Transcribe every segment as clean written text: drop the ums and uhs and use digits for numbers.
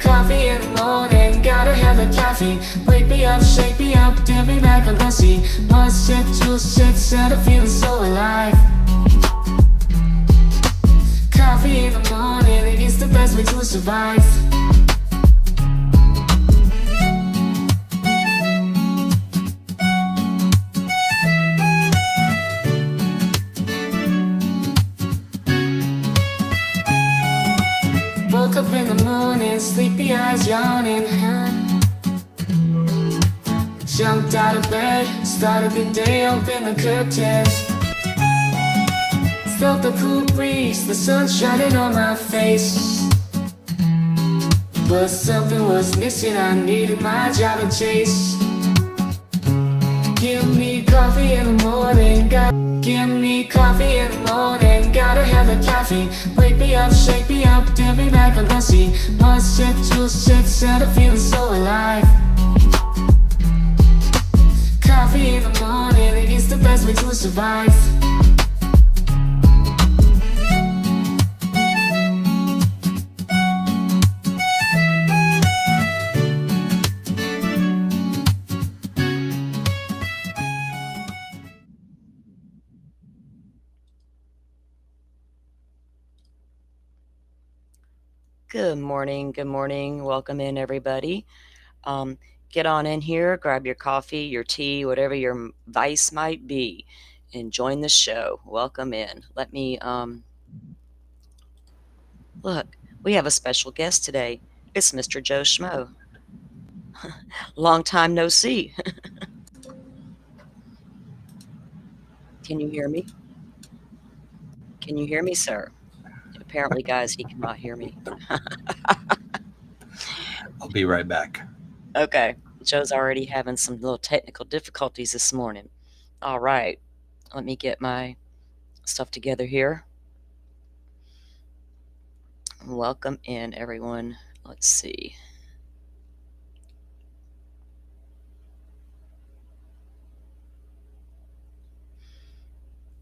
coffee in the morning, gotta have the coffee. Wake me up, shake me up, dip me back on the sea. One sip, two sips, and I'm feeling so alive. Coffee in the morning, it's the best way to survive. Woke up in the morning, sleepy eyes yawning. Jumped out of bed, started the day, opened the curtains. Felt the cool breeze, the sun shining on my face. But something was missing, I needed my job to chase. Give me coffee in the morning, give me coffee in the morning, gotta have the coffee. Wake me up, shake me up, dip me back on the sea. One sip, two sips, and I'm feeling so alive. Coffee in the morning, it's the best way to survive. Good morning. Welcome in, everybody. Get on in here, grab your coffee, your tea, whatever your vice might be, and join the show. Welcome in. Let me, look, we have a special guest today. It's Mr. Joe Schmo. Long time no see. Can you hear me? Can you hear me, sir? Apparently, guys, he cannot hear me. I'll be right back. Okay. Joe's already having some little technical difficulties this morning. All right. Let me get my stuff together here. Welcome in, everyone. Let's see.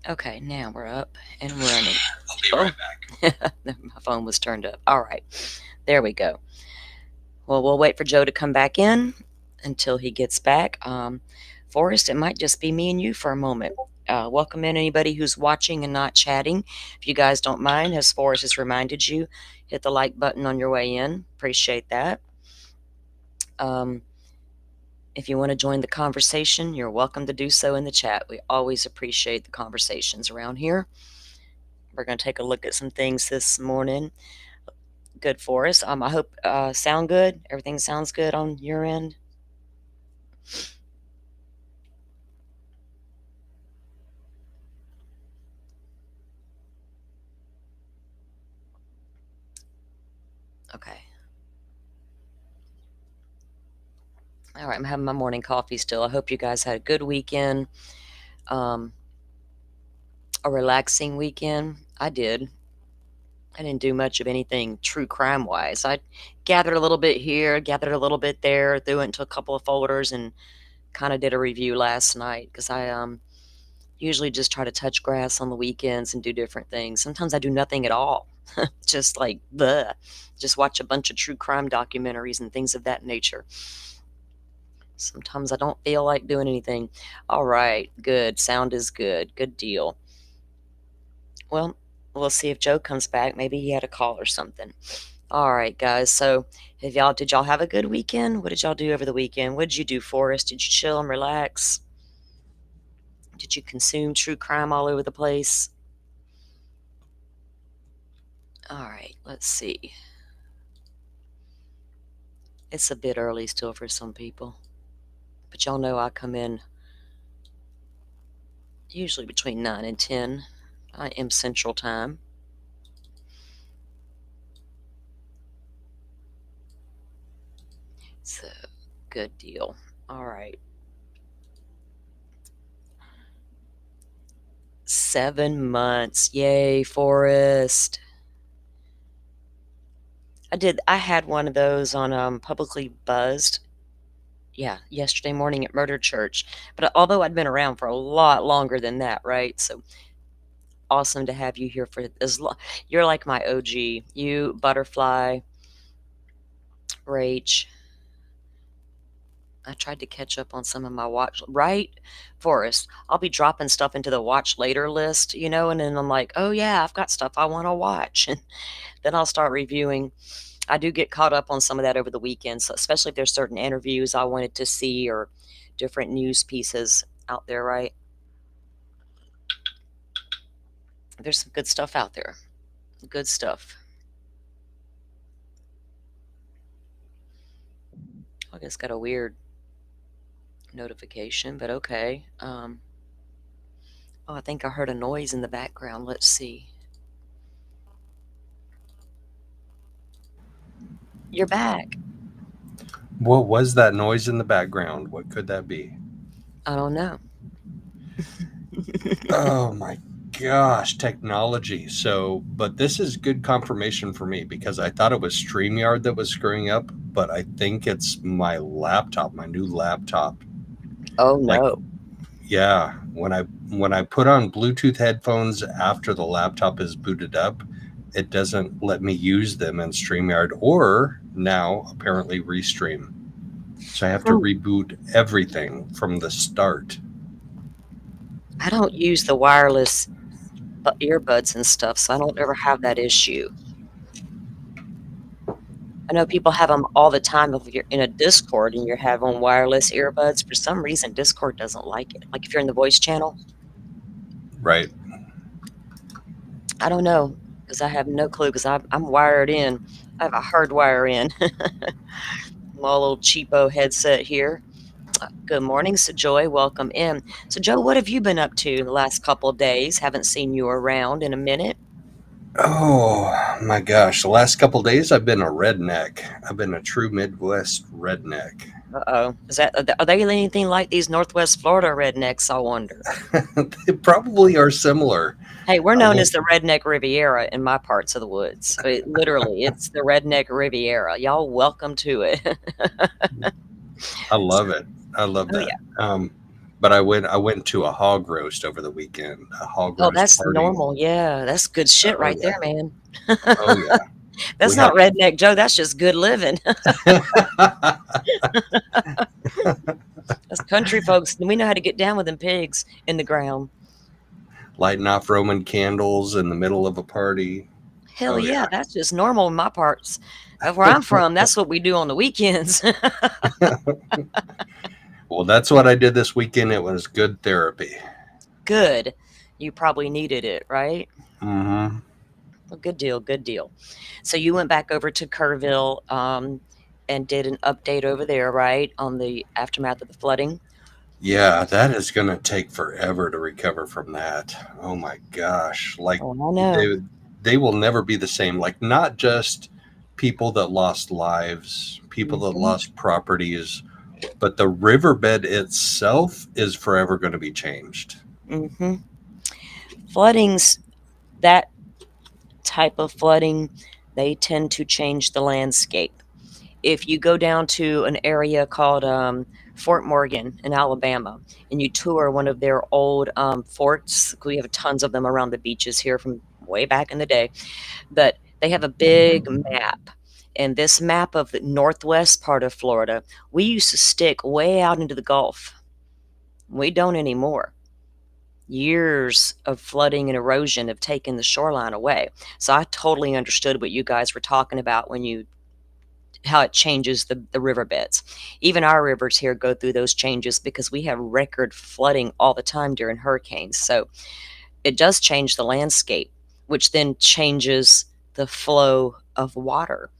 Okay, now we're up and running. I'll be right back. My phone was turned up. All right. There we go. Well, we'll wait for Joe to come back in until he gets back. Forrest, it might just be me and you for a moment. Welcome in anybody who's watching and not chatting. If you guys don't mind, as Forrest has reminded you, hit the like button on your way in. Appreciate that. If you want to join the conversation, you're welcome to do so in the chat. We always appreciate the conversations around here. We're going to take a look at some things this morning. Good, Forrest. I hope sound good. Everything sounds good on your end. Okay. All right, I'm having my morning coffee still. I hope you guys had a good weekend, a relaxing weekend. I did. I didn't do much of anything true crime wise. I gathered a little bit here, gathered a little bit there, threw it into a couple of folders, and kind of did a review last night because I usually just try to touch grass on the weekends and do different things. Sometimes I do nothing at all, just like bleh. Just watch a bunch of true crime documentaries and things of that nature. Sometimes I don't feel like doing anything. All right, good. Sound is good. Good deal. Well, we'll see if Joe comes back. Maybe he had a call or something. All right, guys. So, did y'all have a good weekend? What did y'all do over the weekend? What did you do, Forrest? Did you chill and relax? Did you consume true crime all over the place? All right, let's see. It's a bit early still for some people. But y'all know I come in usually between 9 and 10. I am Central Time. So, good deal. All right. 7 months. Yay, Forrest. I had one of those on Publicly Buzzed. Yeah, yesterday morning at Murder Church. But although I'd been around for a lot longer than that, right? So awesome to have you here for as long. You're like my OG. You, Butterfly, Rach. I tried to catch up on some of my watch, right, Forrest? I'll be dropping stuff into the watch later list, and then I'm like, oh yeah, I've got stuff I want to watch. And then I'll start reviewing. I do get caught up on some of that over the weekend, so especially if there's certain interviews I wanted to see or different news pieces out there, right? There's some good stuff out there. Good stuff. I just got a weird notification, but okay. Oh, I think I heard a noise in the background. Let's see. You're back. What was that noise in the background? What could that be? I don't know. Oh my gosh, technology. So, but this is good confirmation for me because I thought it was StreamYard that was screwing up, but I think it's my laptop, my new laptop. Oh Like, no. yeah, when I put on Bluetooth headphones after the laptop is booted up, it doesn't let me use them in StreamYard or now apparently Restream. So I have to reboot everything from the start. I don't use the wireless earbuds and stuff, so I don't ever have that issue. I know people have them all the time. If you're in a Discord and you're having wireless earbuds, for some reason Discord doesn't like it. Like if you're in the voice channel. Right. I don't know, because I have no clue, because I'm wired in. I have a hard wire in. My little cheapo headset here. Good morning, so Joy. Welcome in. So, Joe, what have you been up to the last couple of days? Haven't seen you around in a minute. Oh my gosh, the last couple of days I've been a redneck. I've been a true Midwest redneck. Uh-oh. Are they anything like these Northwest Florida rednecks, I wonder? They probably are similar. Hey, we're known as the Redneck Riviera in my parts of the woods. Literally, it's the Redneck Riviera. Y'all welcome to it. I love it. I love that. Yeah. But I went to a hog roast over the weekend. A hog roast. Oh, that's party. Normal. Yeah, that's good shit right there, man. Oh yeah. That's not redneck, Joe. That's just good living. That's country folks. We know how to get down with them pigs in the ground. Lighting off Roman candles in the middle of a party. Hell yeah, that's just normal in my parts. Where I'm from, that's what we do on the weekends. Well, that's what I did this weekend. It was good therapy. Good. You probably needed it, right? Mm-hmm. Well, good deal, good deal. So you went back over to Kerrville and did an update over there, right, on the aftermath of the flooding? Yeah, that is going to take forever to recover from that. Oh my gosh. Like, I know. They will never be the same. Like, not just people that lost lives, people that lost properties, but the riverbed itself is forever going to be changed. Mm-hmm. Floodings, that type of flooding, they tend to change the landscape. If you go down to an area called Fort Morgan in Alabama and you tour one of their old forts, we have tons of them around the beaches here from way back in the day, but they have a big map. And this map of the northwest part of Florida, we used to stick way out into the Gulf. We don't anymore. Years of flooding and erosion have taken the shoreline away. So I totally understood what you guys were talking about when how it changes the riverbeds. Even our rivers here go through those changes because we have record flooding all the time during hurricanes. So it does change the landscape, which then changes the flow of water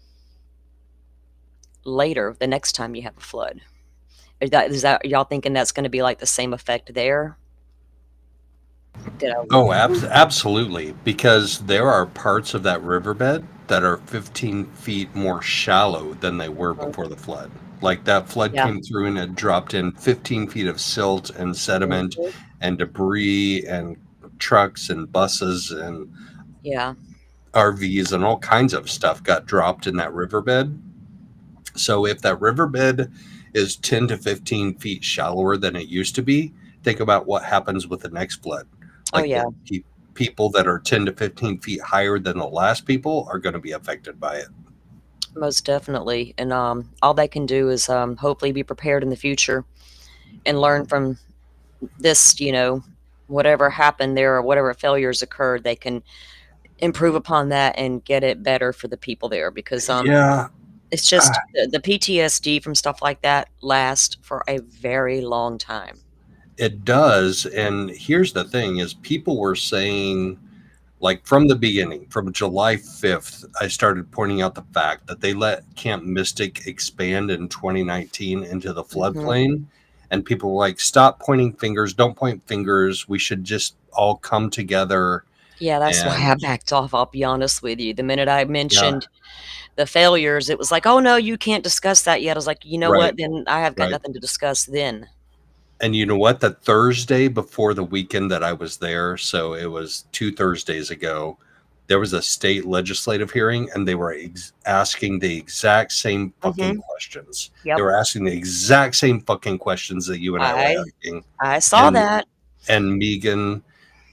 later, the next time you have a flood. Is that y'all thinking that's going to be like the same effect there? Absolutely. Because there are parts of that riverbed that are 15 feet more shallow than they were before the flood. Like that flood came through and it dropped in 15 feet of silt and sediment and debris and trucks and buses and RVs and all kinds of stuff got dropped in that riverbed. So if that riverbed is 10 to 15 feet shallower than it used to be, think about what happens with the next flood. Like the people that are 10 to 15 feet higher than the last people are going to be affected by it. most definitely. And all they can do is hopefully be prepared in the future and learn from this, whatever happened there or whatever failures occurred, they can improve upon that and get it better for the people there because Yeah, it's uh, just the PTSD from stuff like that lasts for a very long time. it does. And here's the thing: is people were saying, like from the beginning, from July 5th, I started pointing out the fact that they let Camp Mystic expand in 2019 into the Hmm. floodplain. And people were like, stop pointing fingers, don't point fingers. We should just all come together. Yeah, that's why I And backed off. I'll be honest with you. The minute I yeah, mentioned the failures, it was like, oh no, you can't discuss that yet. I was like, you know right, what? Then I have got right. nothing to discuss then. And you know what? The Thursday before the weekend that I was there, so it was 2 Thursdays ago, there was a state legislative hearing and they were asking the exact same fucking Hmm. questions. They Yep. were asking the exact same fucking questions that you and I were I asking. I saw And that. Megan,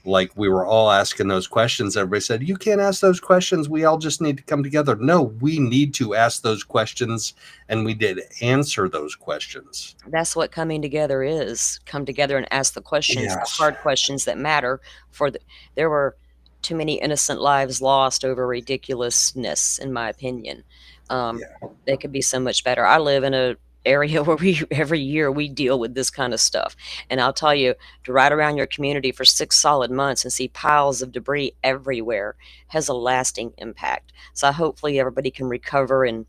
like we were all asking those questions. Everybody said, you can't ask those questions. We all just need to come together. No, we need to ask those questions. And we did answer those questions. That's what coming together is. Come together and ask the questions, the Yes. hard questions that matter for there were too many innocent lives lost over ridiculousness, in my opinion. Um, Yeah. they could be so much better. I live in a area where we every year we deal with this kind of stuff. And I'll tell you, to ride around your community for 6 solid months and see piles of debris everywhere has a lasting impact. So hopefully everybody can recover and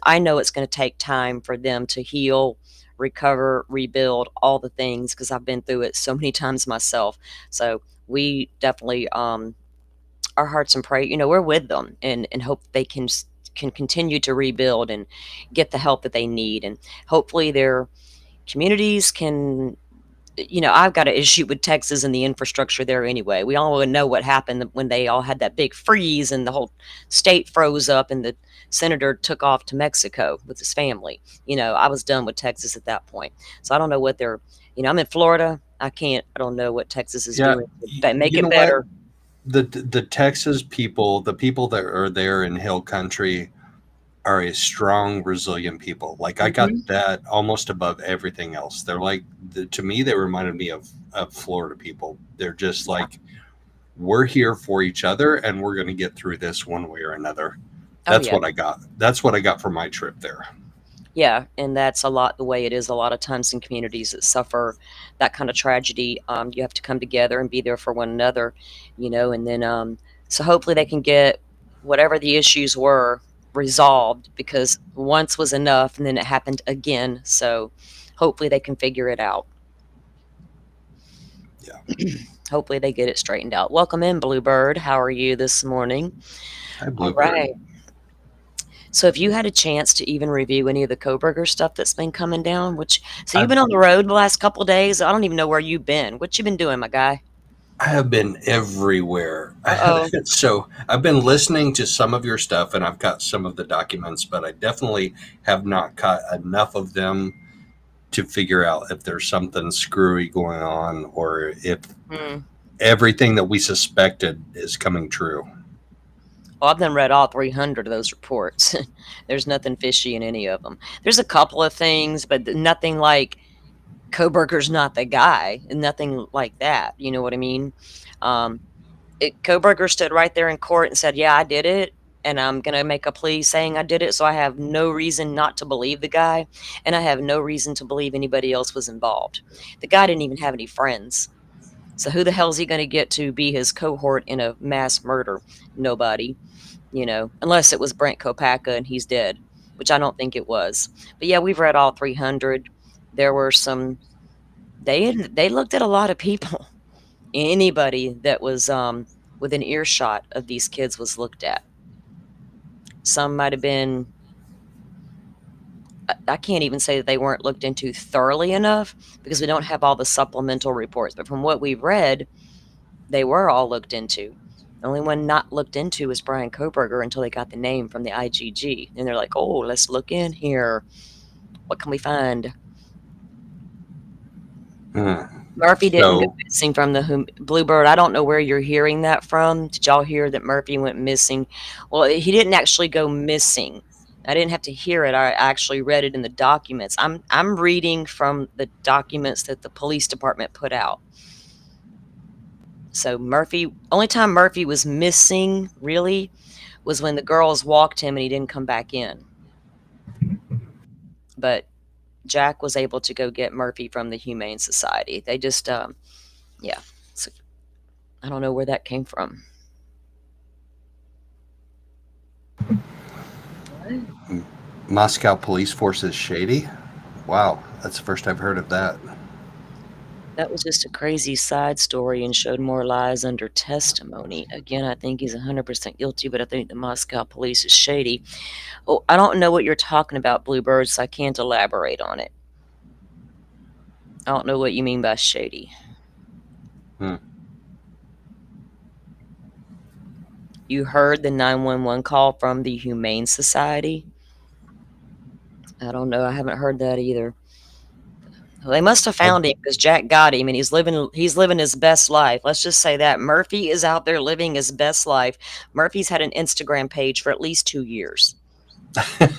I know it's going to take time for them to heal, recover, rebuild, all the things because I've been through it so many times myself. So we definitely our hearts and pray, we're with them and hope they can continue to rebuild and get the help that they need and hopefully their communities can I've got an issue with Texas and the infrastructure there anyway. We all know what happened when they all had that big freeze and the whole state froze up and the senator took off to Mexico with his family. I was done with Texas at that point. So I don't know what I'm in Florida. I don't know what Texas is Yeah. doing to make You it know what? better. The Texas people, the people that are there in Hill Country, are a strong, resilient people. Like I got Hmm. that almost above everything else. They're like, to me, they reminded me of Florida people. They're just Yeah. like, we're here for each other, and we're going to get through this one way or another. Oh, That's yeah. what I got. That's what I got from my trip there. Yeah, and that's a lot the way it is a lot of times in communities that suffer that kind of tragedy. You have to come together and be there for one another, and then so hopefully they can get whatever the issues were resolved because once was enough and then it happened again. So hopefully they can figure it out. Yeah. Hopefully they get it straightened out. Welcome in, Bluebird. How are you this morning? Hi, All Bluebird. right. So if you had a chance to even review any of the Kohberger stuff that's been coming down, so you've I've been on the road the last couple of days. I don't even know where you've been. What you been doing, my guy? I have been everywhere. Uh-oh. So I've been listening to some of your stuff and I've got some of the documents, but I definitely have not caught enough of them to figure out if there's something screwy going on or if Hmm. everything that we suspected is coming true. Well, I've done read all 300 of those reports. There's nothing fishy in any of them. There's a couple of things, but nothing like Kohberger's not the guy, and nothing like that. You know what I mean? Um, Kohberger stood right there in court and said, "Yeah, I did it, and I'm gonna make a plea saying I did it. So I have no reason not to believe the guy, and I have no reason to believe anybody else was involved. The guy didn't even have any friends, so who the hell is he going to get to be his cohort in a mass murder? Nobody, unless it was Brent Kopaka and he's dead, which I don't think it was. But yeah, we've read all 300. There were some. They looked at a lot of people. Anybody that was within earshot of these kids was looked at. Some might have been. I can't even say that they weren't looked into thoroughly enough because we don't have all the supplemental reports. But from what we've read, they were all looked into. The only one not looked into was Bryan Kohberger until they got the name from the IGG. And they're like, oh, let's look in here. What can we find? Hmm. Murphy didn't go So missing from the Bluebird. I don't know where you're hearing that from. Did y'all hear that Murphy went missing? Well, he didn't actually go missing. I didn't have to hear it. I actually read it in the documents. I'm reading from the documents that the police department put out. So Murphy, only time Murphy was missing really was when the girls walked him and he didn't come back in. But Jack was able to go get Murphy from the Humane Society. They just, yeah. So I don't know where that came from. Moscow police force is shady? Wow, that's the first I've heard of that. That was just a crazy side story and showed more lies under testimony. Again, I think he's 100% guilty, but I think the Moscow police is shady. Oh, I don't know what you're talking about, Bluebird, so I can't elaborate on it. I don't know what you mean by shady. Hmm. You heard the 911 call from the Humane Society? I don't know. I haven't heard that either. Well, they must have found him because Jack got him and he's living his best life. Let's just say that. Murphy is out there living his best life. Murphy's had an Instagram page for at least 2 years.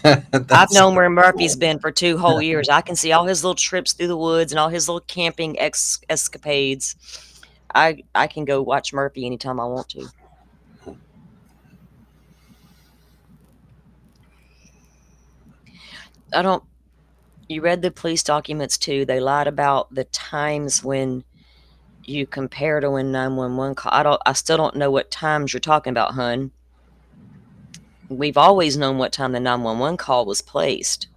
I've That's known where Murphy's cool. been for 2 whole years. I can see all his little trips through the woods and all his little camping escapades. I can go watch Murphy anytime I want to. I don't You read the police documents too. They lied about the times when you compare to when 911 call. I still don't know what times you're talking about, hun. We've always known what time the 911 call was placed,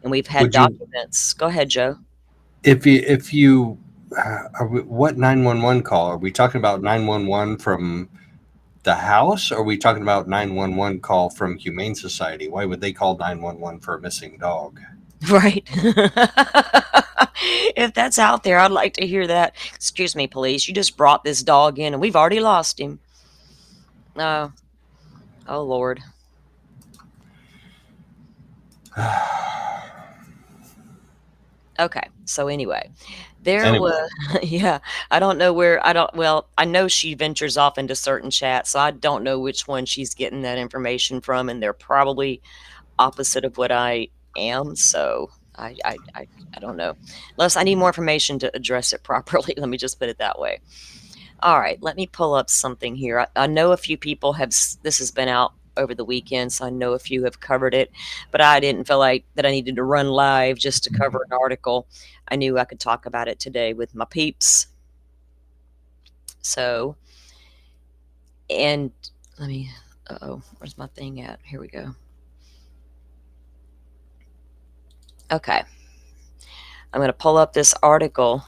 and we've had Would you, documents. Go ahead, Joe. if you, what 911 call? Are we talking about 911 from the house? Or are we talking about 911 call from Humane Society? Why would they call 911 for a missing dog? Right. If that's out there, I'd like to hear that. Excuse me, police. You just brought this dog in, and we've already lost him. Oh, oh Lord. Okay. So anyway, there Anyway, was yeah, I don't know where I don't well, I know she ventures off into certain chats, so I don't know which one she's getting that information from, and they're probably opposite of what I am, so I don't know. Unless I need more information to address it properly, let me just put it that way. All right, let me pull up something here. I know a few people have this has been out over the weekend, so I know a few have covered it, but I didn't feel like that I needed to run live just to cover an article. I knew I could talk about it today with my peeps. So, and let me, uh-oh, where's my thing at? Here we go. Okay. I'm going to pull up this article.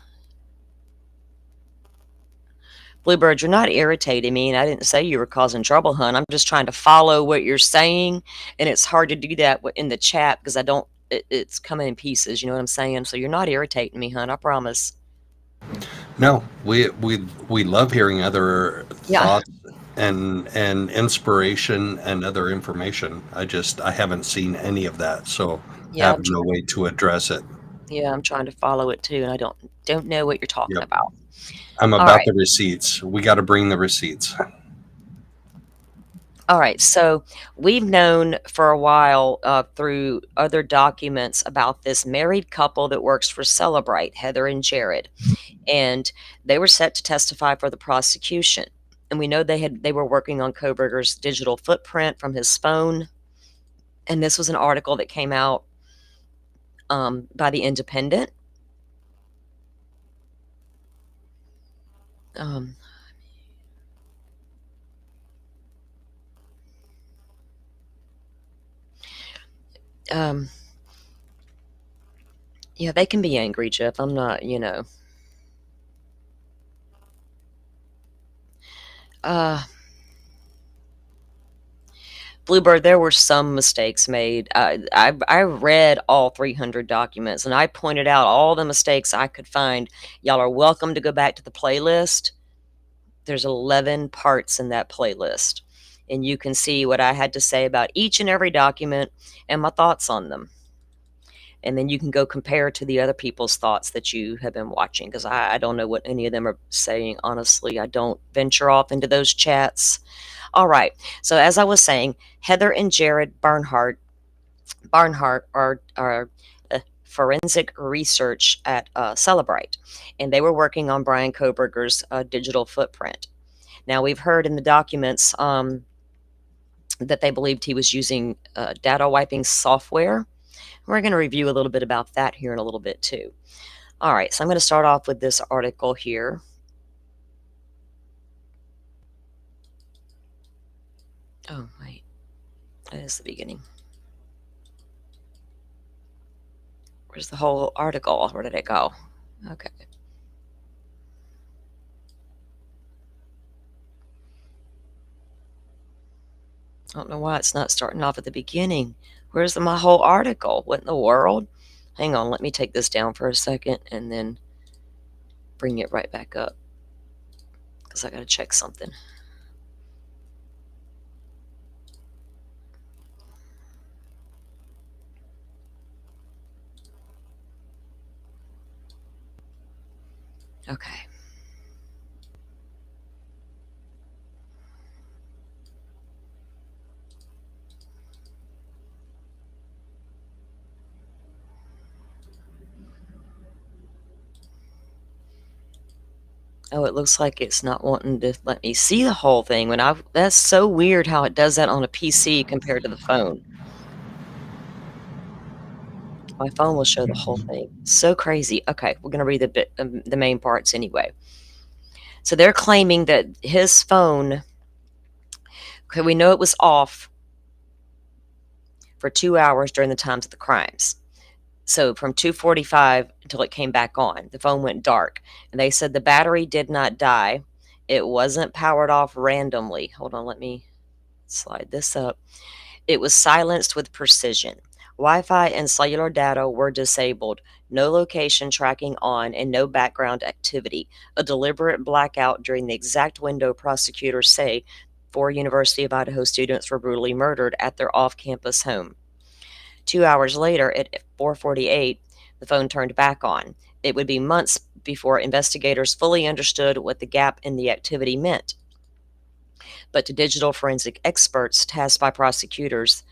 Bluebird, you're not irritating me, and I didn't say you were causing trouble, hun. I'm just trying to follow what you're saying, and it's hard to do that in the chat because I don't. It's coming in pieces. You know what I'm saying? So you're not irritating me, hun. I promise. no, we love hearing other Yeah, thoughts and inspiration and other information. I haven't seen any of that, so yeah. have no way to address it. Yeah, I'm trying to follow it too, and I don't know what you're talking Yep. about. I'm All about right. the receipts. We got to bring the receipts. All right, so we've known for a while through other documents about this married couple that works for Celebrate, Heather and Jared, and they were set to testify for the prosecution. And we know they were working on Kohberger's digital footprint from his phone, and this was an article that came out by the Independent. Um, um, yeah, they can be angry, Jeff. I'm not, Uh, Bluebird, there were some mistakes made. I read all 300 documents and I pointed out all the mistakes I could find. Y'all are welcome to go back to the playlist. There's 11 parts in that playlist, and you can see what I had to say about each and every document and my thoughts on them. And then you can go compare to the other people's thoughts that you have been watching because I don't know what any of them are saying. Honestly, I don't venture off into those chats. All right. So as I was saying, Heather and Jared Bernhardt Barnhart are forensic research at Celebrite, and they were working on Bryan Kohberger's digital footprint. Now, we've heard in the documents that they believed he was using data wiping software. We're going to review a little bit about that here in a little bit too. All right, so I'm going to start off with this article here. Oh, wait, that is the beginning. Where's the whole article? Where did it go? Okay. I don't know why it's not starting off at the beginning. Where's my whole article? What in the world? Hang on, let me take this down for a second and then bring it right back up because I got to check something. Okay. Oh, it looks like it's not wanting to let me see the whole thing when that's so weird how it does that on a PC compared to the phone. My phone will show the whole thing. So crazy. Okay, we're going to read the main parts anyway. So they're claiming that his phone, okay, we know it was off for 2 hours during the times of the crimes. So from 2:45 until it came back on, the phone went dark. And they said the battery did not die. It wasn't powered off randomly. Hold on, let me slide this up. It was silenced with precision. Wi-Fi and cellular data were disabled. No location tracking on and no background activity. A deliberate blackout during the exact window prosecutors say 4 University of Idaho students were brutally murdered at their off-campus home. 2 hours later, at 4:48, the phone turned back on. It would be months before investigators fully understood what the gap in the activity meant. But to digital forensic experts tasked by prosecutors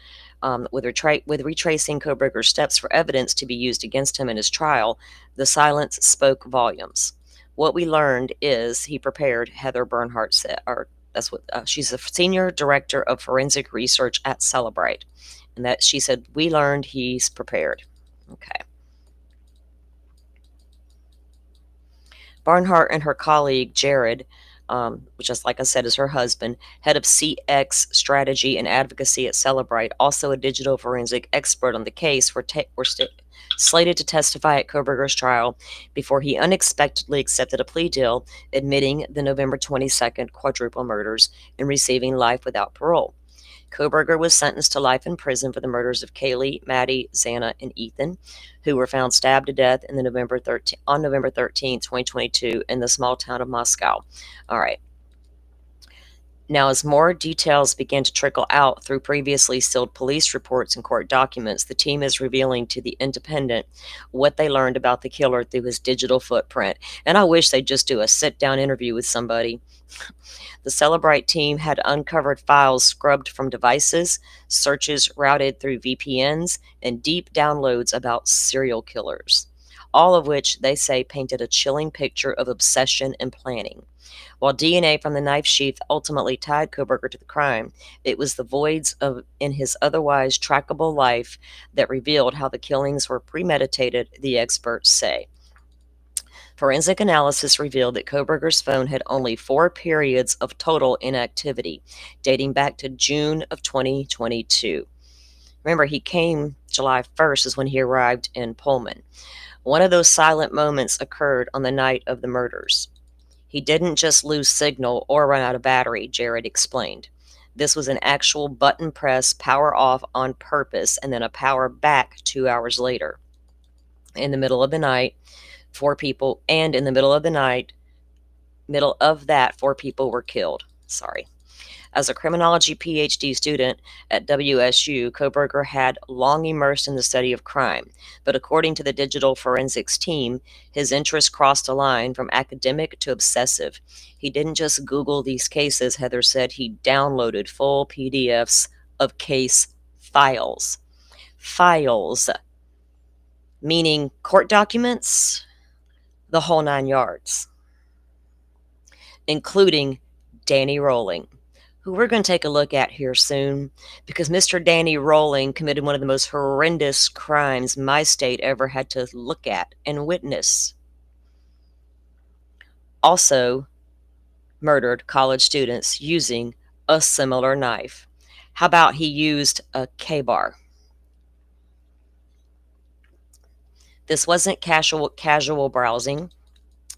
with retracing Kohberger's steps for evidence to be used against him in his trial, the silence spoke volumes. What we learned is he prepared, Heather Bernhardt said, or that's what she's a senior director of forensic research at Celebrite. And that she said, we learned he's prepared. Okay. Barnhart and her colleague, Jared, which is, like I said, is her husband, head of CX strategy and advocacy at Celebrite, also a digital forensic expert on the case, were slated to testify at Kohberger's trial before he unexpectedly accepted a plea deal, admitting the November 22nd quadruple murders and receiving life without parole. Kohberger was sentenced to life in prison for the murders of Kaylee, Maddie, Xana, and Ethan, who were found stabbed to death on November 13, 2022, in the small town of Moscow. All right. Now, as more details begin to trickle out through previously sealed police reports and court documents, the team is revealing to the Independent what they learned about the killer through his digital footprint. And I wish they'd just do a sit-down interview with somebody. The Celebrite team had uncovered files scrubbed from devices, searches routed through VPNs, and deep downloads about serial killers, all of which they say painted a chilling picture of obsession and planning. While DNA from the knife sheath ultimately tied Kohberger to the crime, it was the voids in his otherwise trackable life that revealed how the killings were premeditated, the experts say. Forensic analysis revealed that Kohberger's phone had only 4 periods of total inactivity, dating back to June of 2022. Remember, he came July 1st is when he arrived in Pullman. One of those silent moments occurred on the night of the murders. He didn't just lose signal or run out of battery, Jared explained. This was an actual button press power off on purpose and then a power back 2 hours later. In the middle of the night, 4 people, and in the middle of that, 4 people were killed. Sorry. As a criminology PhD student at WSU, Kohberger had long immersed in the study of crime, but according to the digital forensics team, his interest crossed a line from academic to obsessive. He didn't just Google these cases, Heather said, he downloaded full PDFs of case files. files, meaning court documents, the whole 9 yards, including Danny Rolling, who we're going to take a look at here soon, because Mr. Danny Rolling committed one of the most horrendous crimes my state ever had to look at and witness. Also murdered college students using a similar knife. How about he used a K-bar? This wasn't casual browsing.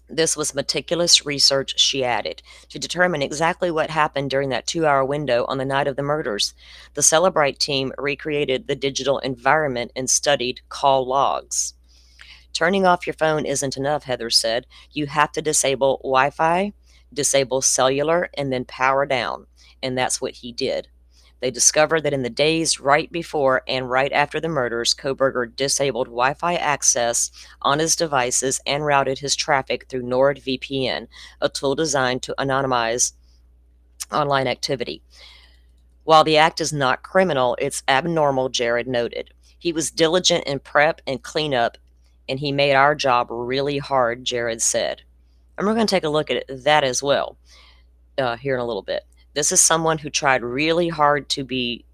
This was meticulous research she added to determine exactly what happened during that 2-hour window on the night of the murders. The Celebrite team recreated the digital environment and studied call logs. Turning off your phone isn't enough, Heather said. You have to disable Wi-Fi, disable cellular, and then power down. And that's what he did. They discovered that in the days right before and right after the murders, Kohberger disabled Wi-Fi access on his devices and routed his traffic through NordVPN, a tool designed to anonymize online activity. While the act is not criminal, it's abnormal, Jared noted. He was diligent in prep and cleanup, and he made our job really hard, Jared said. And we're going to take a look at that as well here in a little bit. This is someone who tried really hard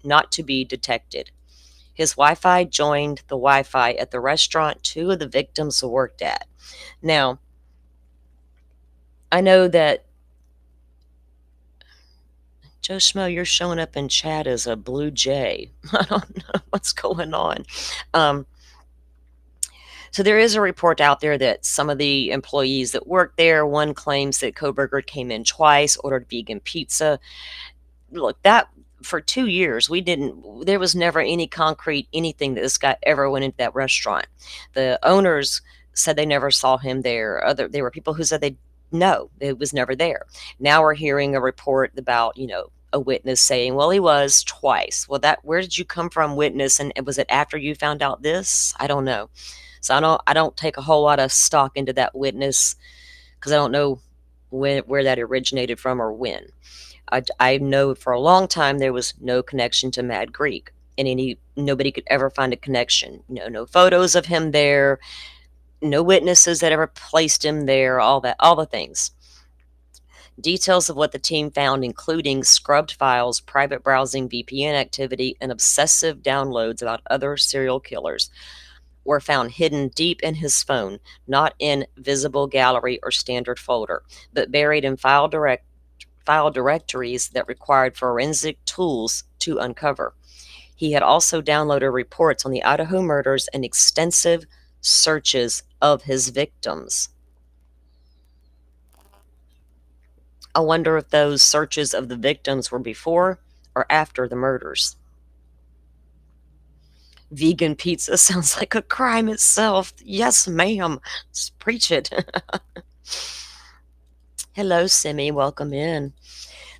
not to be detected. His Wi-Fi joined the Wi-Fi at the restaurant 2 of the victims worked at. Now, I know that Joe Schmo, you're showing up in chat as a blue jay. I don't know what's going on. So there is a report out there that some of the employees that work there, one claims that Kohberger came in twice, ordered vegan pizza. Look, that for 2 years, there was never any concrete anything that this guy ever went into that restaurant. The owners said they never saw him there. There were people who said it was never there. Now we're hearing a report about, a witness saying, well, he was twice. Well, where did you come from, witness? And was it after you found out this? I don't know. So I don't take a whole lot of stock into that witness because I don't know where that originated from or when. I know for a long time there was no connection to Mad Greek, and nobody could ever find a connection. No photos of him there, no witnesses that ever placed him there, all the things. Details of what the team found, including scrubbed files, private browsing, VPN activity, and obsessive downloads about other serial killers, were found hidden deep in his phone, not in visible gallery or standard folder, but buried in file directories that required forensic tools to uncover. He had also downloaded reports on the Idaho murders and extensive searches of his victims. I wonder if those searches of the victims were before or after the murders. Vegan pizza sounds like a crime itself. Yes, ma'am. Just preach it. Hello, Simi. Welcome in.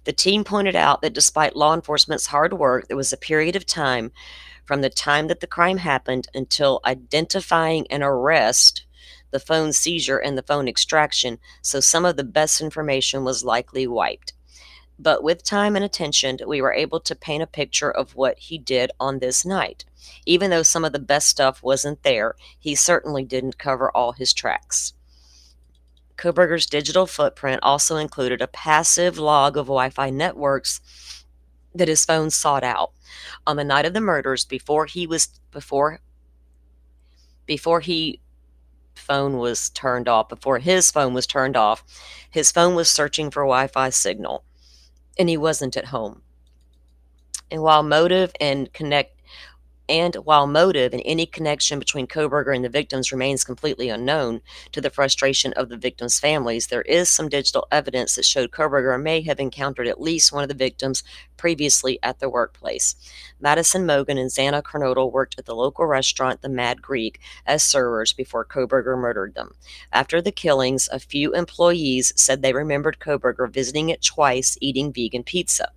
The team pointed out that despite law enforcement's hard work, there was a period of time from the time that the crime happened until identifying and arrest, the phone seizure and the phone extraction, so some of the best information was likely wiped. But with time and attention, we were able to paint a picture of what he did on this night. Even though some of the best stuff wasn't there, he certainly didn't cover all his tracks. Kohberger's digital footprint also included a passive log of Wi-Fi networks that his phone sought out. On the night of the murders, before his phone was turned off, his phone was searching for Wi-Fi signal, and he wasn't at home. And while motive and any connection between Kohberger and the victims remains completely unknown to the frustration of the victims' families, there is some digital evidence that showed Kohberger may have encountered at least one of the victims previously at the workplace. Madison Mogan and Xana Kernodle worked at the local restaurant, the Mad Greek, as servers before Kohberger murdered them. After the killings, a few employees said they remembered Kohberger visiting it twice, eating vegan pizza.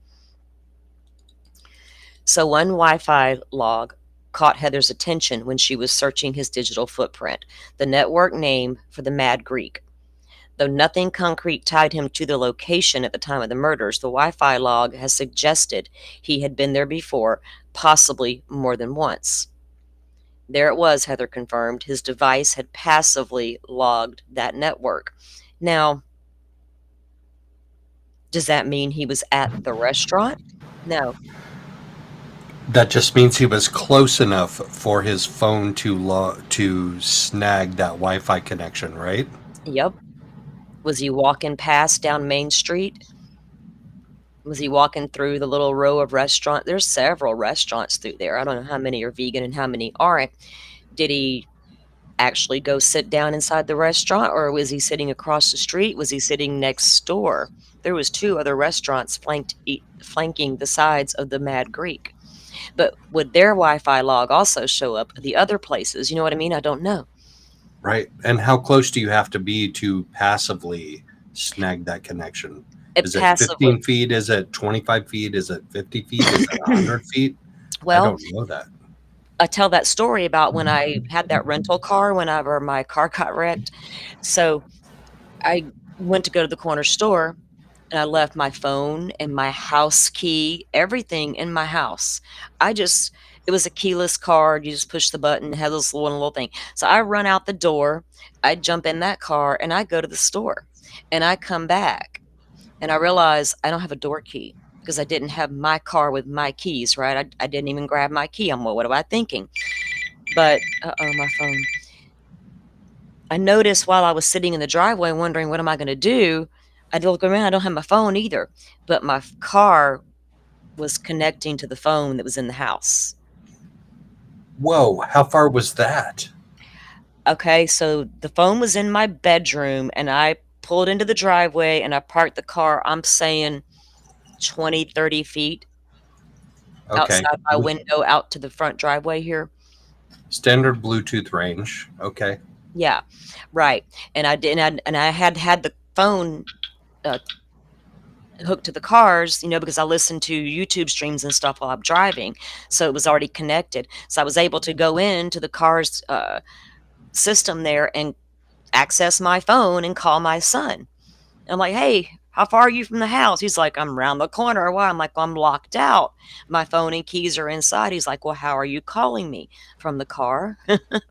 So one Wi-Fi log caught Heather's attention when she was searching his digital footprint, the network name for the Mad Greek. Though nothing concrete tied him to the location at the time of the murders, the Wi-Fi log has suggested he had been there before, possibly more than once. There it was, Heather confirmed. His device had passively logged that network. Now, does that mean he was at the restaurant? No. That just means he was close enough for his phone to snag that Wi-Fi connection, right? Yep. Was he walking past down Main Street? Was he walking through the little row of restaurants? There's several restaurants through there. I don't know how many are vegan and how many aren't. Did he actually go sit down inside the restaurant, or was he sitting across the street? Was he sitting next door? There was 2 other restaurants flanking the sides of the Mad Greek. But would their Wi-Fi log also show up at the other places? You know what I mean? I don't know. Right. And how close do you have to be to passively snag that connection? Is it Passively. 15 feet? Is it 25 feet? Is it 50 feet? Is it 100 feet? I Well, don't know that. I tell that story about when I had that rental car whenever my car got wrecked. So I went to go to the corner store, and I left my phone and my house key, everything in my house. It was a keyless card. You just push the button, it had this one little thing. So I run out the door, I jump in that car, and I go to the store. And I come back, and I realize I don't have a door key because I didn't have my car with my keys, right? I didn't even grab my key. I'm, well, what am I thinking? But, uh-oh, my phone. I noticed while I was sitting in the driveway wondering, what am I going to do? I look around, I don't have my phone either, but my car was connecting to the phone that was in the house. Whoa, how far was that? Okay, so the phone was in my bedroom, and I pulled into the driveway and I parked the car, I'm saying 20, 30 feet Okay. outside my window out to the front driveway here. Standard Bluetooth range. Okay. Yeah, right. And I had the phone hooked to the cars, because I listened to YouTube streams and stuff while I'm driving. So it was already connected. So I was able to go into the car's system there and access my phone and call my son. And I'm like, hey, how far are you from the house? He's like, I'm around the corner. Why? I'm like, well, I'm locked out. My phone and keys are inside. He's like, well, how are you calling me? From the car.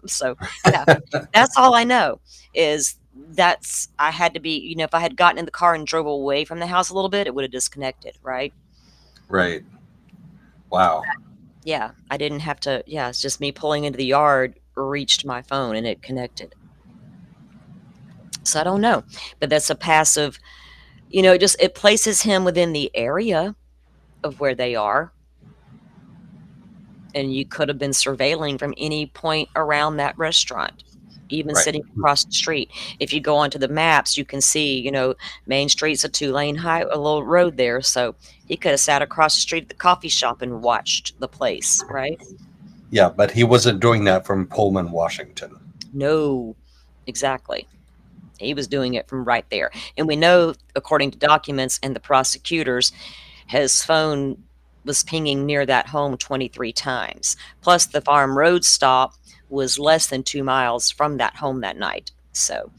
So, yeah, that's all I know is I had to be, if I had gotten in the car and drove away from the house a little bit, it would have disconnected, right? Right. Wow. Yeah, I didn't have to. Yeah, it's just me pulling into the yard, reached my phone, and it connected. So I don't know, but that's a passive. It places him within the area of where they are. And you could have been surveilling from any point around that restaurant, even Right. sitting across the street. If you go onto the maps, you can see, Main Street's a 2-lane a little road there. So he could have sat across the street at the coffee shop and watched the place, right? Yeah, but he wasn't doing that from Pullman, Washington. No, exactly. He was doing it from right there. And we know, according to documents and the prosecutors, his phone was pinging near that home 23 times. Plus, the Farm Road stop was less than 2 miles from that home that night. So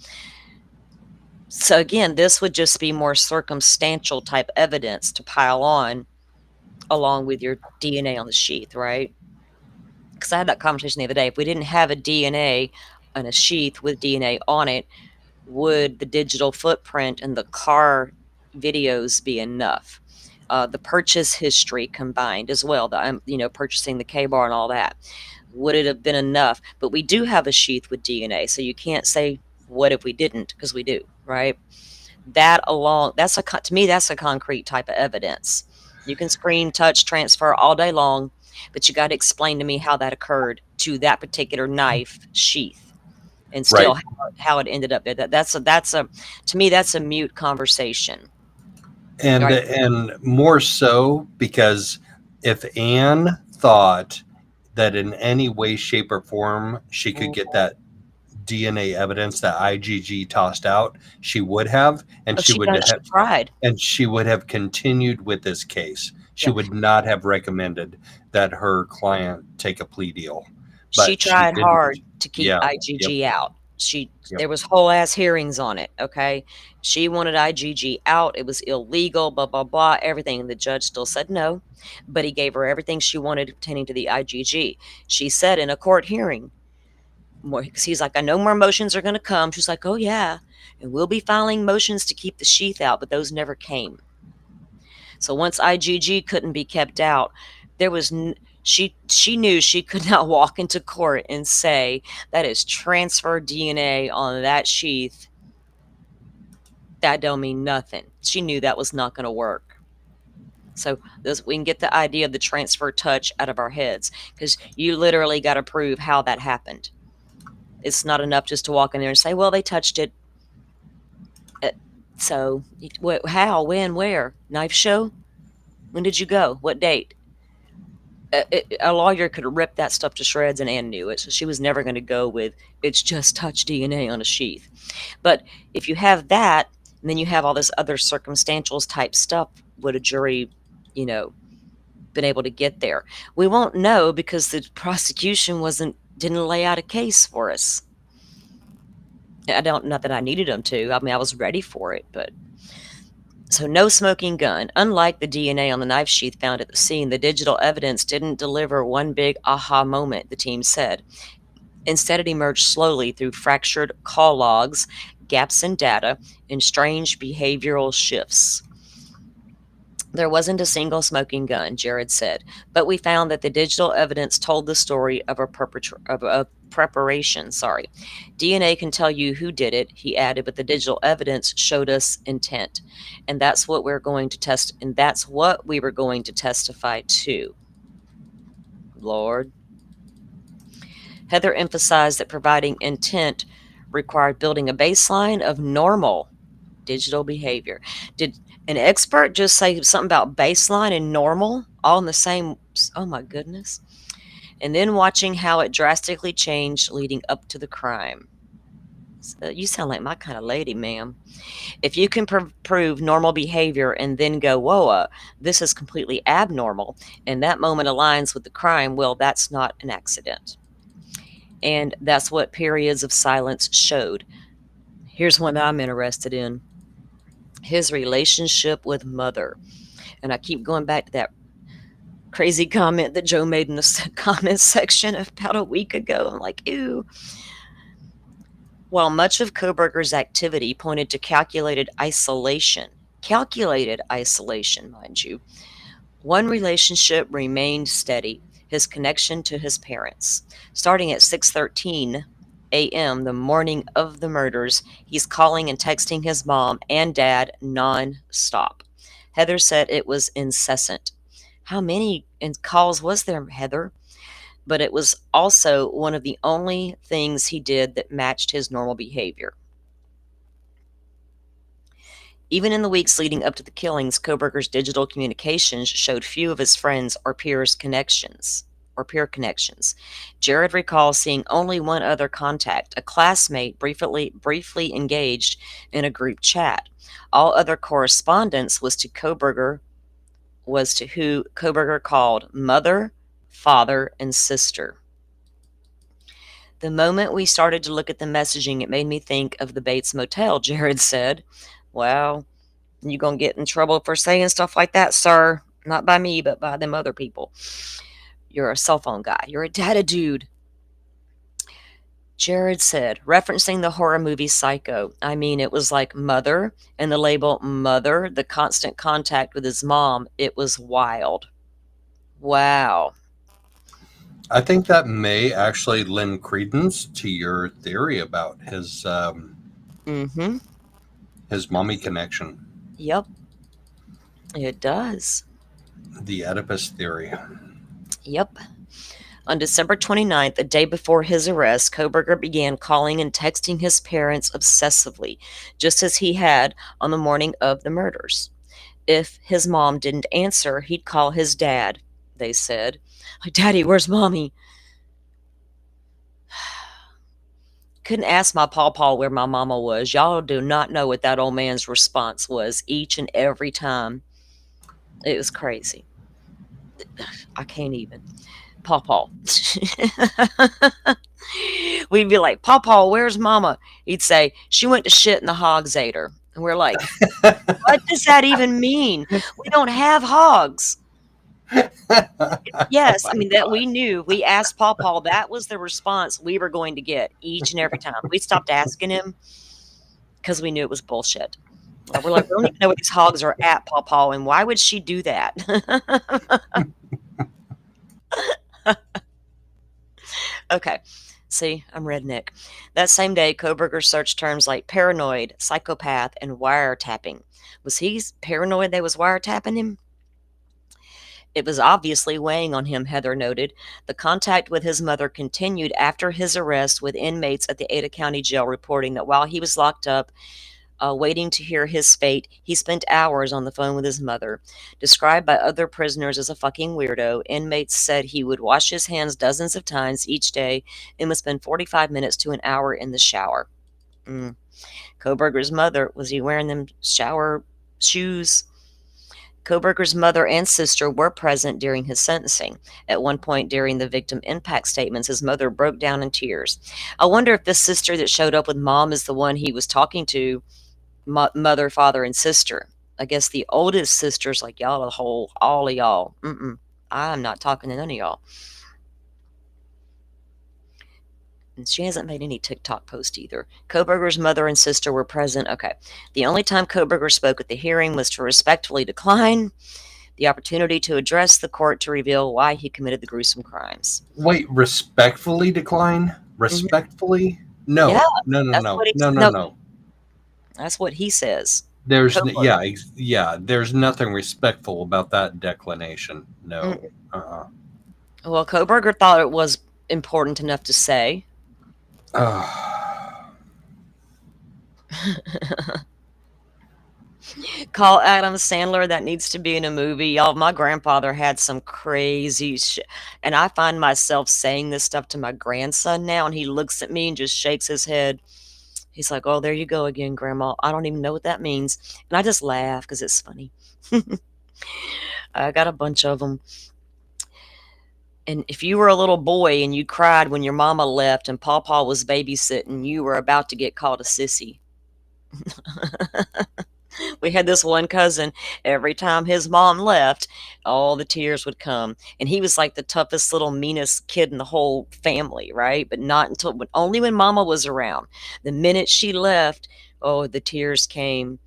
again, this would just be more circumstantial type evidence to pile on along with your DNA on the sheath, right? Because I had that conversation the other day. If we didn't have a DNA on a sheath with DNA on it, would the digital footprint and the car videos be enough? The purchase history combined as well, purchasing the K-bar and all that. Would it have been enough? But we do have a sheath with DNA, so you can't say, what if we didn't? Because we do, right? To me, that's a concrete type of evidence. You can screen, touch, transfer all day long, but you got to explain to me how that occurred to that particular knife sheath. And still Right. how it ended up there. To me, that's a mute conversation. And Right. and more so because if Anne thought that in any way, shape, or form she could get that DNA evidence that IgG tossed out, she would have, and Oh, she would she have, tried. and she would have continued with this case. She Yeah. would not have recommended that her client take a plea deal. She But she tried didn't. hard to keep Yeah. IgG out. Yep. There was whole ass hearings on it, okay? She wanted IgG out. It was illegal, blah, blah, blah, everything. And the judge still said no, but he gave her everything she wanted pertaining to the IgG. She said in a court hearing, more, because he's like, I know more motions are going to come. She's like, oh, yeah. And we'll be filing motions to keep the sheath out, but those never came. So once IgG couldn't be kept out, there was she knew she could not walk into court and say that is transferred DNA on that sheath. That don't mean nothing. She knew that was not going to work. So we can get the idea of the transfer touch out of our heads, because you literally got to prove how that happened. It's not enough just to walk in there and say, well, they touched it. So how, when, where? Knife show? When did you go? What date? A lawyer could rip that stuff to shreds, and Anne knew it. So she was never going to go with, it's just touch DNA on a sheath. But if you have that, and then you have all this other circumstantial type stuff, would a jury, been able to get there? We won't know, because the prosecution didn't lay out a case for us. Not that I needed them to. I mean, I was ready for it, but. So no smoking gun. Unlike the DNA on the knife sheath found at the scene, the digital evidence didn't deliver one big aha moment, the team said. Instead, it emerged slowly through fractured call logs, gaps in data, and strange behavioral shifts. There wasn't a single smoking gun, Jared said, but we found that the digital evidence told the story of a preparation. DNA can tell you who did it, he added, but the digital evidence showed us intent. And that's what we were going to testify to. Lord. Heather emphasized that providing intent required building a baseline of normal digital behavior. Did an expert just say something about baseline and normal all in the same? Oh my goodness. And then watching how it drastically changed leading up to the crime. So you sound like my kind of lady, ma'am. If you can prove normal behavior and then go, whoa, this is completely abnormal, and that moment aligns with the crime, well, that's not an accident. And that's what periods of silence showed. Here's one that I'm interested in. His relationship with Mother. And I keep going back to that crazy comment that Joe made in the comment section about a week ago. I'm like, ew. While much of Kohberger's activity pointed to calculated isolation, mind you, one relationship remained steady, his connection to his parents. Starting at 6:13 a.m. the morning of the murders, he's calling and texting his mom and dad non-stop. Heather said it was incessant. How many calls was there, Heather? But it was also one of the only things he did that matched his normal behavior. Even in the weeks leading up to the killings, Kohberger's digital communications showed few of his friends or peer connections. Jared recalls seeing only one other contact, a classmate briefly engaged in a group chat. All other correspondence was to who Kohberger called mother, father, and sister. The moment we started to look at the messaging, it made me think of the Bates Motel, Jared said. Well, you gonna get in trouble for saying stuff like that, sir. Not by me, but by them other people. You're a cell phone guy. You're a data dude. Jared said, referencing the horror movie Psycho, I mean, it was like mother and the label mother, the constant contact with his mom. It was wild. Wow. I think that may actually lend credence to your theory about his his mommy connection. Yep. It does. The Oedipus theory. Yep. On December 29th, a day before his arrest, Kohberger began calling and texting his parents obsessively, just as he had on the morning of the murders. If his mom didn't answer, he'd call his dad, they said. Like, Daddy, where's Mommy? Couldn't ask my pawpaw where my mama was. Y'all do not know what that old man's response was each and every time. It was crazy. I can't even. Pawpaw. We'd be like, Pawpaw, where's Mama? He'd say, she went to shit and the hogs ate her. And we're like, what does that even mean? We don't have hogs. Oh Yes, I my mean, that god. we knew. We asked Paw Paw, that was the response we were going to get each and every time. We stopped asking him because we knew it was bullshit. We're like, "We don't even know where these hogs are at, Paw Paw, and why would she do that?" Okay. See, I'm redneck. That same day, Kohberger searched terms like paranoid, psychopath, and wiretapping. Was he paranoid they was wiretapping him? It was obviously weighing on him, Heather noted. The contact with his mother continued after his arrest, with inmates at the Ada County Jail reporting that while he was locked up, waiting to hear his fate, he spent hours on the phone with his mother. Described by other prisoners as a fucking weirdo, inmates said he would wash his hands dozens of times each day and would spend 45 minutes to an hour in the shower. Mm. Kohberger's mother, was he wearing them shower shoes? Kohberger's mother and sister were present during his sentencing. At one point during the victim impact statements, his mother broke down in tears. I wonder if this sister that showed up with mom is the one he was talking to, mother, father, and sister. I guess the oldest sister's like, y'all, the whole, all of y'all. I'm not talking to none of y'all. And she hasn't made any TikTok post either. Kohberger's mother and sister were present. Okay. The only time Kohberger spoke at the hearing was to respectfully decline the opportunity to address the court to reveal why he committed the gruesome crimes. Wait, respectfully decline? Mhm. Respectfully? Yeah, No, no, no, that's no, what he no, no, no, no. that's what he says. Yeah, Kohberger. yeah. There's nothing respectful about that declination. No. Mm. Uh. Well, Kohberger thought it was important enough to say. Call Adam Sandler. That needs to be in a movie. Y'all, my grandfather had some crazy shit. And I find myself saying this stuff to my grandson now, and he looks at me and just shakes his head. He's like, "Oh, there you go again, Grandma. I don't even know what that means." And I just laugh because it's funny. I got a bunch of them. And if you were a little boy and you cried when your mama left and Pawpaw was babysitting, you were about to get called a sissy. We had this one cousin, every time his mom left, all the tears would come. And he was like the toughest little meanest kid in the whole family, right? But not until only when mama was around. The minute she left, oh, the tears came.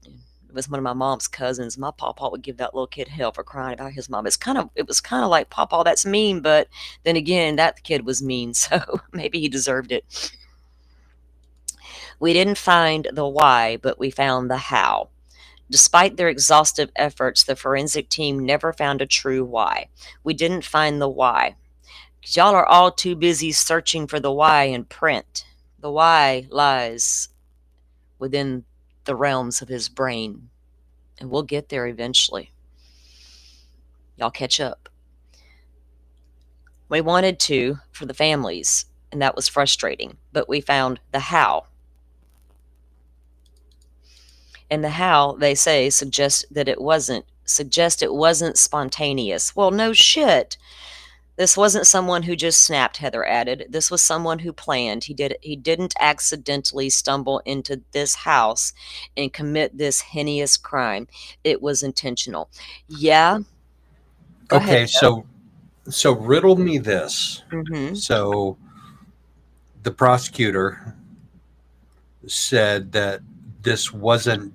It was one of my mom's cousins. My pawpaw would give that little kid hell for crying about his mom. It was kind of like, "Pawpaw, that's mean," but then again, that kid was mean, so maybe he deserved it. We didn't find the why, but we found the how. Despite their exhaustive efforts, the forensic team never found a true why. We didn't find the why. 'Cause y'all are all too busy searching for the why in print. The why lies within the realms of his brain, and we'll get there eventually. Y'all catch up. We wanted to for the families, and that was frustrating, but we found the how. And the how, they say, suggest it wasn't spontaneous. Well, no shit. This wasn't someone who just snapped, Heather added. This was someone who planned. He didn't accidentally stumble into this house and commit this heinous crime. It was intentional. Yeah. Go ahead, Okay, Joe. so riddle me this. Mm-hmm. So the prosecutor said that this wasn't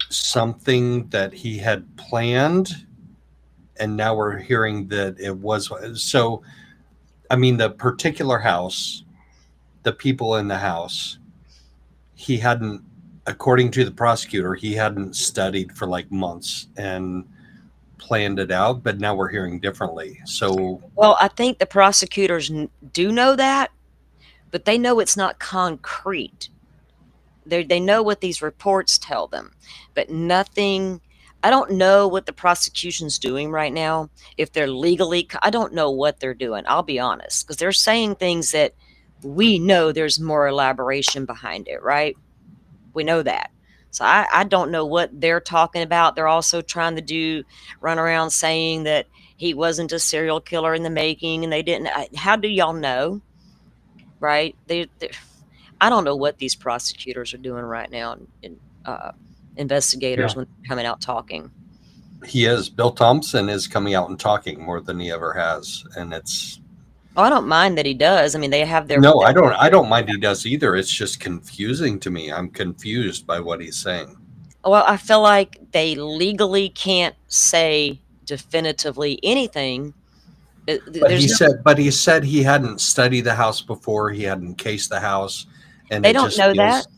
something that he had planned, and now we're hearing that it was. So I mean, the particular house, the people in the house, he hadn't, according to the prosecutor, he hadn't studied for like months and planned it out, but now we're hearing differently. So Well, I think the prosecutors do know that, but they know it's not concrete. They know what these reports tell them, but nothing. I don't know what the prosecution's doing right now. If they're legally, I don't know what they're doing. I'll be honest, because they're saying things that we know there's more elaboration behind it, right? We know that. So I don't know what they're talking about. They're also trying to run around saying that he wasn't a serial killer in the making, and they didn't. How do y'all know, right? I don't know what these prosecutors are doing right now, and yeah, investigators when they're coming out talking. He is. Bill Thompson is coming out and talking more than he ever has, and it's Oh, I don't mind that he does. I mean, they have their. no, I don't. I don't mind he does either. It's just confusing to me. I'm confused by what he's saying. Well, I feel like they legally can't say definitively anything. There's no. But he said he hadn't studied the house before. He hadn't cased the house, and They it don't just know that. feels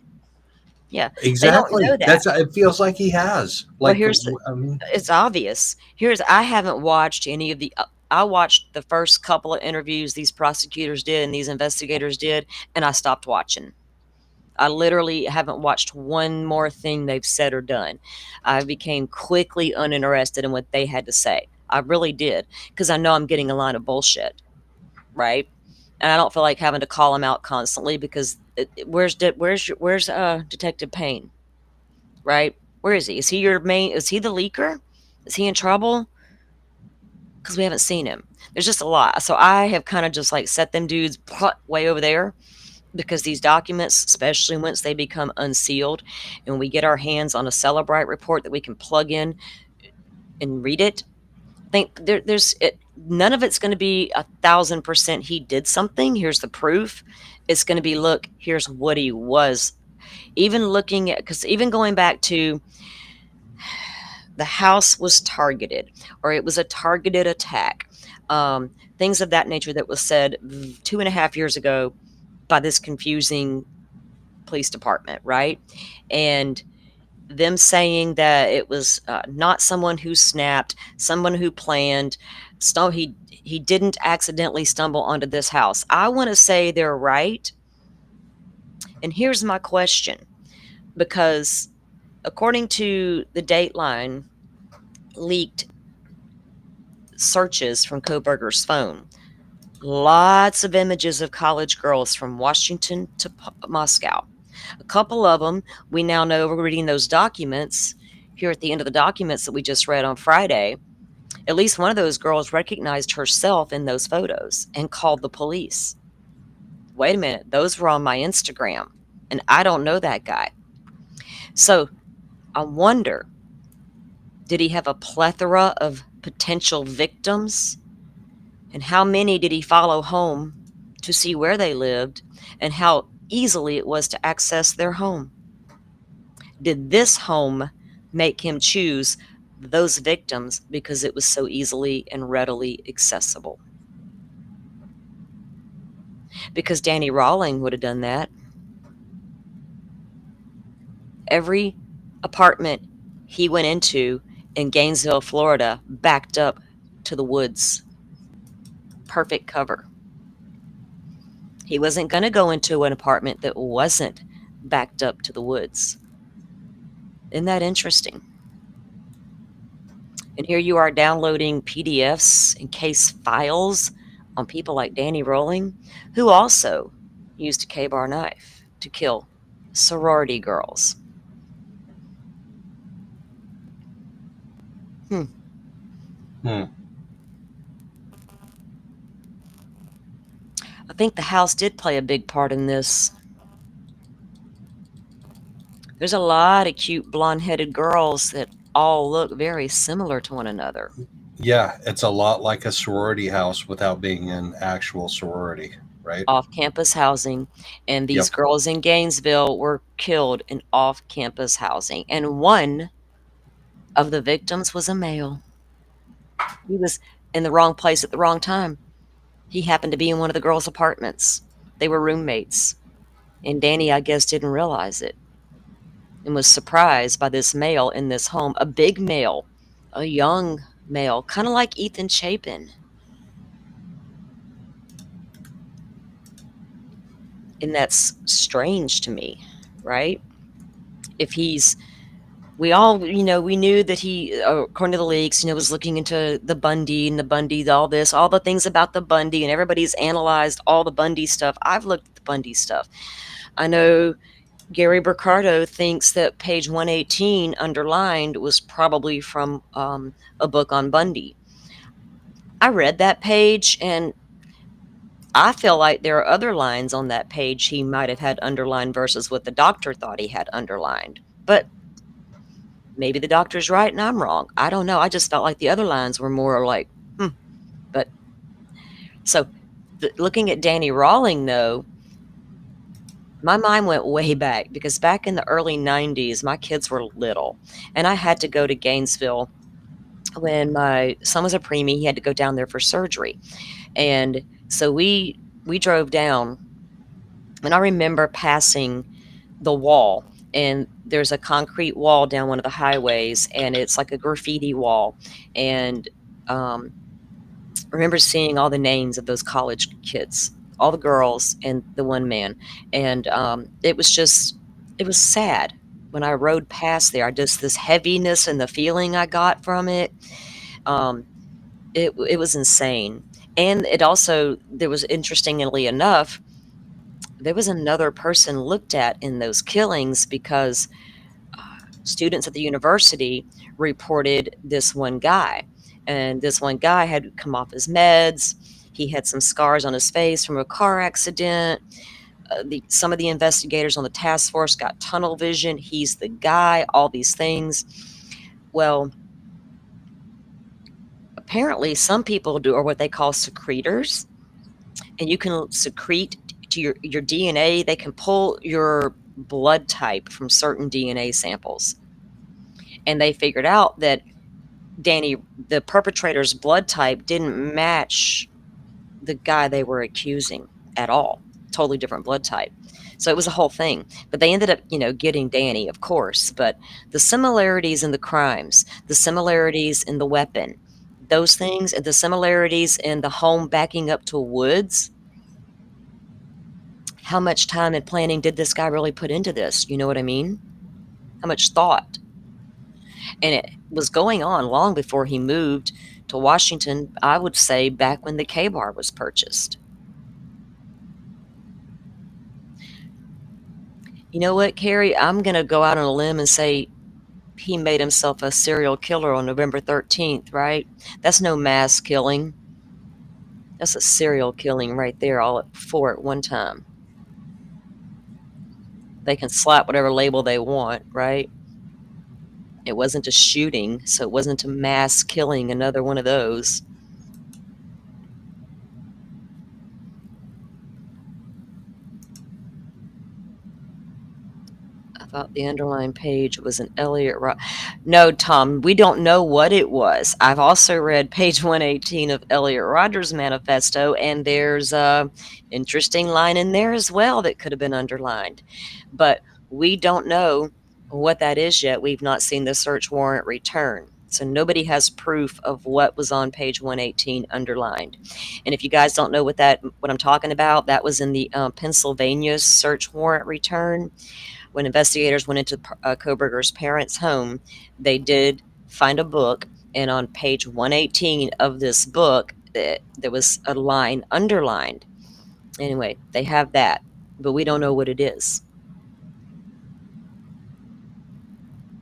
Yeah, they don't know exactly. that. That's. It feels like he has. Well, Like, I mean, it's obvious. I haven't watched any of the. I watched the first couple of interviews these prosecutors did and these investigators did, and I stopped watching. I literally haven't watched one more thing they've said or done. I became quickly uninterested in what they had to say. I really did, because I know I'm getting a line of bullshit, right? And I don't feel like having to call them out constantly because where's Detective Payne, right? Where is he? Is he your main? Is he the leaker? Is he in trouble? Because we haven't seen him. There's just a lot. So I have kind of just like set them dudes way over there, because these documents, especially once they become unsealed and we get our hands on a Celebrite report that we can plug in and read it, I think none of it's going to be 1,000% he did something. Here's the proof. It's going to be, look, here's what he was. Even looking at, because even going back to the house was targeted, or it was a targeted attack, things of that nature that was said 2.5 years ago by this confusing police department, right? And them saying that it was not someone who snapped, someone who planned. He didn't accidentally stumble onto this house. I want to say they're right. And here's my question, because according to the Dateline leaked searches from Kohberger's phone, lots of images of college girls from Washington to Moscow. A couple of them, we now know, we're reading those documents here at the end of the documents that we just read on Friday. At least one of those girls recognized herself in those photos and called the police. Wait a minute, those were on my Instagram, and I don't know that guy. So I wonder, did he have a plethora of potential victims? And how many did he follow home to see where they lived and how easily it was to access their home? Did this home make him choose those victims because it was so easily and readily accessible? Because Danny Rawling would have done that. Every apartment he went into in Gainesville, Florida, backed up to the woods. Perfect cover. He wasn't going to go into an apartment that wasn't backed up to the woods. Isn't that interesting? And here you are downloading PDFs and case files on people like Danny Rawling, who also used a K-bar knife to kill sorority girls. I think the house did play a big part in this. There's a lot of cute blonde-headed girls that all look very similar to one another. Yeah, it's a lot like a sorority house without being an actual sorority, right? Off-campus housing. And these girls in Gainesville were killed in off-campus housing. And one of the victims was a male. He was in the wrong place at the wrong time. He happened to be in one of the girls' apartments. They were roommates. And Danny, I guess, didn't realize it and was surprised by this male in this home, a big male, a young male, kind of like Ethan Chapin. And that's strange to me, right? If he's, we all, we knew that he, according to the leaks, was looking into the Bundy and the Bundy, all the things about the Bundy, and everybody's analyzed all the Bundy stuff. I've looked at the Bundy stuff. I know Gary Bercardo thinks that page 118 underlined was probably from a book on Bundy. I read that page, and I feel like there are other lines on that page he might have had underlined versus what the doctor thought he had underlined. But Maybe the doctor's right and I'm wrong. I don't know. I just felt like the other lines were more like, But so looking at Danny Rawling, though, my mind went way back because back in the early 90s, my kids were little and I had to go to Gainesville when my son was a preemie. He had to go down there for surgery. And so we drove down, and I remember passing the wall, and there's a concrete wall down one of the highways, and it's like a graffiti wall. And I remember seeing all the names of those college kids, all the girls and the one man. And it was sad when I rode past there. Just this heaviness and the feeling I got from it. It was insane. And it also, there was, interestingly enough, there was another person looked at in those killings because students at the university reported this one guy. And this one guy had come off his meds. He had some scars on his face from a car accident. Some of the investigators on the task force got tunnel vision. He's the guy, all these things. Well, apparently some people are what they call secretors, and you can secrete to your DNA. They can pull your blood type from certain DNA samples. And they figured out that Danny, the perpetrator's blood type, didn't match the guy they were accusing at all. Totally different blood type. So it was a whole thing. But they ended up, getting Danny, of course. But the similarities in the crimes, the similarities in the weapon, those things, and the similarities in the home backing up to woods. How much time and planning did this guy really put into this? You know what I mean? How much thought? And it was going on long before he moved to Washington, I would say back when the K-Bar was purchased. You know what, Carrie? I'm going to go out on a limb and say he made himself a serial killer on November 13th, right? That's no mass killing. That's a serial killing right there, all at 4 at one time. They can slap whatever label they want, right? It wasn't a shooting, so it wasn't a mass killing, another one of those. I thought the underlying page was an Elliot Rodger. No, Tom, we don't know what it was. I've also read page 118 of Elliot Rodger's manifesto, and there's a interesting line in there as well that could have been underlined. But we don't know what that is yet. We've not seen the search warrant return. So nobody has proof of what was on page 118 underlined. And if you guys don't know what I'm talking about, that was in the Pennsylvania search warrant return. When investigators went into Kohberger's parents' home, they did find a book, and on page 118 of this book, there was a line underlined. Anyway, they have that, but we don't know what it is.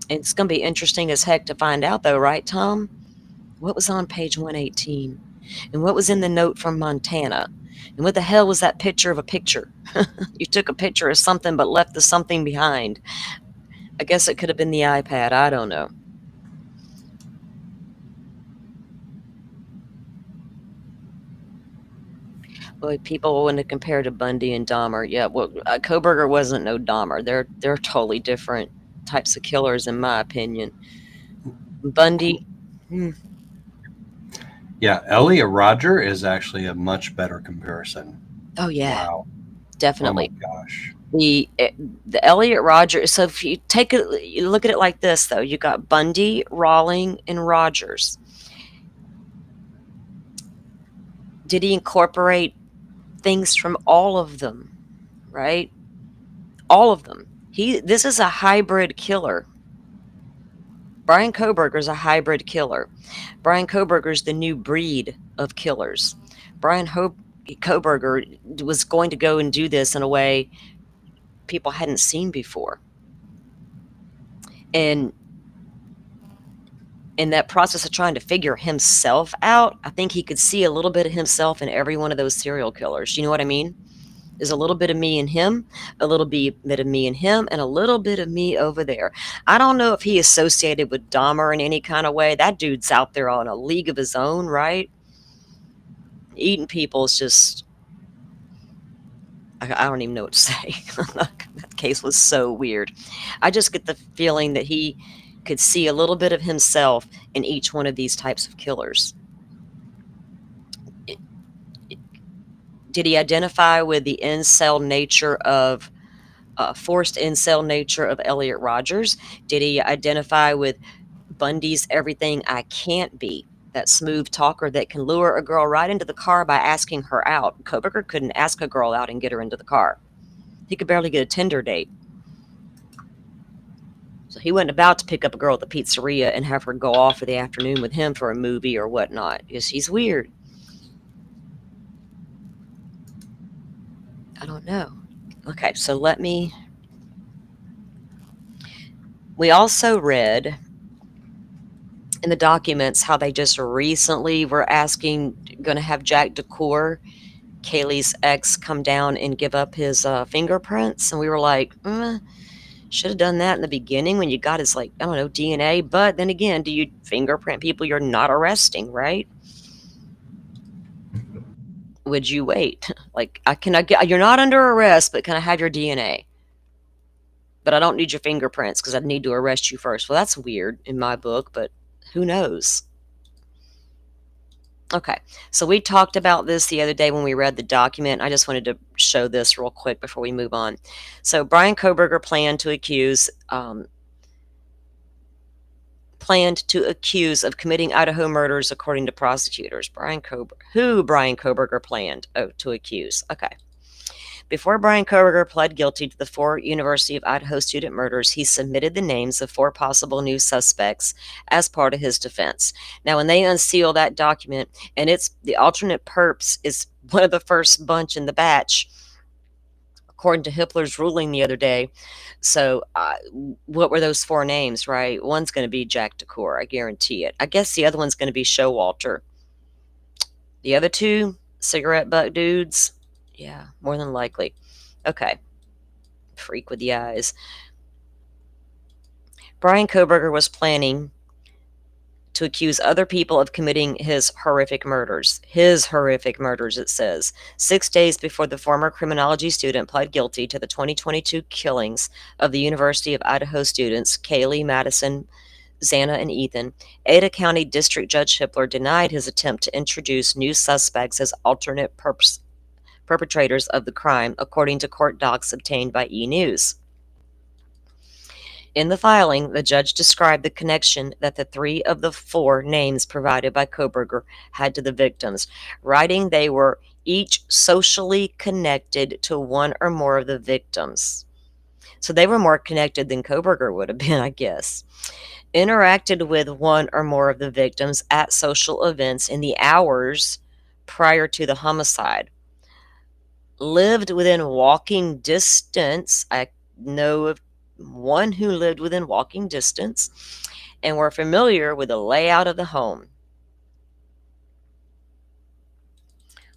It's going to be interesting as heck to find out, though, right, Tom? What was on page 118? And what was in the note from Montana? And what the hell was that picture of a picture? You took a picture of something but left the something behind. I guess it could have been the iPad. I don't know. Well, people want to compare to Bundy and Dahmer. Yeah, well, Kohberger wasn't no Dahmer. They're totally different types of killers, in my opinion. Bundy. Yeah, Elliot Rodger is actually a much better comparison. Oh yeah, wow, definitely. Oh my gosh. The Elliot Rodger. So if you you look at it like this, though, you got Bundy, Rawling, and Rogers. Did he incorporate things from all of them? Right, all of them. This is a hybrid killer. Bryan Kohberger is a hybrid killer. Bryan Kohberger is the new breed of killers. Bryan Kohberger was going to go and do this in a way people hadn't seen before. And in that process of trying to figure himself out, I think he could see a little bit of himself in every one of those serial killers. You know what I mean? is a little bit of me and him, a little bit of me and him, and a little bit of me over there. I don't know if he associated with Dahmer in any kind of way. That dude's out there on a league of his own, right? Eating people is just, I don't even know what to say. That case was so weird. I just get the feeling that he could see a little bit of himself in each one of these types of killers. Did he identify with the incel nature of forced incel nature of Elliot Rogers? Did he identify with Bundy's everything I can't be? That smooth talker that can lure a girl right into the car by asking her out. Kohberger couldn't ask a girl out and get her into the car. He could barely get a Tinder date. So he wasn't about to pick up a girl at the pizzeria and have her go off for the afternoon with him for a movie or whatnot. Because he's weird. I don't know. Okay, so we also read in the documents how they just recently were going to have Jack DeCour, Kaylee's ex, come down and give up his fingerprints. And we were like, should have done that in the beginning when you got his, DNA. But then again, do you fingerprint people you're not arresting, right? Would you wait? You're not under arrest, but can I have your DNA? But I don't need your fingerprints because I need to arrest you first. Well, that's weird in my book, but who knows? Okay, so we talked about this the other day when we read the document. I just wanted to show this real quick before we move on. So Bryan Kohberger planned to accuse of committing Idaho murders, according to prosecutors. Bryan Kohberger planned to accuse. Okay. Before Bryan Kohberger pled guilty to the 4 University of Idaho student murders, he submitted the names of 4 possible new suspects as part of his defense. Now, when they unseal that document, and it's the alternate perps is one of the first bunch in the batch, according to Hippler's ruling the other day. So what were those 4 names, right? One's going to be Jack DeCour, I guarantee it. I guess the other one's going to be Showalter. The other 2, cigarette butt dudes. Yeah, more than likely. Okay. Freak with the eyes. Bryan Kohberger was planning to accuse other people of committing his horrific murders. His horrific murders, it says. 6 days before the former criminology student pled guilty to the 2022 killings of the University of Idaho students, Kaylee, Madison, Xana, and Ethan, Ada County District Judge Hippler denied his attempt to introduce new suspects as alternate perpetrators of the crime, according to court docs obtained by E! In the filing, the judge described the connection that the 3 of the 4 names provided by Kohberger had to the victims, writing they were each socially connected to one or more of the victims. So they were more connected than Kohberger would have been, I guess. Interacted with one or more of the victims at social events in the hours prior to the homicide. Lived within walking distance. I know of one who lived within walking distance and were familiar with the layout of the home.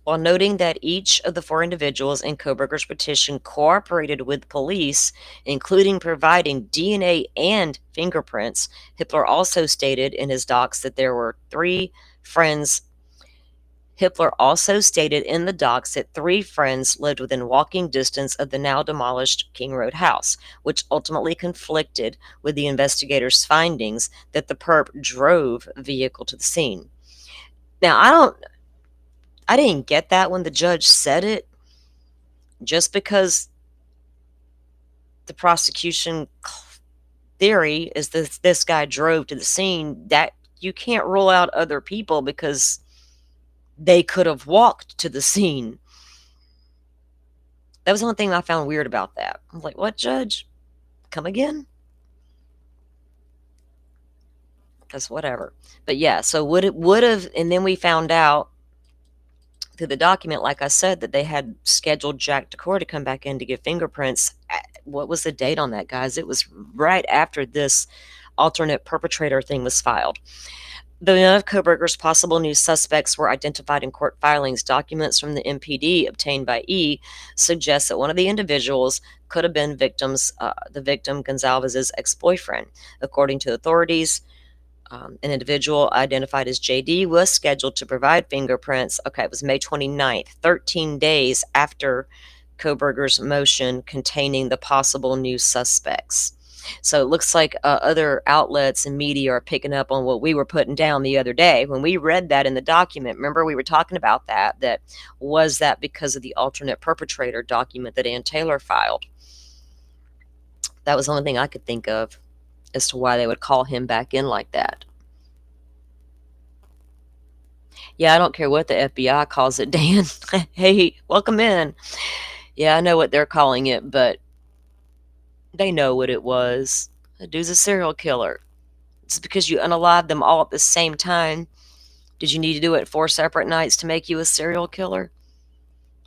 While noting that each of the 4 individuals in Kohberger's petition cooperated with police, including providing DNA and fingerprints, Hippler also stated in his docs that there were 3 friends. Hippler also stated in the docs that 3 friends lived within walking distance of the now demolished King Road house, which ultimately conflicted with the investigators' findings that the perp drove a vehicle to the scene. Now, I didn't get that when the judge said it, just because the prosecution theory is that this guy drove to the scene, that you can't rule out other people because they could have walked to the scene. That was the only thing I found weird about that. I was like, what, judge? Come again? Because whatever. But yeah, so would have, and then we found out through the document, like I said, that they had scheduled Jack DeCour to come back in to give fingerprints. What was the date on that, guys? It was right after this alternate perpetrator thing was filed. Though none of Kohberger's possible new suspects were identified in court filings, documents from the MPD obtained by E suggest that one of the individuals could have been the victim Gonzalez's ex-boyfriend. According to authorities, an individual identified as JD was scheduled to provide fingerprints. Okay, it was May 29th, 13 days after Kohberger's motion containing the possible new suspects. So it looks like other outlets and media are picking up on what we were putting down the other day. When we read that in the document, remember we were talking about that was that because of the alternate perpetrator document that Ann Taylor filed. That was the only thing I could think of as to why they would call him back in like that. Yeah, I don't care what the FBI calls it, Dan. Hey, welcome in. Yeah, I know what they're calling it, but they know what it was. The dude's a serial killer. It's because you unalived them all at the same time. Did you need to do it 4 separate nights to make you a serial killer?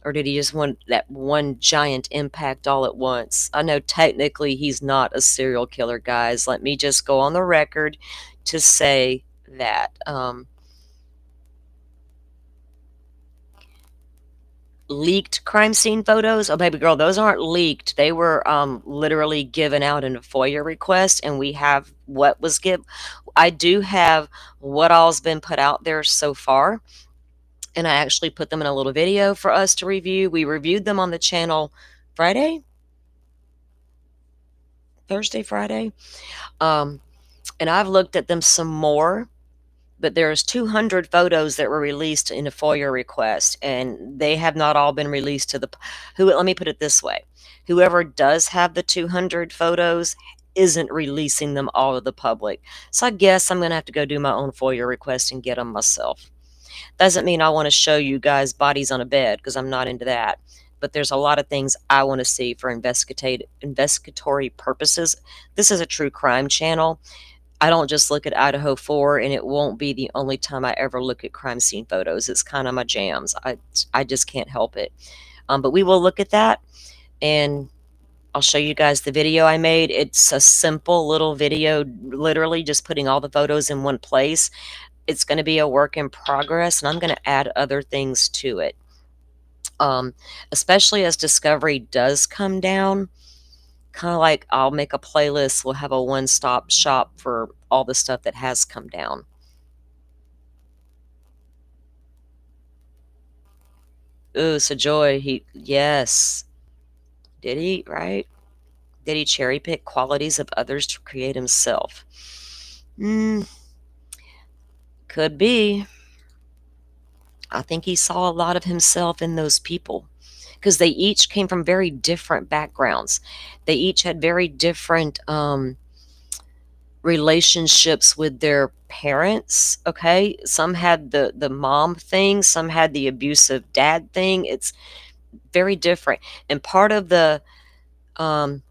Or did he just want that one giant impact all at once? I know technically he's not a serial killer, guys. Let me just go on the record to say that. Leaked crime scene photos? Oh, baby girl, those aren't leaked. They were literally given out in a FOIA request, and we have what was given. I do have what all's been put out there so far, and I actually put them in a little video for us to review. We reviewed them on the channel Friday, Thursday, Friday, and I've looked at them some more. But there's 200 photos that were released in a FOIA request, and they have not all been released to the let me put it this way. Whoever does have the 200 photos isn't releasing them all to the public. So I guess I'm going to have to go do my own FOIA request and get them myself. Doesn't mean I want to show you guys bodies on a bed, because I'm not into that. But there's a lot of things I want to see for investigatory purposes. This is a true crime channel. I don't just look at Idaho 4, and it won't be the only time I ever look at crime scene photos. It's kind of my jams. I just can't help it. But we will look at that, and I'll show you guys the video I made. It's a simple little video, literally just putting all the photos in one place. It's going to be a work in progress, and I'm going to add other things to it. Especially as discovery does come down. Kind of like I'll make a playlist. We'll have a one-stop shop for all the stuff that has come down. Ooh, so Joy, yes. Did he, right? Did he cherry pick qualities of others to create himself? Could be. I think he saw a lot of himself in those people, because they each came from very different backgrounds. They each had very different relationships with their parents. Okay, some had the mom thing, some had the abusive dad thing. It's very different. And part of the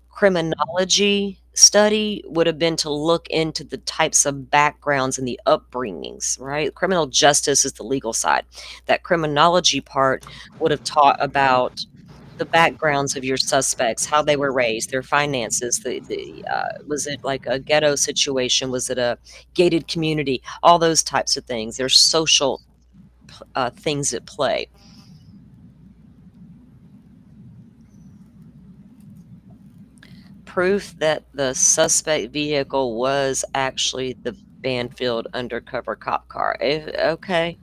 criminology study would have been to look into the types of backgrounds and the upbringings, right? Criminal justice is the legal side. That criminology part would have taught about the backgrounds of your suspects, how they were raised, their finances, was it like a ghetto situation? Was it a gated community? All those types of things. There's social things at play. Proof that the suspect vehicle was actually the Banfield undercover cop car. Okay.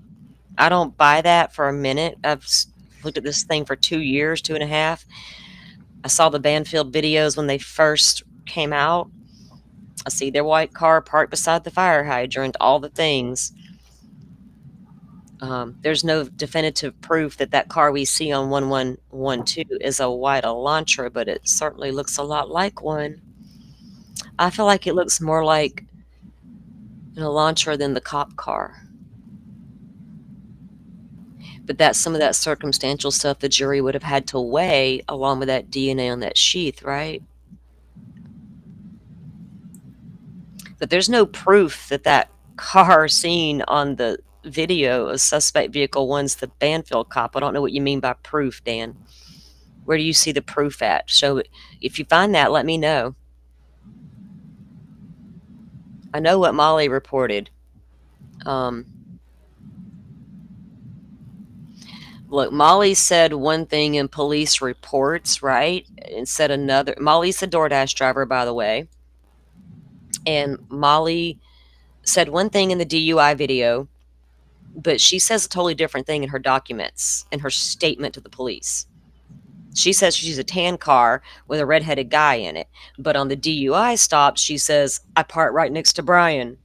I don't buy that for a minute. I've looked at this thing for 2 years, 2.5. I saw the Banfield videos when they first came out. I see their white car parked beside the fire hydrant, all the things. There's no definitive proof that that car we see on 1112 is a white Elantra, but it certainly looks a lot like one. I feel like it looks more like an Elantra than the cop car. But that's some of that circumstantial stuff the jury would have had to weigh along with that DNA on that sheath, right? But there's no proof that that car seen on the video of suspect vehicle one's the Banfield cop. I don't know what you mean by proof, Dan. Where do you see the proof at? So if you find that, let me know. I know what Molly reported. Look, Molly said one thing in police reports, right? And said another. Molly's the DoorDash driver, by the way. And Molly said one thing in the DUI video, but she says a totally different thing in her documents, in her statement to the police. She says she's a tan car with a redheaded guy in it. But on the DUI stop, she says, I parked right next to Bryan.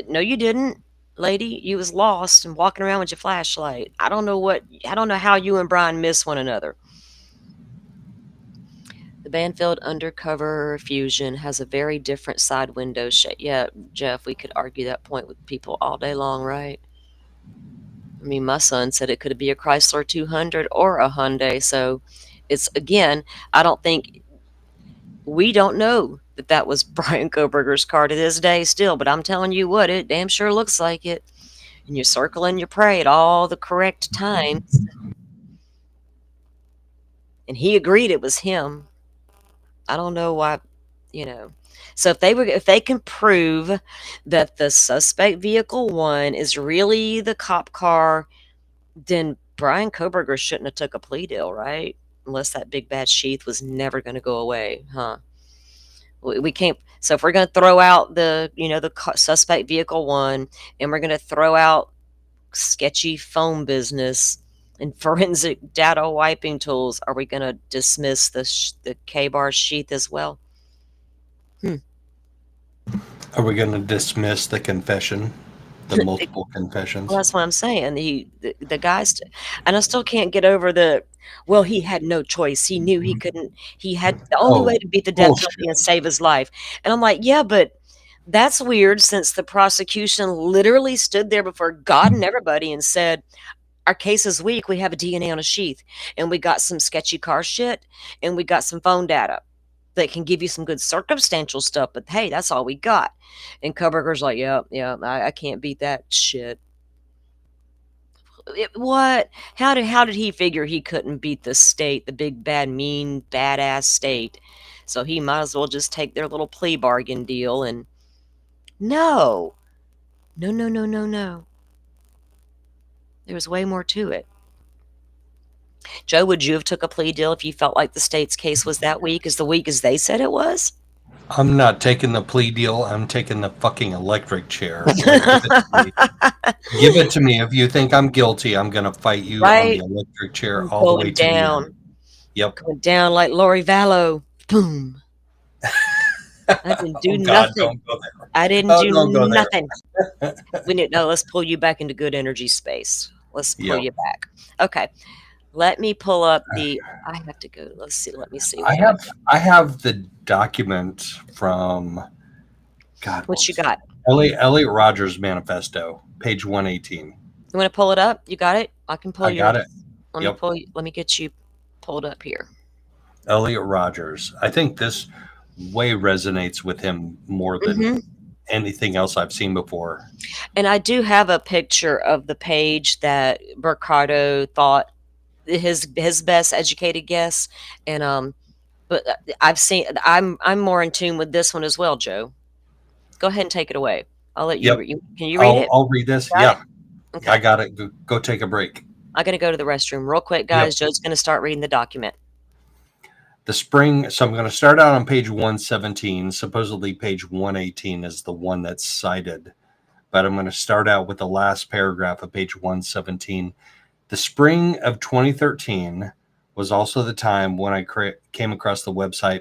No, you didn't, lady. You was lost and walking around with your flashlight. I don't know how you and Bryan miss one another. The Banfield Undercover Fusion has a very different side window shape. Yeah, Jeff, we could argue that point with people all day long, right? I mean, my son said it could be a Chrysler 200 or a Hyundai. So it's, again, I don't think, we don't know that was Bryan Kohberger's car to this day still, but I'm telling you what, it damn sure looks like it. And you circle and you pray at all the correct times. And he agreed it was him. I don't know why, So if they can prove that the suspect vehicle 1 is really the cop car, then Bryan Kohberger shouldn't have took a plea deal, right? Unless that big bad sheath was never going to go away, huh? We can't. So if we're going to throw out the suspect vehicle 1, and we're going to throw out sketchy phone business and forensic data wiping tools, are we going to dismiss the K-bar sheath as well? Are we going to dismiss the confession, the multiple confessions? Well, that's what I'm saying. The guys, and I still can't get over he had no choice. He knew he couldn't. He had the only way to beat the death penalty and save his life. And I'm like, yeah, but that's weird, since the prosecution literally stood there before God and everybody and said, our case is weak. We have a DNA on a sheath, and we got some sketchy car shit, and we got some phone data that can give you some good circumstantial stuff, but hey, that's all we got. And Kohberger's like, yeah, I can't beat that shit. What? How did he figure he couldn't beat the state, the big, bad, mean, badass state? So he might as well just take their little plea bargain deal. And no. There was way more to it. Joe, would you have took a plea deal if you felt like the state's case was that weak, as they said it was? I'm not taking the plea deal. I'm taking the fucking electric chair. Give it to me. If you think I'm guilty, I'm going to fight you on the electric chair all the way down. To the end. Yep. Going down like Lori Vallow. Boom. I didn't do nothing. Don't go there. I didn't do nothing. Let's pull you back into good energy space. Let's pull you back. Okay. Let me pull up I have to go. Let's see. Let me see. I have the document from God. What you got? Elliot Rogers' manifesto, page 118. You want to pull it up? You got it? I can pull I got it. Let me get you pulled up here. Elliot Rogers. I think this way resonates with him more than anything else I've seen before. And I do have a picture of the page that Mercado thought his best educated guess, and but I'm more in tune with this one as well. Joe, go ahead and take it away. I'll let you read. Can you read it? I'll read this. Yeah. Okay. I got it. Go take a break. I gotta go to the restroom real quick, guys. Joe's gonna start reading the document. So I'm going to start out on page 117. Supposedly page 118 is the one that's cited, but I'm going to start out with the last paragraph of page 117. The spring of 2013 was also the time when I came across the website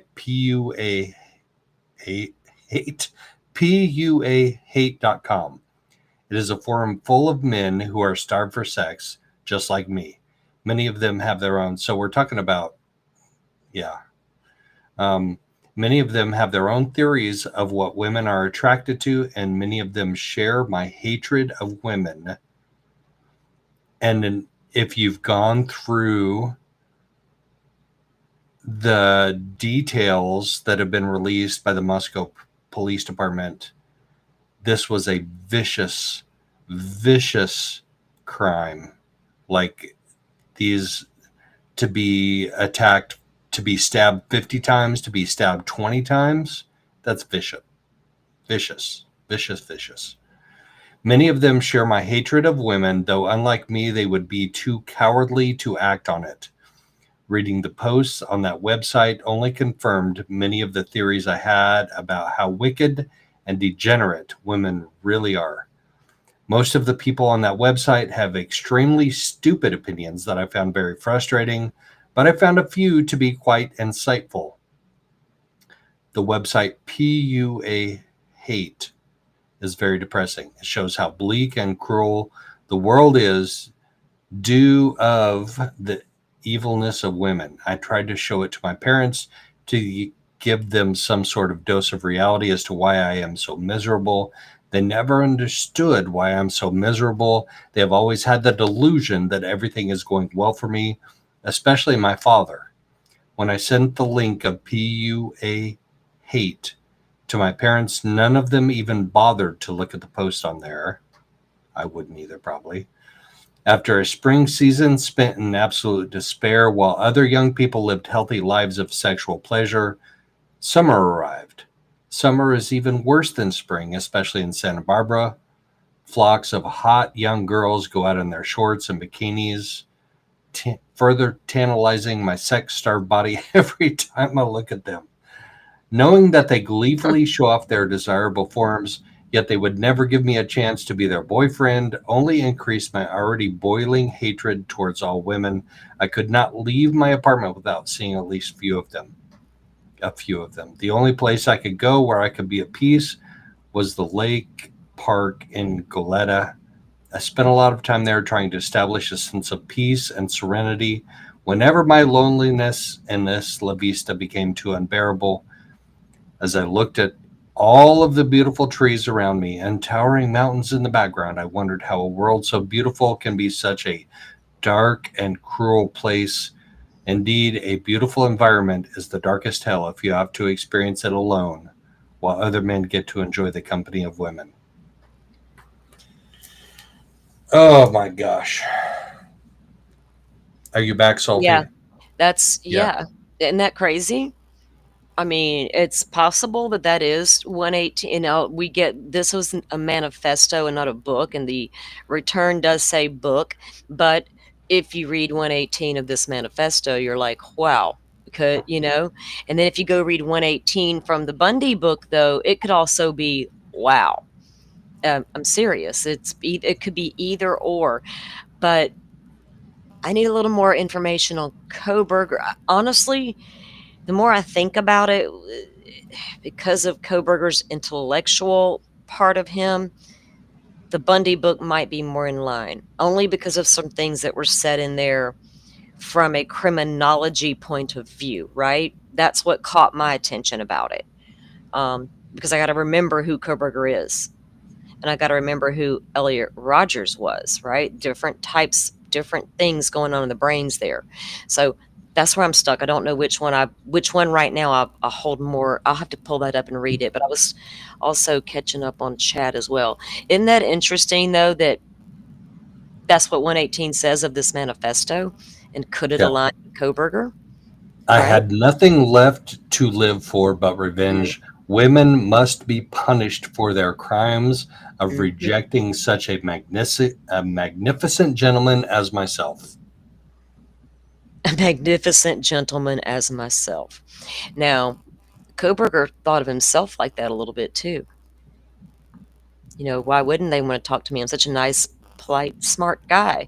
puahate.com. It is a forum full of men who are starved for sex, just like me. Many of them have their own. So we're talking about, many of them have their own theories of what women are attracted to, and many of them share my hatred of women. And if you've gone through the details that have been released by the Moscow Police Department, this was a vicious, vicious crime. Like these, to be attacked, to be stabbed 50 times, to be stabbed 20 times, that's vicious. Vicious. Many of them share my hatred of women, though unlike me, they would be too cowardly to act on it. Reading the posts on that website only confirmed many of the theories I had about how wicked and degenerate women really are. Most of the people on that website have extremely stupid opinions that I found very frustrating, but I found a few to be quite insightful. The website PUA Hate is very depressing. It shows how bleak and cruel the world is due of the evilness of women. I tried to show it to my parents to give them some sort of dose of reality as to why I am so miserable. They never understood why I'm so miserable. They have always had the delusion that everything is going well for me, especially my father. When I sent the link of PUA Hate to my parents, none of them even bothered to look at the post on there. I wouldn't either, probably. After a spring season spent in absolute despair while other young people lived healthy lives of sexual pleasure, summer arrived. Summer is even worse than spring, especially in Santa Barbara. Flocks of hot young girls go out in their shorts and bikinis, further tantalizing my sex-starved body every time I look at them. Knowing that they gleefully show off their desirable forms, yet they would never give me a chance to be their boyfriend, only increased my already boiling hatred towards all women. I could not leave my apartment without seeing at least a few of them. The only place I could go where I could be at peace was the lake park in Goleta. I spent a lot of time there trying to establish a sense of peace and serenity. Whenever my loneliness in this La Vista became too unbearable, as I looked at all of the beautiful trees around me and towering mountains in the background, I wondered how a world so beautiful can be such a dark and cruel place. Indeed, a beautiful environment is the darkest hell if you have to experience it alone, while other men get to enjoy the company of women. Oh my gosh. Are you back, Yeah, Salty? that's Yeah. yeah. Isn't that crazy? I mean, it's possible that that is 118. We get this was a manifesto and not a book, and the return does say book. But if you read 118 of this manifesto, you're like, wow, because And then if you go read 118 from the Bundy book, though, it could also be wow. I'm serious. It could be either or, but I need a little more information on Kohberger. Honestly, the more I think about it, because of Kohberger's intellectual part of him, the Bundy book might be more in line, only because of some things that were said in there from a criminology point of view, right? That's what caught my attention about it. Because I got to remember who Kohberger is. And I got to remember who Elliot Rogers was, right? Different types, different things going on in the brains there. So that's where I'm stuck. I don't know which one right now I hold more. I'll have to pull that up and read it. But I was also catching up on chat as well. Isn't that interesting though that that's what 118 says of this manifesto? And could it Yeah. align with Kohberger? I Right? had nothing left to live for but revenge. Women must be punished for their crimes of Mhm. rejecting such a magnificent gentleman as myself. A magnificent gentleman as myself. Now, Kohberger thought of himself like that a little bit too. Why wouldn't they want to talk to me? I'm such a nice, polite, smart guy.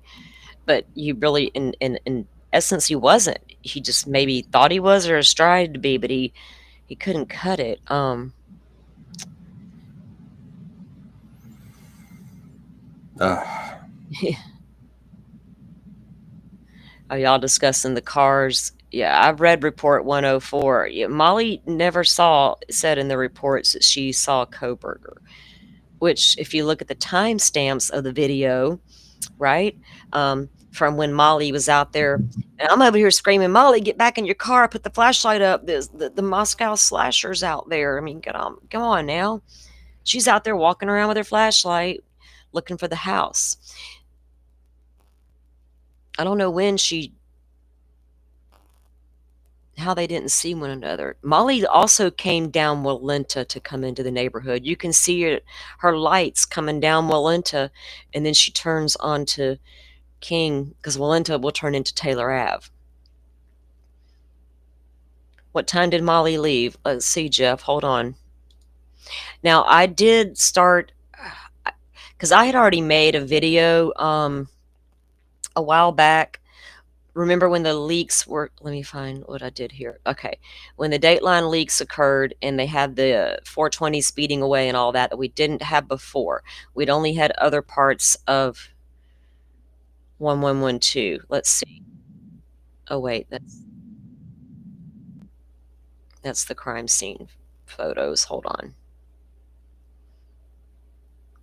But you really, in essence, he wasn't. He just maybe thought he was or strived to be, but he couldn't cut it. Ugh. Are y'all discussing the cars? Yeah, I've read report 104. Yeah, Molly never said in the reports that she saw Kohberger, which if you look at the timestamps of the video, right? From when Molly was out there. And I'm over here screaming, Molly, get back in your car, put the flashlight up. The Moscow slashers out there. I mean, come on now. She's out there walking around with her flashlight looking for the house. I don't know when she how they didn't see one another. Molly also came down Walenta to come into the neighborhood. You can see her lights coming down Walenta, and then she turns onto King because Walenta will turn into Taylor Ave. What time did Molly leave? Let's see, Jeff. Hold on. Now, I did start because I had already made a video a while back. Remember when the leaks were, let me find what I did here. Okay. When the Dateline leaks occurred and they had the 420 speeding away and all that we didn't have before. We'd only had other parts of 1112. Let's see. Oh, wait. That's the crime scene photos. Hold on.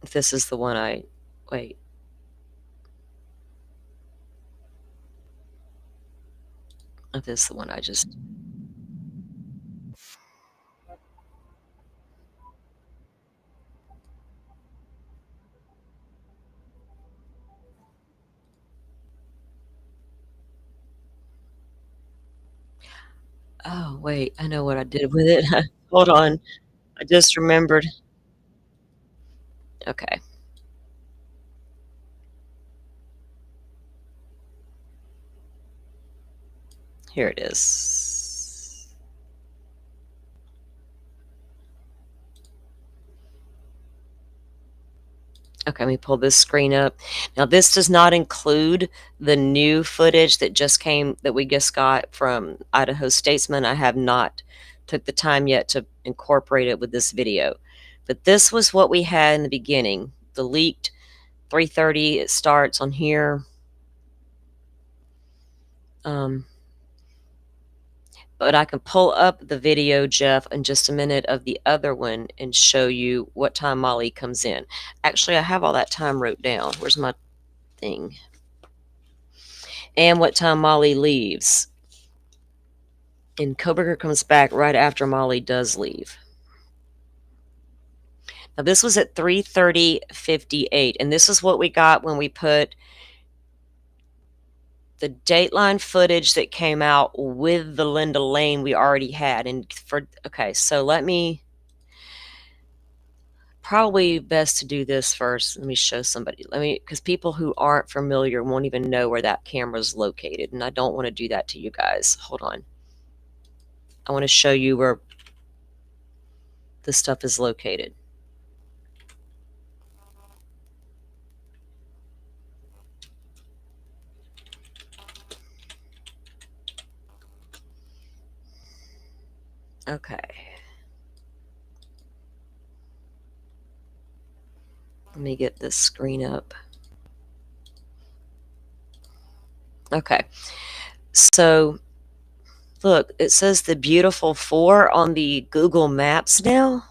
If this is the one wait. If this is the one I just... Oh, wait. I know what I did with it. Hold on. I just remembered. Okay. Here it is. Okay, let me pull this screen up. Now, this does not include the new footage that we just got from Idaho Statesman. I have not took the time yet to incorporate it with this video. But this was what we had in the beginning. The leaked 3:30, it starts on here. But I can pull up the video, Jeff, in just a minute of the other one and show you what time Molly comes in. Actually, I have all that time wrote down. Where's my thing? And what time Molly leaves. And Kohberger comes back right after Molly does leave. Now, this was at 3:30:58, and this is what we got when we put the Dateline footage that came out with the Linda Lane we already had. Okay, so let me... Probably best to do this first. Let me show somebody. Because people who aren't familiar won't even know where that camera is located, and I don't want to do that to you guys. Hold on. I want to show you where this stuff is located. Okay. Let me get this screen up. Okay. So, look, it says the beautiful 4 on the Google Maps now.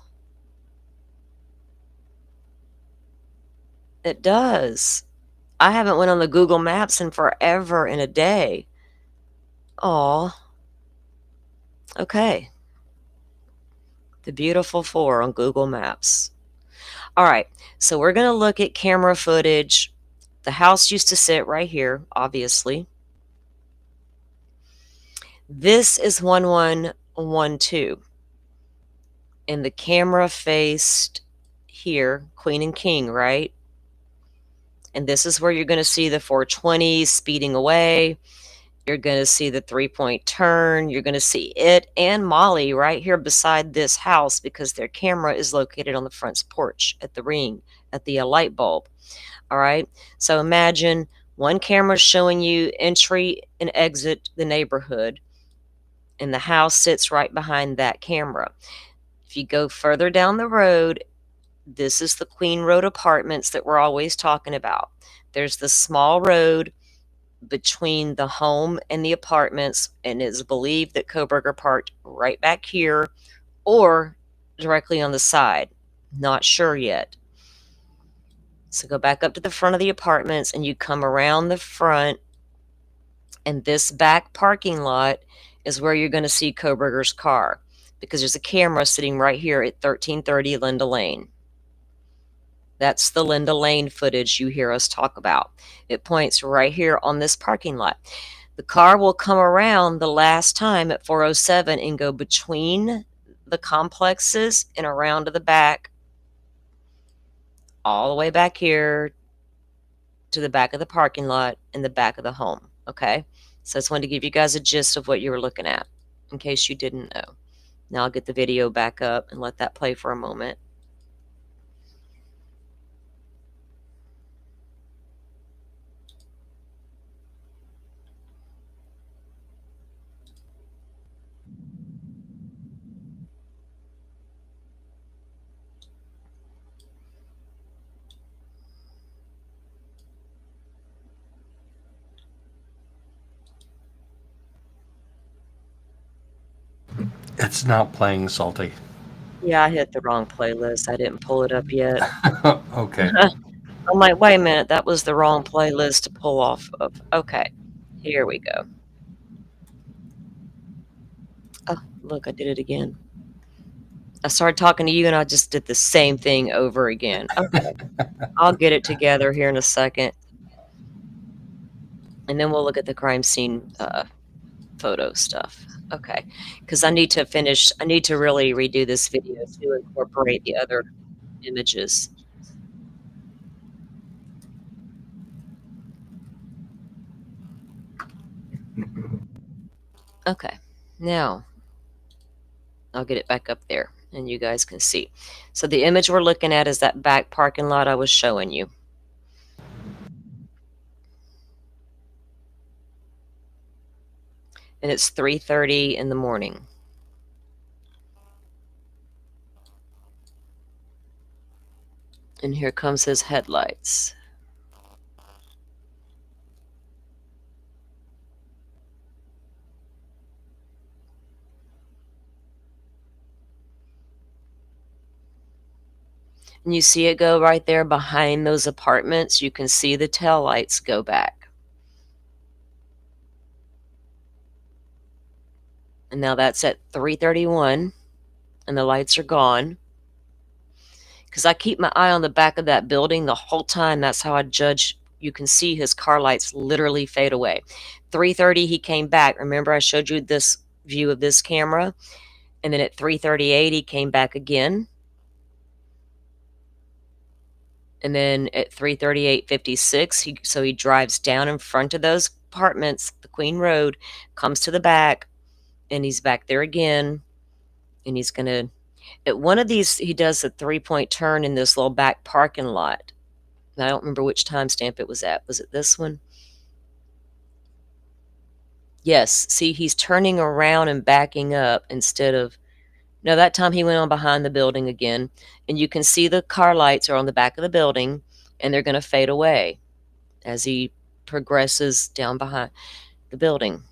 It does. I haven't went on the Google Maps in forever and a day. Aw. Okay. The beautiful 4 on Google Maps. All right, so we're going to look at camera footage. The house used to sit right here, obviously. This is 1112. And the camera faced here, Queen and King, right? And this is where you're going to see the 420 speeding away. You're going to see the 3-point turn. You're going to see it and Molly right here beside this house because their camera is located on the front porch at the ring, at the light bulb. All right. So imagine one camera showing you entry and exit the neighborhood, and the house sits right behind that camera. If you go further down the road, this is the Queen Road apartments that we're always talking about. There's the small road between the home and the apartments, and it's believed that Kohberger parked right back here or directly on the side. Not sure yet. So go back up to the front of the apartments and you come around the front, and this back parking lot is where you're going to see Kohberger's car because there's a camera sitting right here at 1330 Linda Lane. That's the Linda Lane footage you hear us talk about. It points right here on this parking lot. The car will come around the last time at 407 and go between the complexes and around to the back, all the way back here to the back of the parking lot and the back of the home. Okay, so I just wanted to give you guys a gist of what you were looking at in case you didn't know. Now I'll get the video back up and let that play for a moment. It's not playing, Salty. Yeah, I hit the wrong playlist. I didn't pull it up yet. Okay. I'm like, wait a minute, that was the wrong playlist to pull off of. Okay, here we go. Oh, look, I did it again. I started talking to you and I just did the same thing over again. Okay, I'll get it together here in a second. And then we'll look at the crime scene photo stuff. Okay, because I need to really redo this video to incorporate the other images. Okay, now I'll get it back up there and you guys can see. So the image we're looking at is that back parking lot I was showing you. And it's 3:30 in the morning. And here comes his headlights. And you see it go right there behind those apartments. You can see the taillights go back. And now that's at 3:31 and the lights are gone. Because I keep my eye on the back of that building the whole time. That's how I judge. You can see his car lights literally fade away. 3:30 he came back. Remember I showed you this view of this camera? And then at 3:38 he came back again. And then at 3:38:56 he drives down in front of those apartments, the Queen Road, comes to the back, and he's back there again. And he's gonna, at one of these, he does a 3-point turn in this little back parking lot. And I don't remember which timestamp it was at. Was it this one? Yes. See, he's turning around and backing up instead of. No, that time he went on behind the building again. And you can see the car lights are on the back of the building, and they're going to fade away as he progresses down behind the building.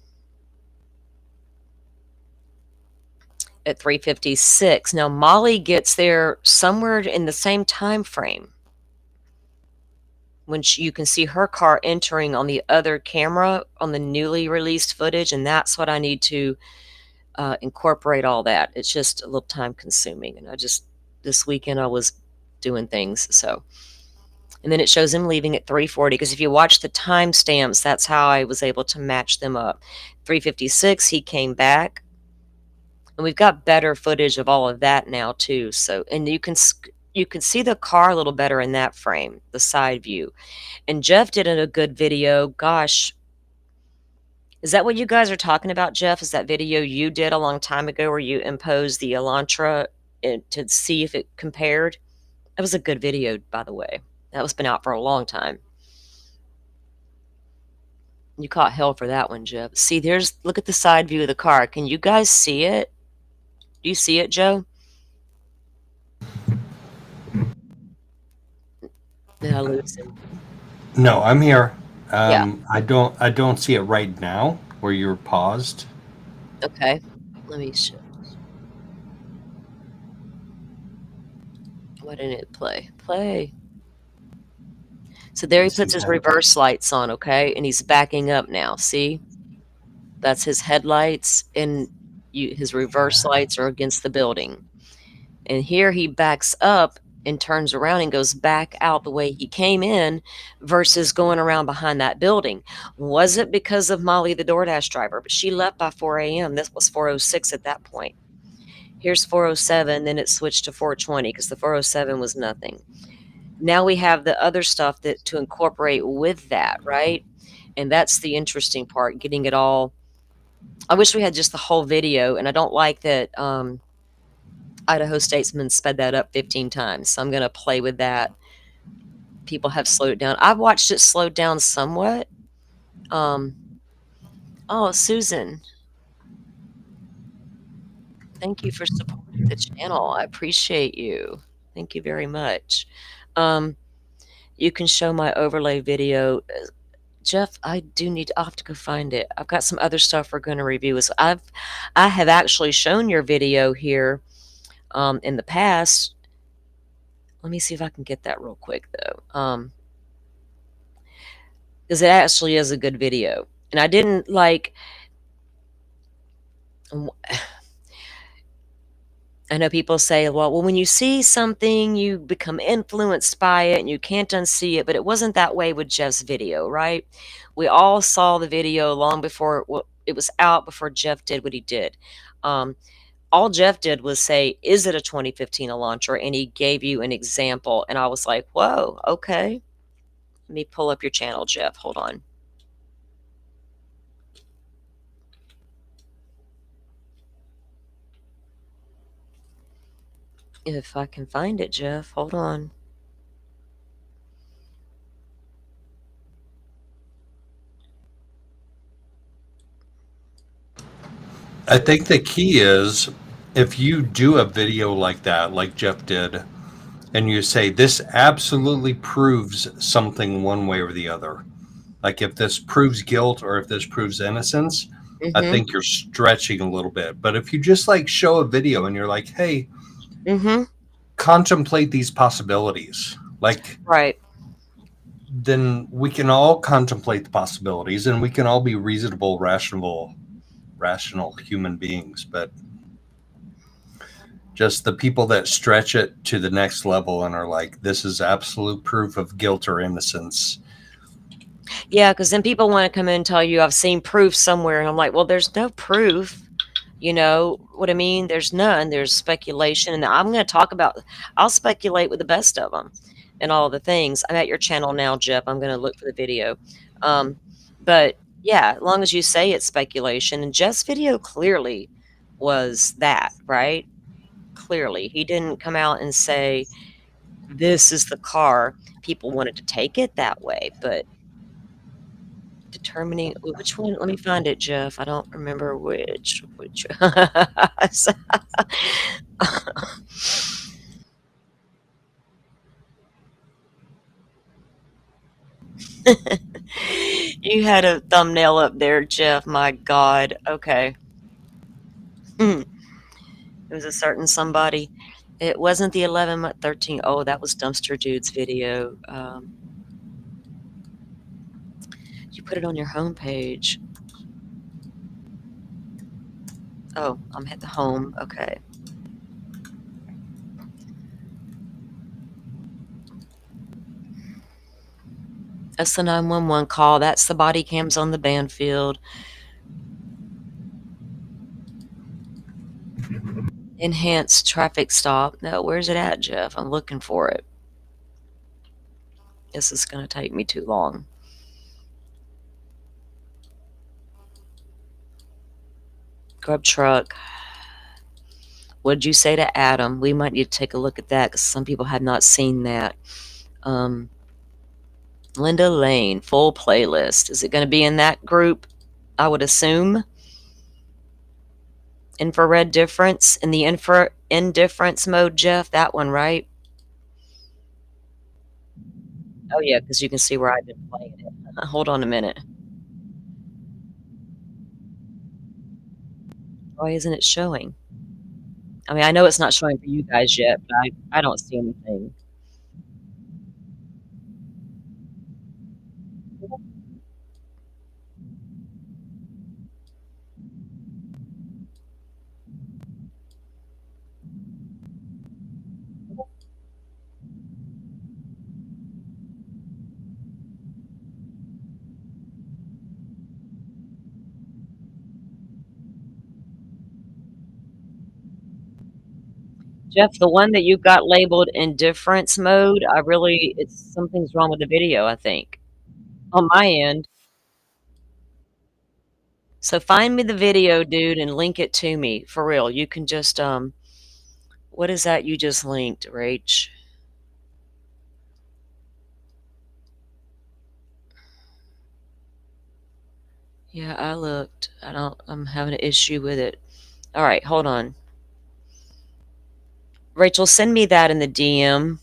At 3:56. Now, Molly gets there somewhere in the same time frame when you can see her car entering on the other camera on the newly released footage, and that's what I need to incorporate all that. It's just a little time consuming, and this weekend I was doing things. So, and then it shows him leaving at 3:40, because if you watch the timestamps, that's how I was able to match them up. 3:56 he came back, and we've got better footage of all of that now too. So, and you can see the car a little better in that frame, the side view. And Jeff did a good video. Gosh, is that what you guys are talking about, Jeff? Is that video you did a long time ago where you imposed the Elantra to see if it compared? That was a good video, by the way. That was been out for a long time. You caught hell for that one, Jeff. See, look at the side view of the car. Can you guys see it? Do you see it, Joe? Did I lose him? No, I'm here. Yeah. I don't see it right now where you're paused. Okay. Let me show. Why didn't it play? Play. So there he puts his reverse lights on, okay? And he's backing up now. See? That's his headlights, and his reverse lights are against the building. And here he backs up, and turns around and goes back out the way he came in versus going around behind that building. Wasn't because of Molly, the DoorDash driver, but she left by 4 a.m. This was 4:06 at that point. Here's 4:07, then it switched to 4:20 because the 4:07 was nothing. Now we have the other stuff that to incorporate with that, right? And that's the interesting part, getting it all. I wish we had just the whole video, and I don't like that Idaho Statesman sped that up 15 times. So I'm going to play with that. People have slowed it down. I've watched it slowed down somewhat. Oh, Susan, thank you for supporting the channel. I appreciate you. Thank you very much. You can show my overlay video. Jeff, I do need. I'll have to go find it. I've got some other stuff we're going to review. So I have actually shown your video here in the past. Let me see if I can get that real quick though, because it actually is a good video, and I didn't like. I know people say, well, when you see something, you become influenced by it and you can't unsee it. But it wasn't that way with Jeff's video, right? We all saw the video long before it was out, before Jeff did what he did. All Jeff did was say, is it a 2015 launcher? And he gave you an example. And I was like, whoa, okay. Let me pull up your channel, Jeff. Hold on. If I can find it, Jeff, hold on. I think the key is if you do a video like that, like Jeff did, and you say this absolutely proves something one way or the other, like if this proves guilt or if this proves innocence, I think you're stretching a little bit. But if you just like show a video and you're like, hey, contemplate these possibilities, like, right, then we can all contemplate the possibilities and we can all be reasonable, rational human beings. But just the people that stretch it to the next level and are like, this is absolute proof of guilt or innocence. Yeah, because then people want to come in and tell you, I've seen proof somewhere. And I'm like, well, there's no proof. You know what I mean? There's none. There's speculation. And I'm going to talk about, I'll speculate with the best of them and all the things. I'm at your channel now, Jeff. I'm going to look for the video. But yeah, as long as you say it's speculation. And Jeff's video clearly was that, right? Clearly. He didn't come out and say, this is the car. People wanted to take it that way. But determining which one, let me find it, Jeff. I don't remember which. You had a thumbnail up there, Jeff. My God. Okay. It was a certain somebody. It wasn't the 11-13. Oh, that was Dumpster Dude's video. You put it on your homepage. Oh, I'm at the home. Okay. That's the 911 call. That's the body cams on the Banfield. Enhanced traffic stop. No, where's it at, Jeff? I'm looking for it. This is going to take me too long. Grub truck. What did you say to Adam? We might need to take a look at that because some people have not seen that. Linda Lane, full playlist. Is it going to be in that group? I would assume. Infrared difference in the indifference mode, Jeff. That one, right? Oh yeah, because you can see where I've been playing it. Hold on a minute. Why isn't it showing? I mean, I know it's not showing for you guys yet, but I don't see anything. Jeff, the one that you got labeled indifference mode, it's something's wrong with the video, I think, on my end. So find me the video, dude, and link it to me for real. You can just what is that you just linked, Rach? Yeah, I looked. I'm having an issue with it. All right, hold on. Rachel, send me that in the DM,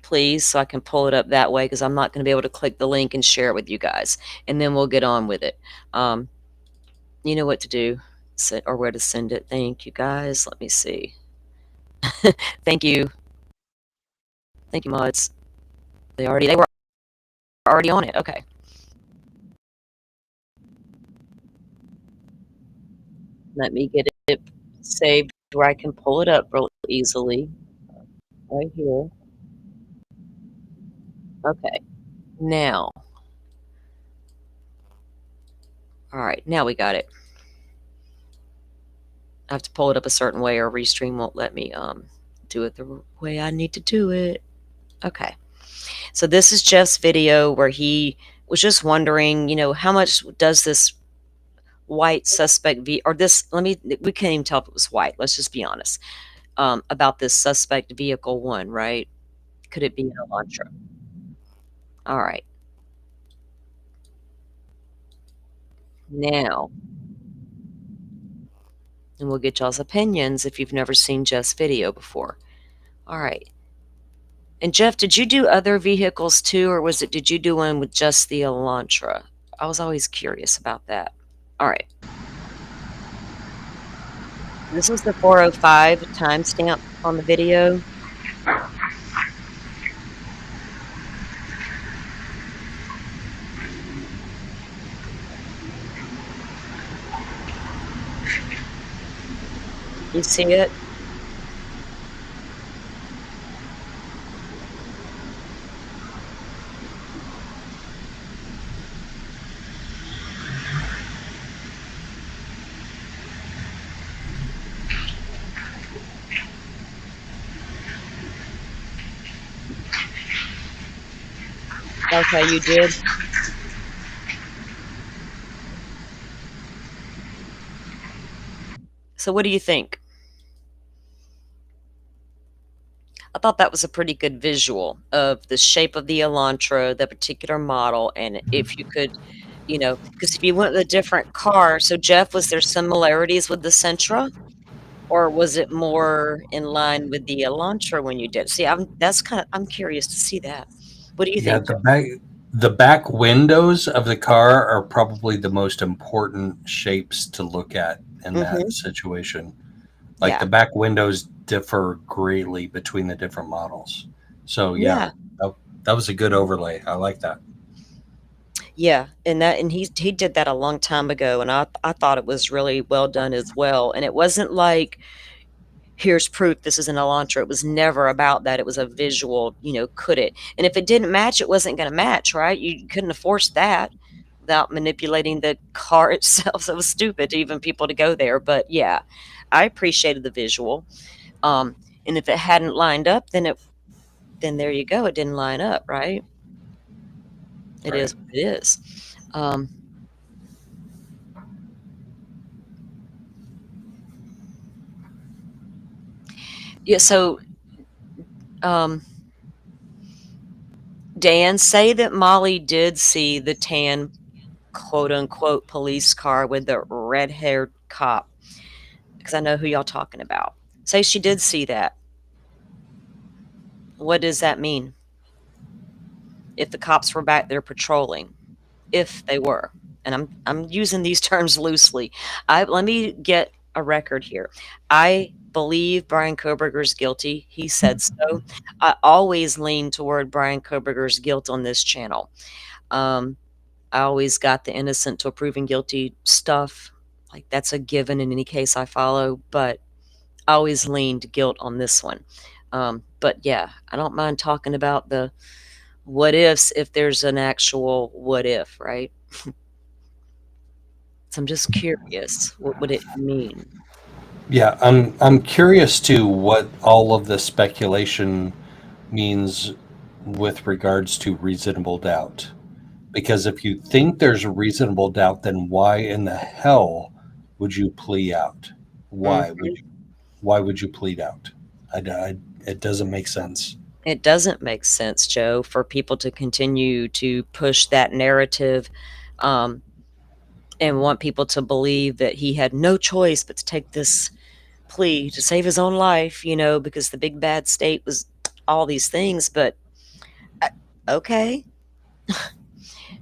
please, so I can pull it up that way because I'm not going to be able to click the link and share it with you guys. And then we'll get on with it. You know what to do or where to send it. Thank you, guys. Let me see. Thank you. Thank you, mods. They were already on it. Okay. Let me get it saved where I can pull it up real easily. Right here. Okay. Now. All right. Now we got it. I have to pull it up a certain way or Restream won't let me do it the way I need to do it. Okay. So this is Jeff's video where he was just wondering, how much does this white suspect or this, we can't even tell if it was white. Let's just be honest. About this suspect vehicle 1, right? Could it be an Elantra? All right. Now, and we'll get y'all's opinions if you've never seen Jeff's video before. All right. And Jeff, did you do other vehicles too, or did you do one with just the Elantra? I was always curious about that. All right. This is the 4:05 timestamp on the video. You see it? Okay, you did? So what do you think? I thought that was a pretty good visual of the shape of the Elantra, the particular model, and if you could, because if you went with a different car, so Jeff, was there similarities with the Sentra? Or was it more in line with the Elantra when you did? See, I'm curious to see that. What do you Yeah, think, the back windows of the car are probably the most important shapes to look at in that situation. Like Yeah. the back windows differ greatly between the different models. So Yeah. that was a good overlay. I like that. Yeah, and he did that a long time ago, and I thought it was really well done as well. And it wasn't like, here's proof this is an Elantra. It was never about that. It was a visual, could it? And if it didn't match, it wasn't going to match, right? You couldn't have forced that without manipulating the car itself. So it was stupid to even people to go there. But yeah, I appreciated the visual. And if it hadn't lined up, then there you go. It didn't line up, right? It is what it is. Yeah, so Dan, say that Molly did see the tan, quote unquote, police car with the red haired cop, because I know who y'all talking about. Say she did see that. What does that mean? If the cops were back there patrolling, if they were, and I'm using these terms loosely. Let me get a record here. I believe Bryan Kohberger's guilty. He said so. I always lean toward Bryan Kohberger's guilt on this channel. I always got the innocent till proven guilty stuff. Like, that's a given in any case I follow, but I always leaned guilt on this one. But yeah, I don't mind talking about the what ifs if there's an actual what if, right? So I'm just curious, what would it mean? Yeah, I'm curious to what all of the speculation means with regards to reasonable doubt. Because if you think there's a reasonable doubt, then why in the hell would you plea out? Why Mhm. would you, why would you plead out? It doesn't make sense. It doesn't make sense, Joe, for people to continue to push that narrative, um, and want people to believe that he had no choice but to take this plea to save his own life, because the big bad state was all these things. But uh, okay,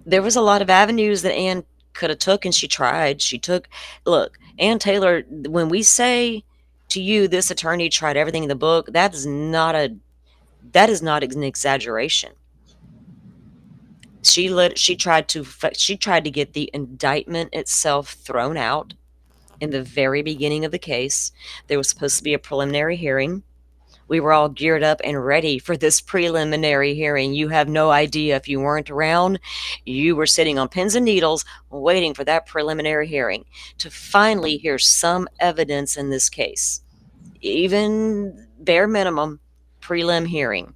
there was a lot of avenues that Ann could have took, and she tried. She took, look, Ann Taylor. When we say to you, this attorney tried everything in the book, that is not an exaggeration. She tried to get the indictment itself thrown out in the very beginning of the case. There was supposed to be a preliminary hearing. We were all geared up and ready for this preliminary hearing. You have no idea. If you weren't around, you were sitting on pins and needles waiting for that preliminary hearing to finally hear some evidence in this case, even bare minimum prelim hearing.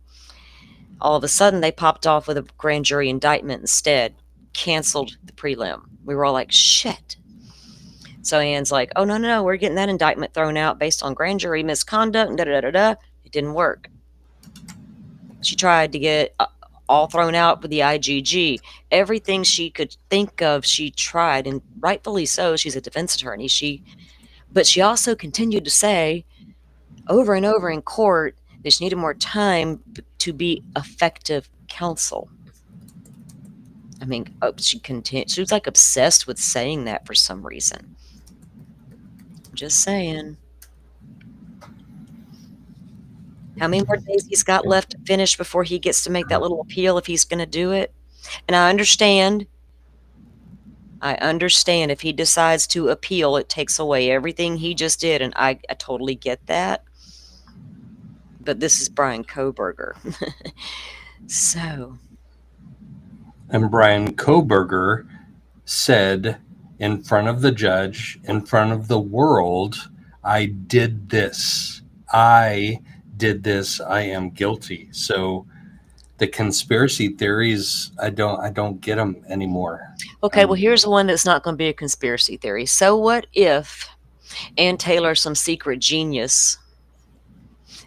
All of a sudden, they popped off with a grand jury indictment instead, canceled the prelim. We were all like, shit. So Ann's like, oh, no, no, no, we're getting that indictment thrown out based on grand jury misconduct, and da-da-da-da-da. It didn't work. She tried to get all thrown out with the IGG. Everything she could think of, she tried, and rightfully so. She's a defense attorney. But she also continued to say over and over in court that she needed more time to be effective counsel. I mean, she was like obsessed with saying that for some reason. Just saying. How many more days he's got left to finish before he gets to make that little appeal if he's going to do it? And I understand if he decides to appeal, it takes away everything he just did, and I totally get that. But this is Bryan Kohberger. So, And Bryan Kohberger said in front of the judge, in front of the world, I did this. I did this. I am guilty. So the conspiracy theories, I don't get them anymore. okay, well, here's one that's not going to be a conspiracy theory. So what if Ann Taylor's some secret genius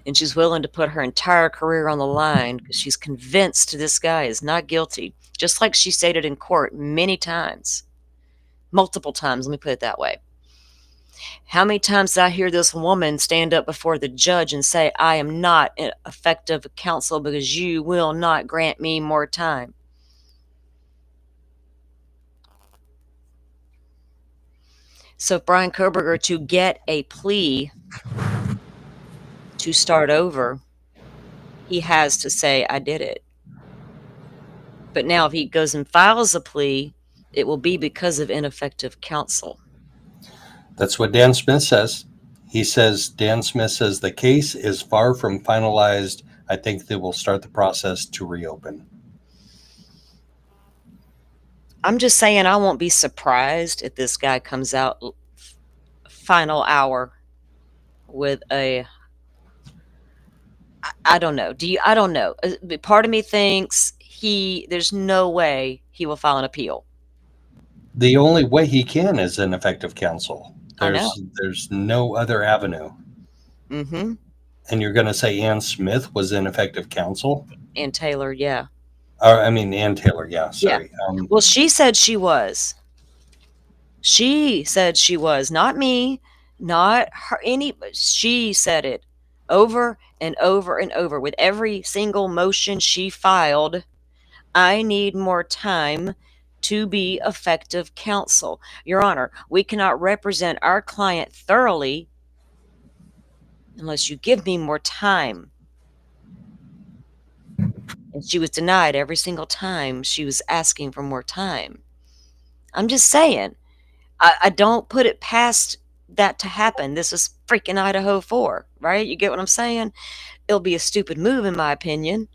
and she's willing to put her entire career on the line because she's convinced this guy is not guilty, just like she stated in court many times, multiple times, let me put it that way. How many times did I hear this woman stand up before the judge and say, I am not an effective counsel because you will not grant me more time? So Bryan Kohberger, to get a plea to start over, he has to say, I did it. But now if he goes and files a plea, it will be because of ineffective counsel. That's what Dan Smith says. Dan Smith says the case is far from finalized. I think they will start the process to reopen. I'm just saying I won't be surprised if this guy comes out final hour with I don't know. I don't know. Part of me thinks there's no way he will file an appeal. The only way he can is ineffective counsel. I know. There's no other avenue. Mm-hmm. And you're going to say Ann Smith was ineffective counsel? And Taylor, yeah. Ann Taylor, yeah, sorry. Yeah. Well, she said she was. She said she was, not me, not her. She said it over and over and over with every single motion she filed. I need more time to be effective counsel. Your Honor, we cannot represent our client thoroughly unless you give me more time. And she was denied every single time she was asking for more time. I'm just saying, I don't put it past that to happen. This is freaking Idaho 4, right? You get what I'm saying? It'll be a stupid move, in my opinion.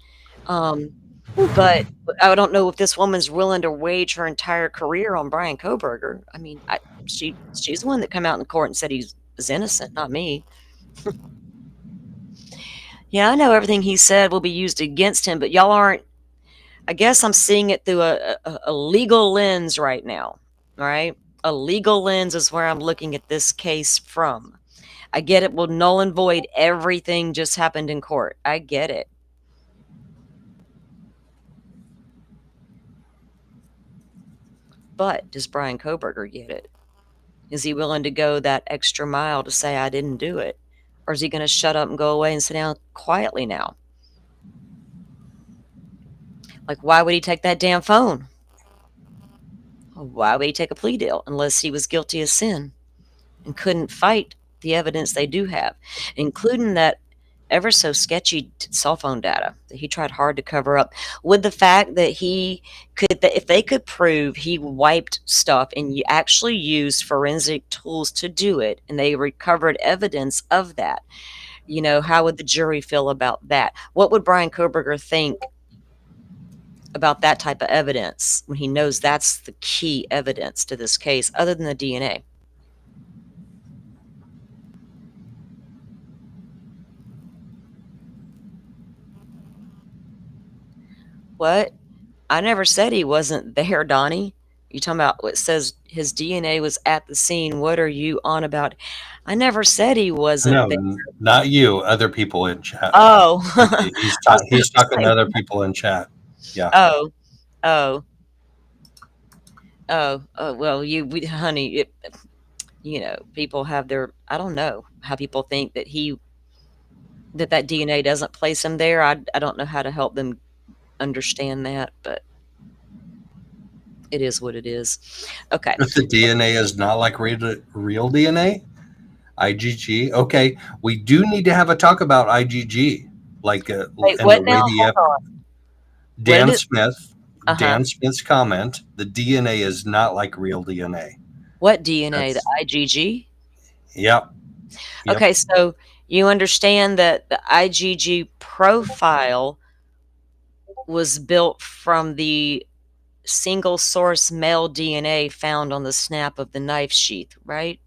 But I don't know if this woman's willing to wage her entire career on Bryan Kohberger. I mean, she's the one that come out in court and said he's is innocent, not me. Yeah, I know everything he said will be used against him, but y'all aren't. I guess I'm seeing it through a legal lens right now, right? A legal lens is where I'm looking at this case from. I get it will null and void everything just happened in court. I get it. But does Bryan Kohberger get it? Is he willing to go that extra mile to say, I didn't do it? Or is he going to shut up and go away and sit down quietly now? Like, why would he take that damn phone? Why would he take a plea deal unless he was guilty of sin and couldn't fight the evidence they do have, including that ever so sketchy cell phone data that he tried hard to cover up, with the fact that he could, if they could prove he wiped stuff and you actually used forensic tools to do it and they recovered evidence of that, how would the jury feel about that? What would Bryan Kohberger think about that type of evidence when he knows that's the key evidence to this case other than the DNA? What? I never said he wasn't there, Donnie. You talking about what says his DNA was at the scene? What are you on about? I never said he wasn't No, there. not you. Other people in chat. Oh, I was going He's to talking to say, other people in chat. Yeah. oh, oh, well, honey, people have their, I don't know how people think that that DNA doesn't place him there. I don't know how to help them understand that, but it is what it is. Okay. If the DNA is not like real DNA, IgG. Okay, we do need to have a talk about IgG, like Wait, and the what way now? the Hold on. What Dan did, Smith, uh-huh. Dan Smith's comment: the DNA is not like real DNA. What DNA? The That's IgG? yep, yep. Okay, so you understand that the IgG profile was built from the single source male DNA found on the snap of the knife sheath, right?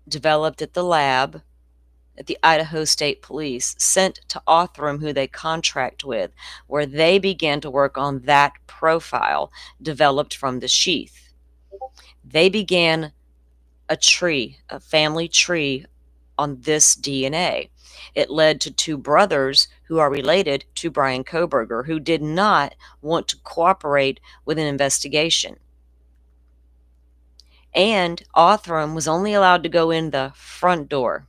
Developed at the lab at the Idaho State Police, sent to Othram, who they contract with, where they began to work on that profile developed from the sheath. They began a family tree on this DNA. It led to two brothers who are related to Bryan Kohberger, who did not want to cooperate with an investigation. And Othram was only allowed to go in the front door.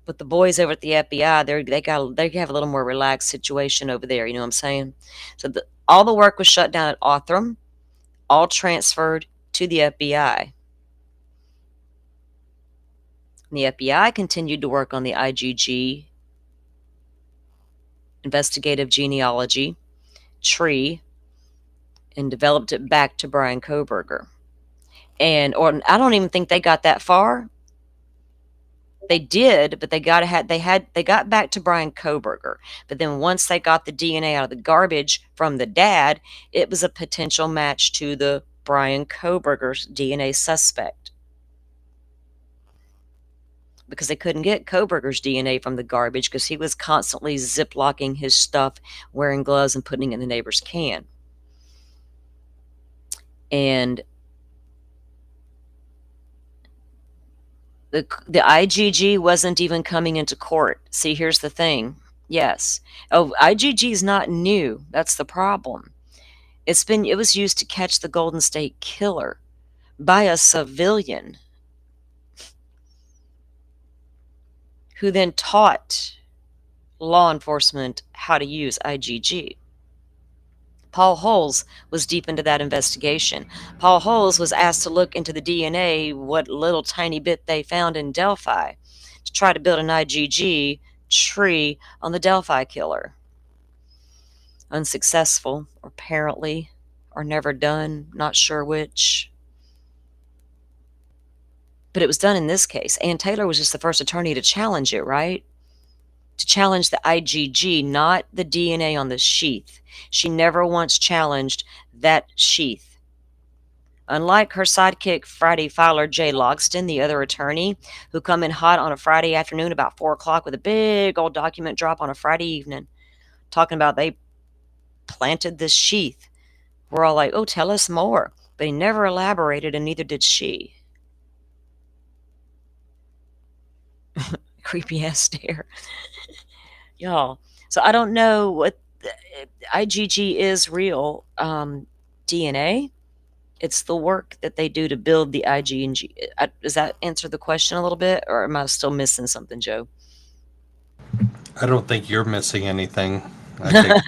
But the boys over at the FBI, they have a little more relaxed situation over there. You know what I'm saying? So all the work was shut down at Othram, all transferred to the FBI. And the FBI continued to work on the IgG investigative genealogy tree and developed it back to Bryan Kohberger. Or I don't even think they got that far. They did, but they got back to Bryan Kohberger. But then once they got the DNA out of the garbage from the dad, it was a potential match to the Bryan Kohberger's DNA suspect. Because they couldn't get Kohberger's DNA from the garbage because he was constantly ziplocking his stuff, wearing gloves, and putting it in the neighbor's can. And the IgG wasn't even coming into court. See, here's the thing. Yes. Oh, IgG is not new. That's the problem. It was used to catch the Golden State Killer by a civilian who then taught law enforcement how to use IgG. Paul Holes was deep into that investigation. Paul Holes was asked to look into the DNA, what little tiny bit they found in Delphi, to try to build an IgG tree on the Delphi killer. Unsuccessful, apparently, or never done, not sure which. But it was done in this case. Ann Taylor was just the first attorney to challenge it, right? To challenge the IgG, not the DNA on the sheath. She never once challenged that sheath. Unlike her sidekick Friday filer Jay Logston, the other attorney, who come in hot on a Friday afternoon about 4 o'clock with a big old document drop on a Friday evening, talking about they planted this sheath. We're all like, oh, tell us more. But he never elaborated, and neither did she. Creepy ass stare. Y'all. So I don't know what IgG is real. DNA. It's the work that they do to build the IgG. Does that answer the question a little bit, or am I still missing something, Joe? I don't think you're missing anything. I think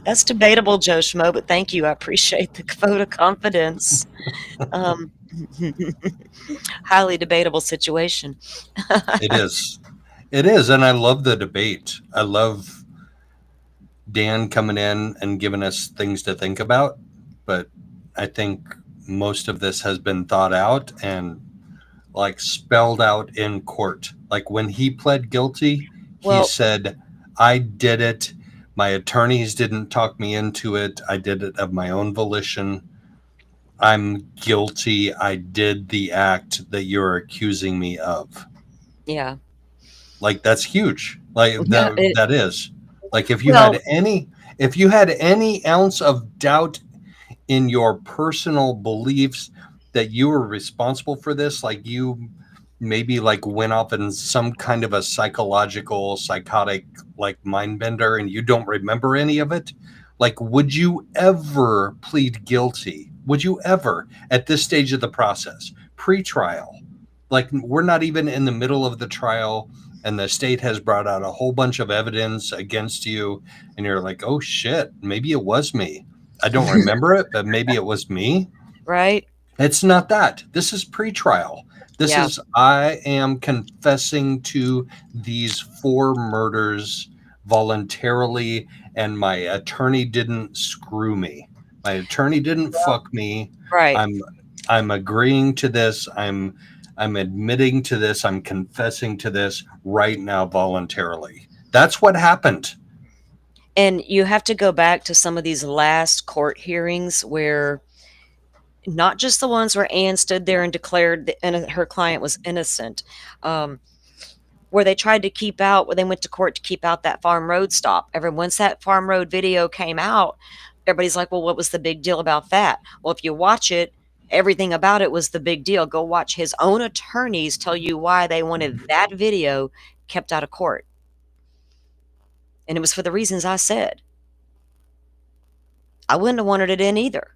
That's debatable, Joe Schmo, but thank you. I appreciate the vote of confidence. Um, highly debatable situation. it is. It is, and I love the debate. I love Dan coming in and giving us things to think about, but I think most of this has been thought out and like spelled out in court. Like when he pled guilty, he Well, said, I did it. My attorneys didn't talk me into it. I did it of my own volition. I'm guilty. I did the act that you're accusing me of. yeah. Like that's huge. Like Yeah, that is. Like well, if you had any ounce of doubt in your personal beliefs that you were responsible for this, like you maybe like went off in some kind of a psychological psychotic like mind bender and you don't remember any of it, like would you ever plead guilty? Would you ever at this stage of the process, pre-trial, like we're not even in the middle of the trial and the state has brought out a whole bunch of evidence against you and you're like, oh shit, maybe it was me. I don't remember it, but maybe it was me. right? It's not that. This is pre-trial. This Yeah, is I am confessing to these 4 murders voluntarily, and my attorney didn't screw me. My attorney didn't fuck me. right. I'm agreeing to this. I'm admitting to this. I'm confessing to this right now voluntarily. That's what happened. And you have to go back to some of these last court hearings where not just the ones where Anne stood there and declared that her client was innocent, where they tried to keep out, where they went to court to keep out that Farm Road stop. Once that Farm Road video came out, everybody's like, well, what was the big deal about that? Well, if you watch it, everything about it was the big deal. Go watch his own attorneys tell you why they wanted that video kept out of court. And it was for the reasons I said. I wouldn't have wanted it in either.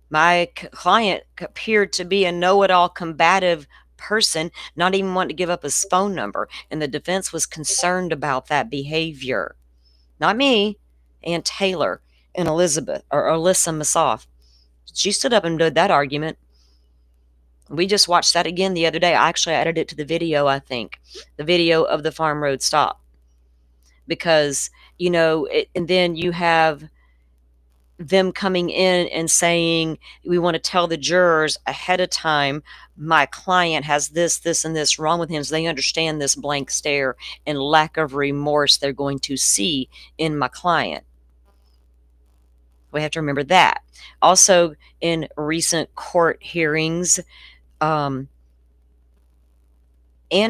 My client appeared to be a know-it-all combative person, not even wanting to give up his phone number, and the defense was concerned about that behavior. Not me, Aunt Taylor and Elizabeth or Alyssa Massoff. She stood up and did that argument. We just watched that again the other day. I actually added it to the video, I think, the video of the Farm Road stop, because and then you have them coming in and saying, we want to tell the jurors ahead of time, my client has this, and this wrong with him, so they understand this blank stare and lack of remorse they're going to see in my client. We have to remember that. Also, in recent court hearings, Anne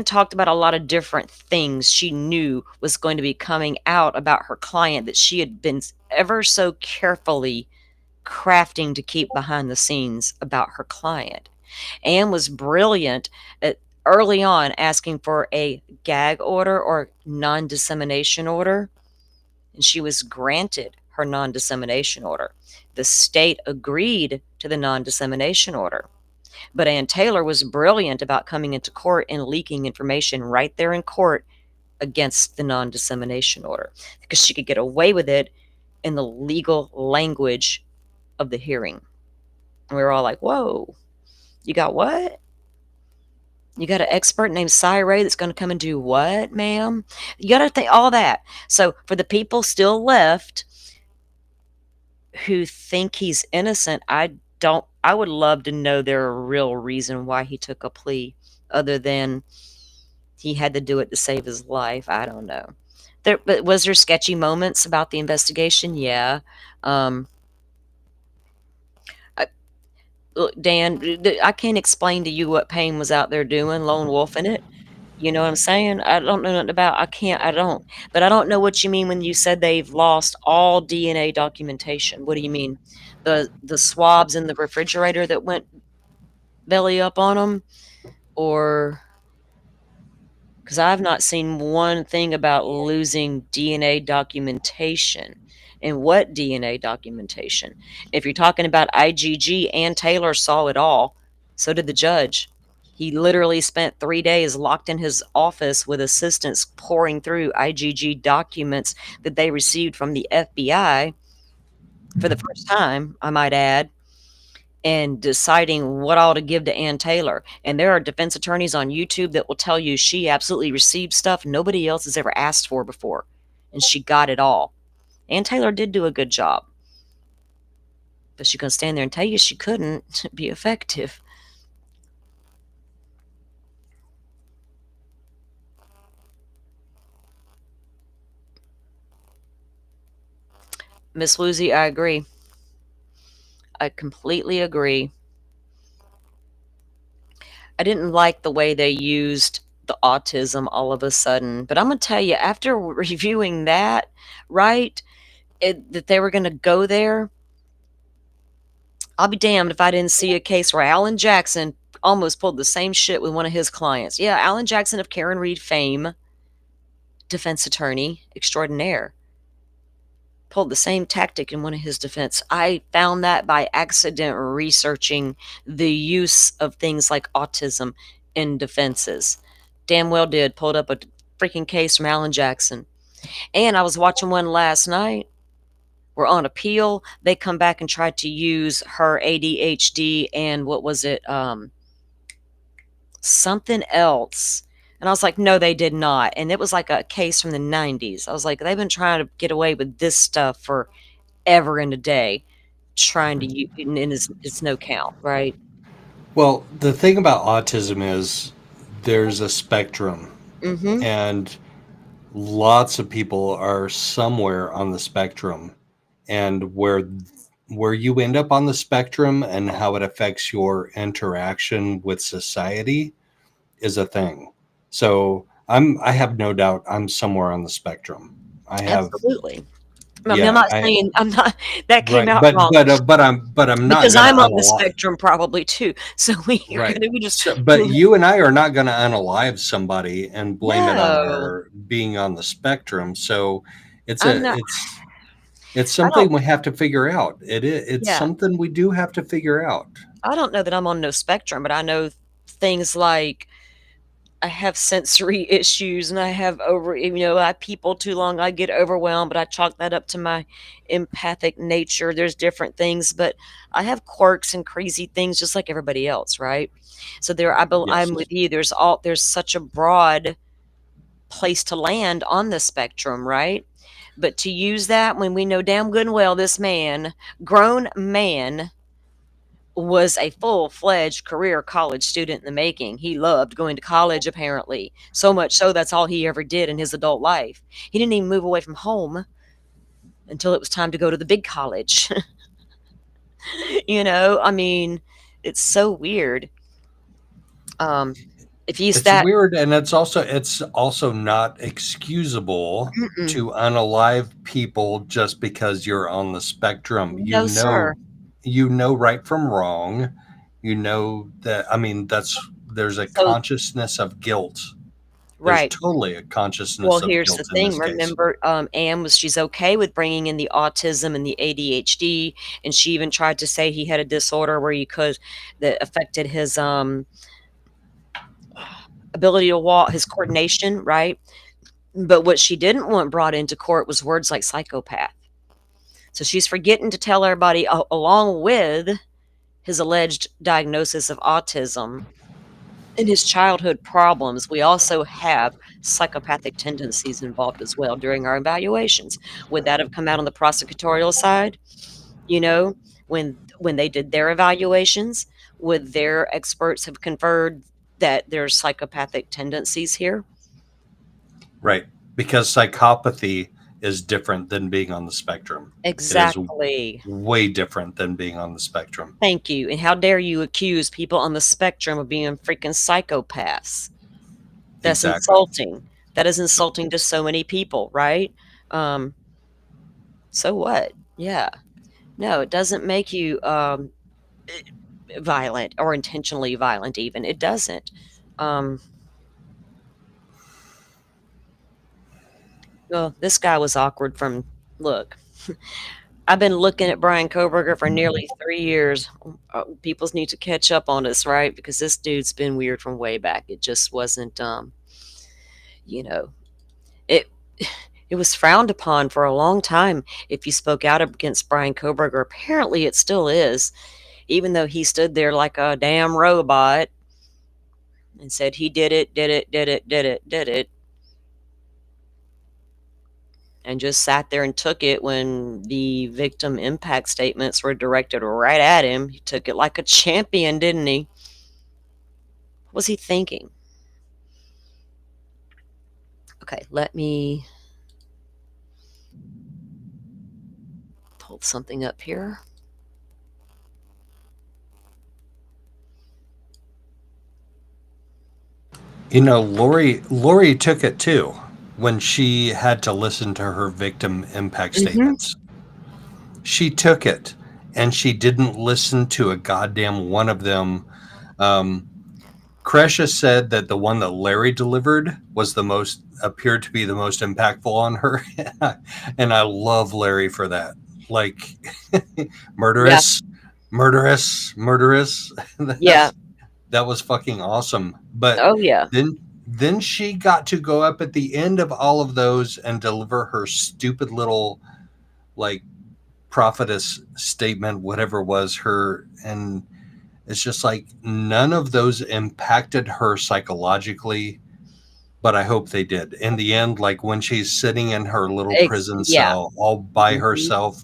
talked about a lot of different things she knew was going to be coming out about her client that she had been ever so carefully crafting to keep behind the scenes about her client. Anne was brilliant at early on asking for a gag order or non-dissemination order, and she was granted her non-dissemination order. The state agreed to the non-dissemination order. But Ann Taylor was brilliant about coming into court and leaking information right there in court against the non-dissemination order, because she could get away with it in the legal language of the hearing. And we were all like, whoa, you got what? You got an expert named Cy Ray that's going to come and do what, ma'am? You got to think all that. So for the people still left who think he's innocent, I would love to know their real reason why he took a plea, other than he had to do it to save his life. I don't know. But was there sketchy moments about the investigation? Yeah. Look, Dan, I can't explain to you what Payne was out there doing, lone wolfing it. You know what I'm saying? I don't know nothing about I don't. But I don't know what you mean when you said they've lost all DNA documentation. What do you mean? The swabs in the refrigerator that went belly up on them? Or because I've not seen one thing about losing DNA documentation. And what DNA documentation? If you're talking about IgG, Ann Taylor saw it all. So did the judge. He literally spent 3 days locked in his office with assistants pouring through IgG documents that they received from the FBI for the first time, I might add, and deciding what all to give to Ann Taylor. And there are defense attorneys on YouTube that will tell you she absolutely received stuff nobody else has ever asked for before. And she got it all. Ann Taylor did do a good job. But she's going to stand there and tell you she couldn't be effective. Miss Woozy, I agree. I completely agree. I didn't like the way they used the autism all of a sudden. But I'm going to tell you, after reviewing that, right, that they were going to go there, I'll be damned if I didn't see a case where Alan Jackson almost pulled the same shit with one of his clients. Yeah, Alan Jackson of Karen Reed fame, defense attorney extraordinaire, pulled the same tactic in one of his defense. I found that by accident researching the use of things like autism in defenses. Damn well did. Pulled up a freaking case from Alan Jackson. And I was watching one last night. We're on appeal. They come back and tried to use her ADHD and what was it? Something else. And I was like, no, they did not. And it was like a case from the 90s. I was like, they've been trying to get away with this stuff for ever and a day, trying to use, and it's no count, right? Well, the thing about autism is there's a spectrum, Mm-hmm. and lots of people are somewhere on the spectrum, and where you end up on the spectrum and how it affects your interaction with society is a thing. So I have no doubt I'm somewhere on the spectrum. I have, Absolutely. I mean, I'm yeah, not I saying I'm not. That came right, out wrong but I'm not because gonna I'm on the unalive. spectrum probably too. So Right. we just So, but you and I are not going to unalive somebody and blame it on no. their being on the spectrum. So it's I'm a not. it's I don't. something we have to figure out. It's Yeah, something we do have to figure out. I don't know that I'm on no spectrum, but I know things like I have sensory issues and I have I people too long, I get overwhelmed, but I chalk that up to my empathic nature. There's different things, but I have quirks and crazy things just like everybody else, right? So I'm Yes. with you. There's such a broad place to land on the spectrum, right? But to use that when we know damn good and well this man, grown man, was a full-fledged career college student in the making. He loved going to college, apparently. So much so that's all he ever did in his adult life. He didn't even move away from home until it was time to go to the big college. I mean, it's so weird. Um, if he's It's that weird, and it's also not excusable mm-mm, to unalive people just because you're on the spectrum. no, sir. You know right from wrong. You know that, I mean, there's a So consciousness of guilt. There's right. totally a Well, consciousness of here's the guilt in thing. this case. Remember, she's okay with bringing in the autism and the ADHD, and she even tried to say he had a disorder where that affected his ability to walk, his coordination, right? But what she didn't want brought into court was words like psychopath. So she's forgetting to tell everybody, along with his alleged diagnosis of autism and his childhood problems, we also have psychopathic tendencies involved as well during our evaluations. Would that have come out on the prosecutorial side? You know, when they did their evaluations, would their experts have conferred that there's psychopathic tendencies here? Right. Because psychopathy is different than being on the spectrum. It is Exactly. way different than being on the spectrum. Thank you. And how dare you accuse people on the spectrum of being freaking psychopaths? That's Exactly. insulting. That is insulting to so many people, right? Um, so what? Yeah. No, it doesn't make you violent or intentionally violent, even. It doesn't. Um, well, this guy was awkward from look. I've been looking at Bryan Kohberger for nearly 3 years. People need to catch up on us, right? Because this dude's been weird from way back. It just wasn't, you know, it it was frowned upon for a long time if you spoke out against Bryan Kohberger. Apparently, it still is, even though he stood there like a damn robot and said he did it, did it, did it, did it, did it, and just sat there and took it when the victim impact statements were directed right at him. He took it like a champion, didn't he? What was he thinking? Okay, let me pull something up here. You know, Lori took it too when she had to listen to her victim impact statements. She took it, and she didn't listen to a goddamn one of them. Kresha said that the one that Larry delivered was the most appeared to be the most impactful on her, and I love Larry for that. Like Yeah, murderous, murderous, murderous. yeah. That was fucking awesome. But Oh, yeah. then she got to go up at the end of all of those and deliver her stupid little like prophetess statement, whatever was her, and it's just like none of those impacted her psychologically, but I hope they did. In the end, like when she's sitting in her little prison Yeah. cell all by Mhm. herself,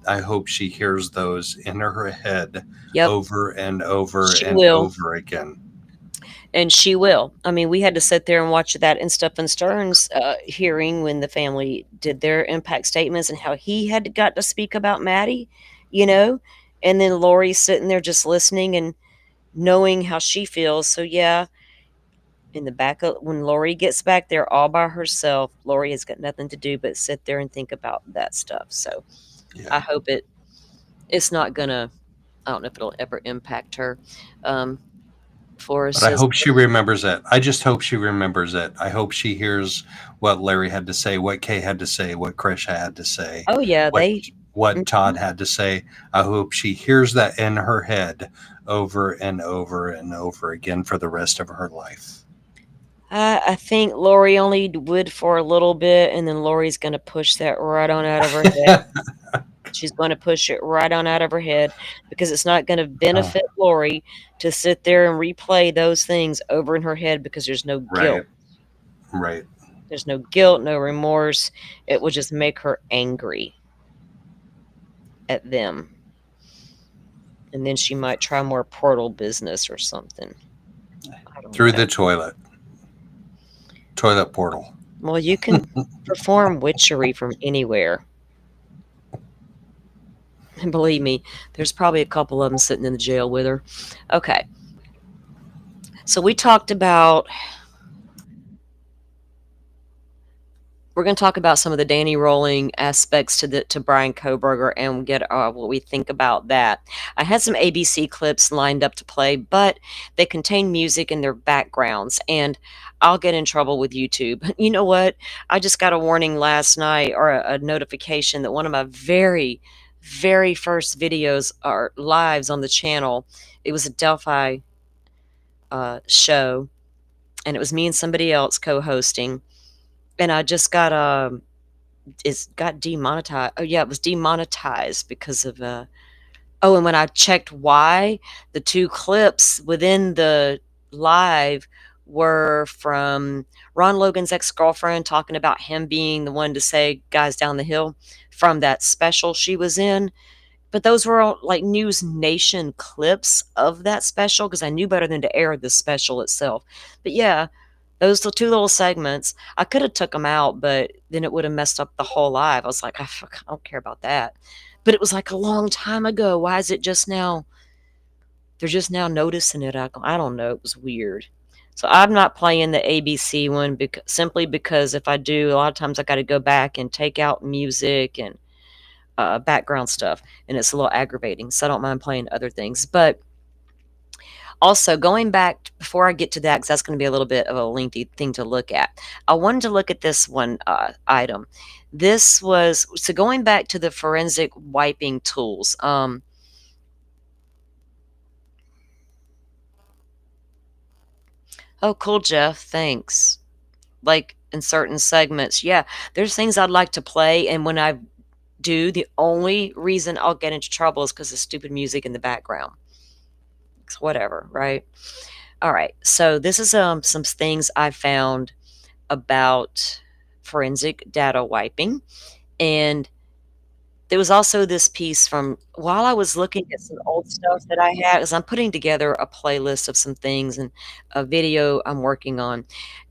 I hope she hears those in her head Yep. over and over She and will. over again. And she will. I mean, we had to sit there and watch that in Stephen Stern's hearing when the family did their impact statements and how he had got to speak about Maddie, you know, and then Lori's sitting there just listening and knowing how she feels. So yeah, in the back of when Lori gets back there all by herself, Lori has got nothing to do but sit there and think about that stuff. So I Yeah. hope it's not gonna. I don't know if it'll ever impact her. But I Forrest says, hope she remembers it. I just hope she remembers it. I hope she hears what Larry had to say, what Kay had to say, what Krish had to say, "Oh yeah, what they." what Mhm. Todd had to say. I hope she hears that in her head over and over and over again for the rest of her life. I think Lori only would for a little bit, and then Lori's gonna push that right on out of her head. She's gonna push it right on out of her head because it's not gonna Oh, benefit Lori to sit there and replay those things over in her head because there's no guilt. right, right. There's no guilt, no remorse. It will just make her angry at them. And then she might try more portal business or something. I don't Through know. the toilet portal. Well, you can perform witchery from anywhere. And believe me, there's probably a couple of them sitting in the jail with her. Okay. So we talked about we're going to talk about some of the Danny Rolling aspects to Bryan Kohberger and get what we think about that. I had some ABC clips lined up to play, but they contain music in their backgrounds, and I'll get in trouble with YouTube. You know what? I just got a warning last night or a notification that one of my very, very first videos or lives on the channel, it was a Delphi show, and it was me and somebody else co-hosting, and I just got it's got demonetized. Oh yeah, it was demonetized because of oh, and when I checked why, the two clips within the live were from Ron Logan's ex-girlfriend talking about him being the one to say guys down the hill from that special she was in. But those were all like News Nation clips of that special because I knew better than to air the special itself. But yeah, Those two little segments, I could have took them out, but then it would have messed up the whole live. I was like, I don't care about that. But it was like a long time ago. Why is it just now? They're just now noticing it. I don't know. It was weird. So I'm not playing the ABC one simply because if I do, a lot of times I got to go back and take out music and background stuff, and it's a little aggravating. So I don't mind playing other things. But also, going back, before I get to that, because that's going to be a little bit of a lengthy thing to look at, I wanted to look at this one item. This was, so going back to the forensic wiping tools. Oh, cool, Jeff. Thanks. Like in certain segments, yeah, there's things I'd like to play, and when I do, the only reason I'll get into trouble is because of stupid music in the background. It's whatever, right? All right, so this is some things I found about forensic data wiping, and there was also this piece from while I was looking at some old stuff that I had, as I'm putting together a playlist of some things and a video I'm working on,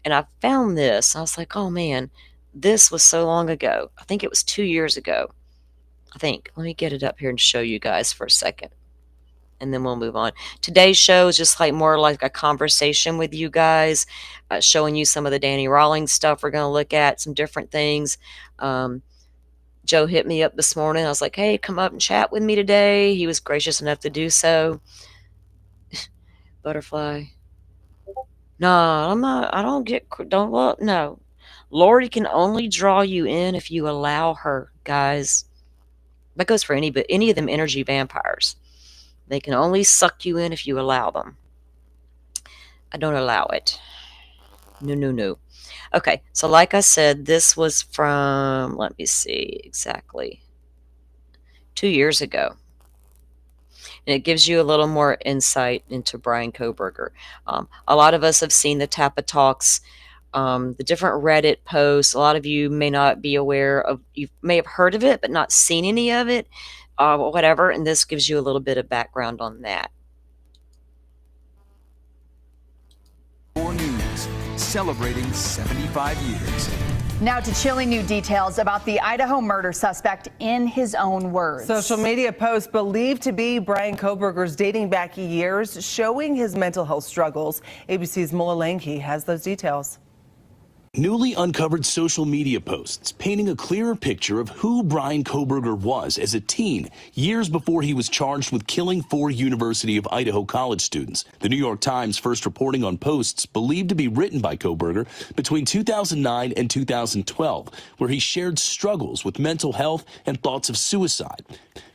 and I found this. I was like, oh man, this was so long ago. I think it was 2 years ago. I think. Let me get it up here and show you guys for a second, and then we'll move on. Today's show is just like more like a conversation with you guys, showing you some of the Danny Rawlings stuff we're going to look at, some different things. Joe hit me up this morning. I was like, hey, come up and chat with me today. He was gracious enough to do so. Butterfly. No, I'm not. I don't look. No. Lori can only draw you in if you allow her, guys. That goes for any of them energy vampires. They can only suck you in if you allow them. I don't allow it. No. Okay, so like I said, this was from, let me see exactly, 2 years ago. And it gives you a little more insight into Bryan Kohberger. A lot of us have seen the Tappa Talks, the different Reddit posts. A lot of you may not be aware of, you may have heard of it, but not seen any of it, whatever. And this gives you a little bit of background on that. News, celebrating 75 years. Now to chilling new details about the Idaho murder suspect in his own words. Social media posts believed to be Bryan Kohberger's dating back years, showing his mental health struggles. ABC's Mola Lanke has those details. Newly uncovered social media posts painting a clearer picture of who Bryan Kohberger was as a teen, years before he was charged with killing 4 University of Idaho college students. The New York Times first reporting on posts believed to be written by Kohberger between 2009 and 2012, where he shared struggles with mental health and thoughts of suicide.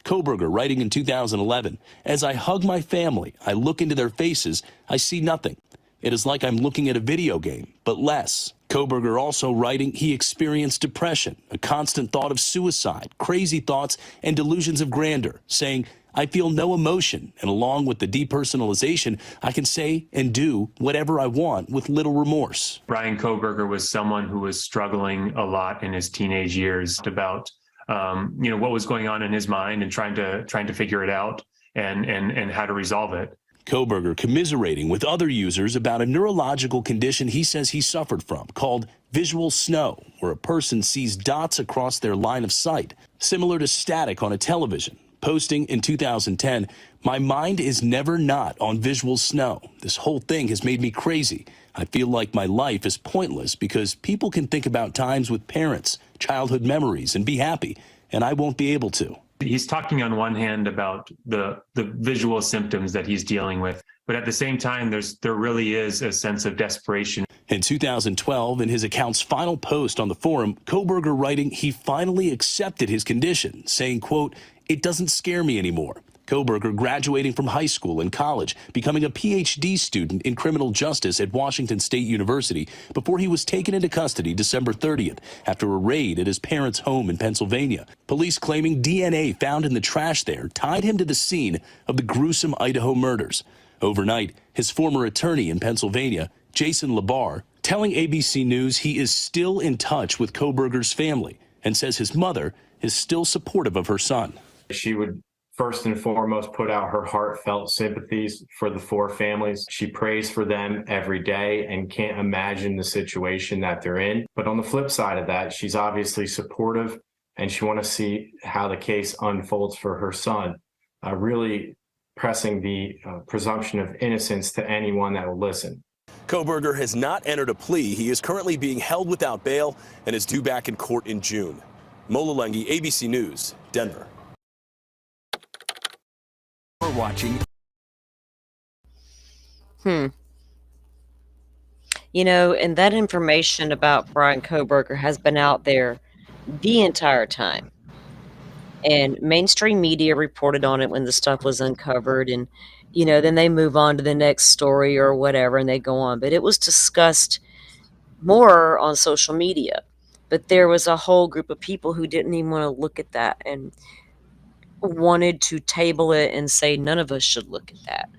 Kohberger writing in 2011, "As I hug my family, I look into their faces, I see nothing. It is like I'm looking at a video game, but less." Kohberger also writing he experienced depression, a constant thought of suicide, crazy thoughts, and delusions of grandeur, saying, "I feel no emotion, and along with the depersonalization, I can say and do whatever I want with little remorse." Bryan Kohberger was someone who was struggling a lot in his teenage years about, what was going on in his mind and trying to figure it out and how to resolve it. Kohberger commiserating with other users about a neurological condition he says he suffered from called visual snow, where a person sees dots across their line of sight, similar to static on a television. Posting in 2010, "My mind is never not on visual snow. This whole thing has made me crazy. I feel like my life is pointless because people can think about times with parents, childhood memories, and be happy, and I won't be able to." He's talking on one hand about the visual symptoms that he's dealing with, but at the same time, there really is a sense of desperation. In 2012, in his account's final post on the forum, Kohberger writing he finally accepted his condition, saying, quote, "It doesn't scare me anymore." Kohberger graduating from high school and college, becoming a PhD student in criminal justice at Washington State University before he was taken into custody December 30th after a raid at his parents' home in Pennsylvania. Police claiming DNA found in the trash there tied him to the scene of the gruesome Idaho murders. Overnight, his former attorney in Pennsylvania, Jason Labar, telling ABC News he is still in touch with Kohberger's family and says his mother is still supportive of her son. She would first and foremost put out her heartfelt sympathies for the four families. She prays for them every day and can't imagine the situation that they're in. But on the flip side of that, she's obviously supportive and she wants to see how the case unfolds for her son, really pressing the presumption of innocence to anyone that will listen. Kohberger has not entered a plea. He is currently being held without bail and is due back in court in June. Mola Lengi, ABC News, Denver. We're watching. You know, and that information about Bryan Kohberger has been out there the entire time. And mainstream media reported on it when the stuff was uncovered, and, you know, then they move on to the next story or whatever, and they go on. But it was discussed more on social media. But there was a whole group of people who didn't even want to look at that and wanted to table it and say none of us should look at that,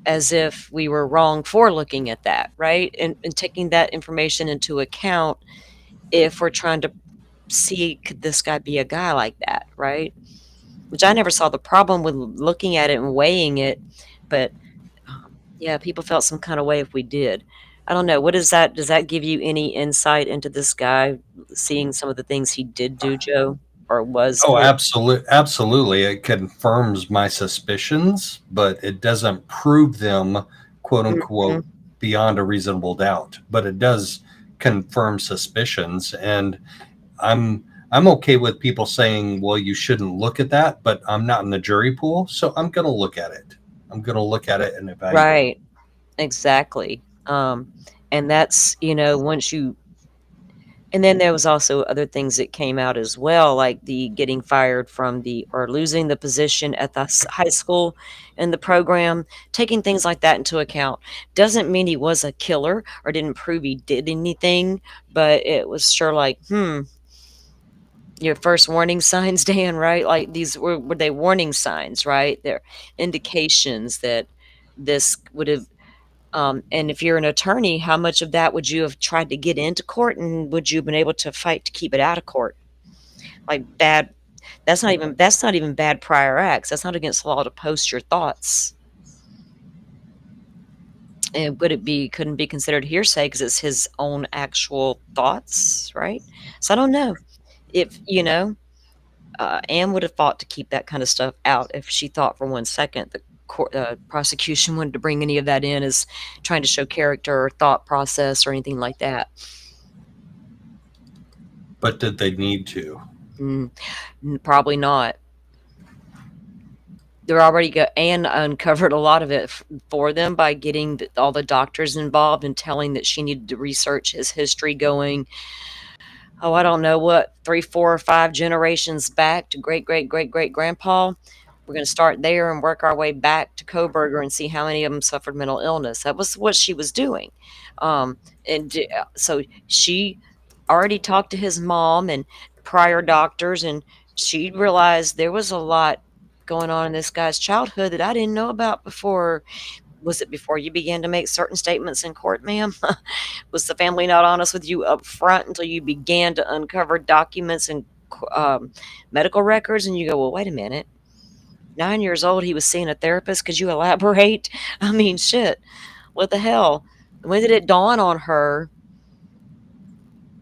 as if we were wrong for looking at that, right? And taking that information into account if we're trying to see, could this guy be a guy like that, right? Which I never saw the problem with looking at it and weighing it, but yeah, people felt some kind of way if we did. I don't know. What is that? Does that give you any insight into this guy, seeing some of the things he did do, Joe, or was? Oh, absolutely. It confirms my suspicions, but it doesn't prove them, quote unquote, beyond a reasonable doubt. But it does confirm suspicions, and I'm okay with people saying, well, you shouldn't look at that, but I'm not in the jury pool, so I'm going to look at it. I'm going to look at it and evaluate. Right. Exactly. And that's, you know, once you, and then there was also other things that came out as well, like the getting fired from the, or losing the position at the high school in the program. Taking things like that into account doesn't mean he was a killer or didn't prove he did anything, but it was sure like, your first warning signs, Dan, right? Like these were they warning signs, right? They're indications that this would have, and if you're an attorney, how much of that would you have tried to get into court, and would you have been able to fight to keep it out of court? Like bad, that's not even bad prior acts. That's not against the law to post your thoughts. And couldn't be considered hearsay because it's his own actual thoughts, right? So I don't know if, you know, Anne would have fought to keep that kind of stuff out if she thought for 1 second the prosecution wanted to bring any of that in as trying to show character or thought process or anything like that. But did they need to? Probably not. They're already Anne uncovered a lot of it for them by getting all the doctors involved and telling that she needed to research his history going, oh, I don't know what, 3, 4, or 5 generations back to great grandpa. We're going to start there and work our way back to Kohberger and see how many of them suffered mental illness. That was what she was doing. So she already talked to his mom and prior doctors, and she realized there was a lot going on in this guy's childhood that I didn't know about before. Was it before you began to make certain statements in court, ma'am? Was the family not honest with you up front until you began to uncover documents and medical records? And you go, well, wait a minute. 9 years old, he was seeing a therapist. Could you elaborate? I mean, shit. What the hell? When did it dawn on her?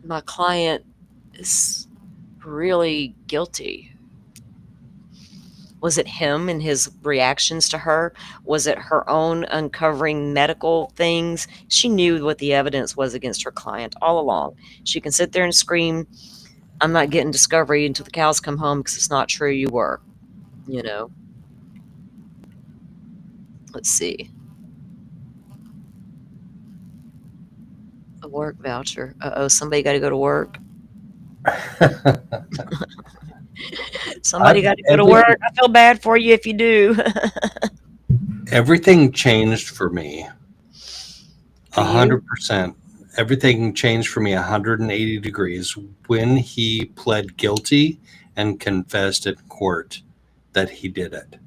My client is really guilty. Was it him and his reactions to her? Was it her own uncovering medical things? She knew what the evidence was against her client all along. She can sit there and scream, I'm not getting discovery until the cows come home because it's not true you were, you know. Let's see. A work voucher. Uh-oh, somebody got to go to work. Somebody got to go to work. I feel bad for you if you do. Everything changed for me. 100%. Everything changed for me 180 degrees when he pled guilty and confessed in court that he did it.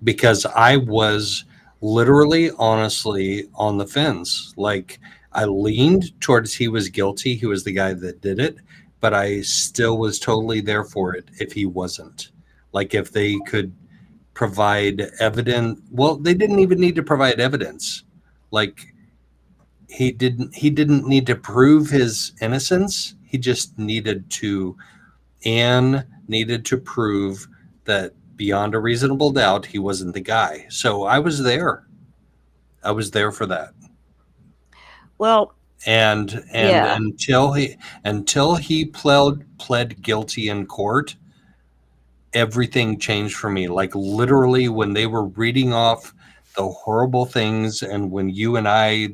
Because I was literally, honestly, on the fence. Like, I leaned towards he was guilty. He was the guy that did it. But I still was totally there for it if he wasn't. Like, if they could provide evidence. Well, they didn't even need to provide evidence. Like he didn't need to prove his innocence. He just needed to Anne needed to prove that beyond a reasonable doubt he wasn't the guy. So I was there. I was there for that. Well, And yeah. until he pled guilty in court, everything changed for me. Like literally when they were reading off the horrible things, and when you and I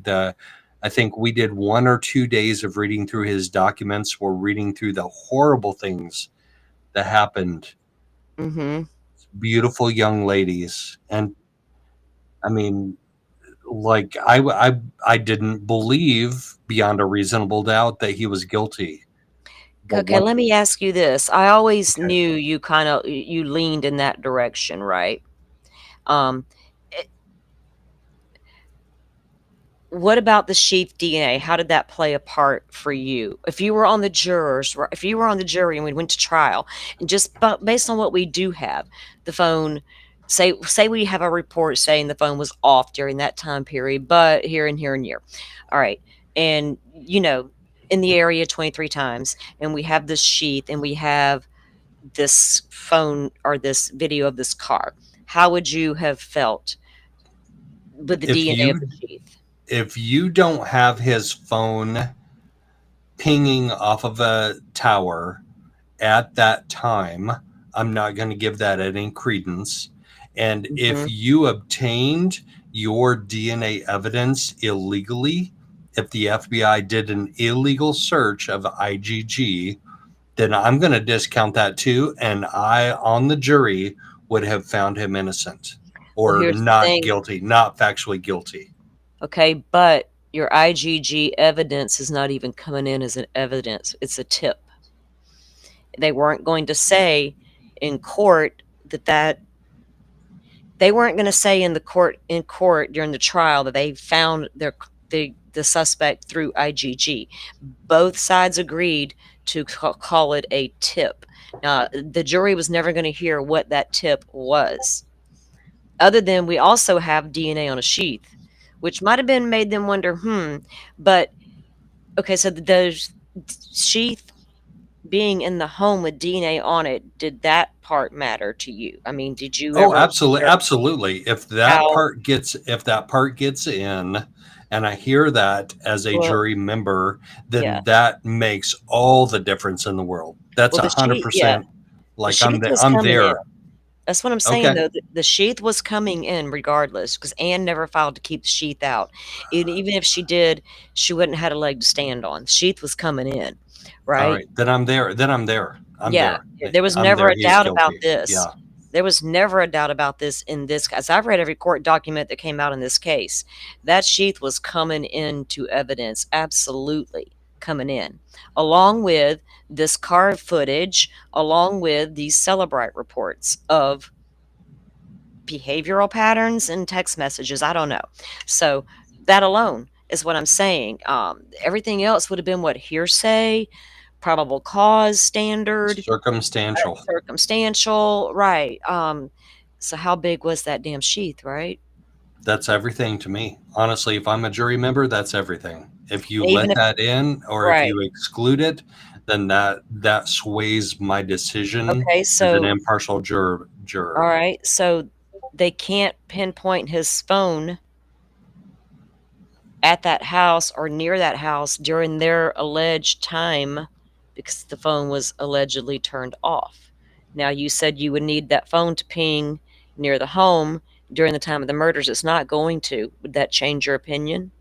think we did 1 or 2 days of reading through his documents. We're reading through the horrible things that happened. Mm-hmm. Beautiful young ladies. And I mean, like I didn't believe beyond a reasonable doubt that he was guilty. But Okay, let me ask you this. I always Okay. knew you leaned in that direction, right? Um, What about the sheath DNA? How did that play a part for you? If you were on the if you were on the jury and we went to trial, and just based on what we do have, the phone, say we have a report saying the phone was off during that time period, but here and here and here. All right. And, in the area 23 times, and we have this sheath and we have this phone or this video of this car. How would you have felt with the DNA of the sheath? If you don't have his phone pinging off of a tower at that time, I'm not going to give that any credence. And if you obtained your DNA evidence illegally, if the FBI did an illegal search of IGG, then I'm going to discount that too. And I, on the jury, would have found him innocent or not guilty, not factually guilty. Okay, but your IGG evidence is not even coming in as an evidence. It's a tip. They weren't going to say in court that they weren't going to say in court during the trial that they found the suspect through IGG. Both sides agreed to call it a tip. Now, the jury was never going to hear what that tip was. Other than we also have DNA on a sheath, which might have made them wonder, but okay, so the sheath being in the home with DNA on it, did that part matter to you? I mean, did you ever? Oh, absolutely. If that part gets in, and I hear that as a jury member, then that makes all the difference in the world. That's 100%. Like I'm there. That's what I'm saying, though. The sheath was coming in regardless, because Anne never filed to keep the sheath out. And even if she did, she wouldn't have had a leg to stand on. The sheath was coming in, right? All right. Then I'm there. I'm there. There was never a doubt about this. Yeah. There was never a doubt about this in this case. I've read every court document that came out in this case. That sheath was coming into evidence, absolutely coming in, along with this car footage, along with these Celebrite reports of behavioral patterns and text messages. I don't know. So that alone is what I'm saying. Everything else would have been hearsay, probable cause standard, circumstantial, right. So how big was that damn sheath, right? That's everything to me. Honestly, if I'm a jury member, that's everything. If you let that in, or if you exclude it, then that sways my decision as an impartial juror. All right. So they can't pinpoint his phone at that house or near that house during their alleged time because the phone was allegedly turned off. Now, you said you would need that phone to ping near the home during the time of the murders. It's not going to. Would that change your opinion,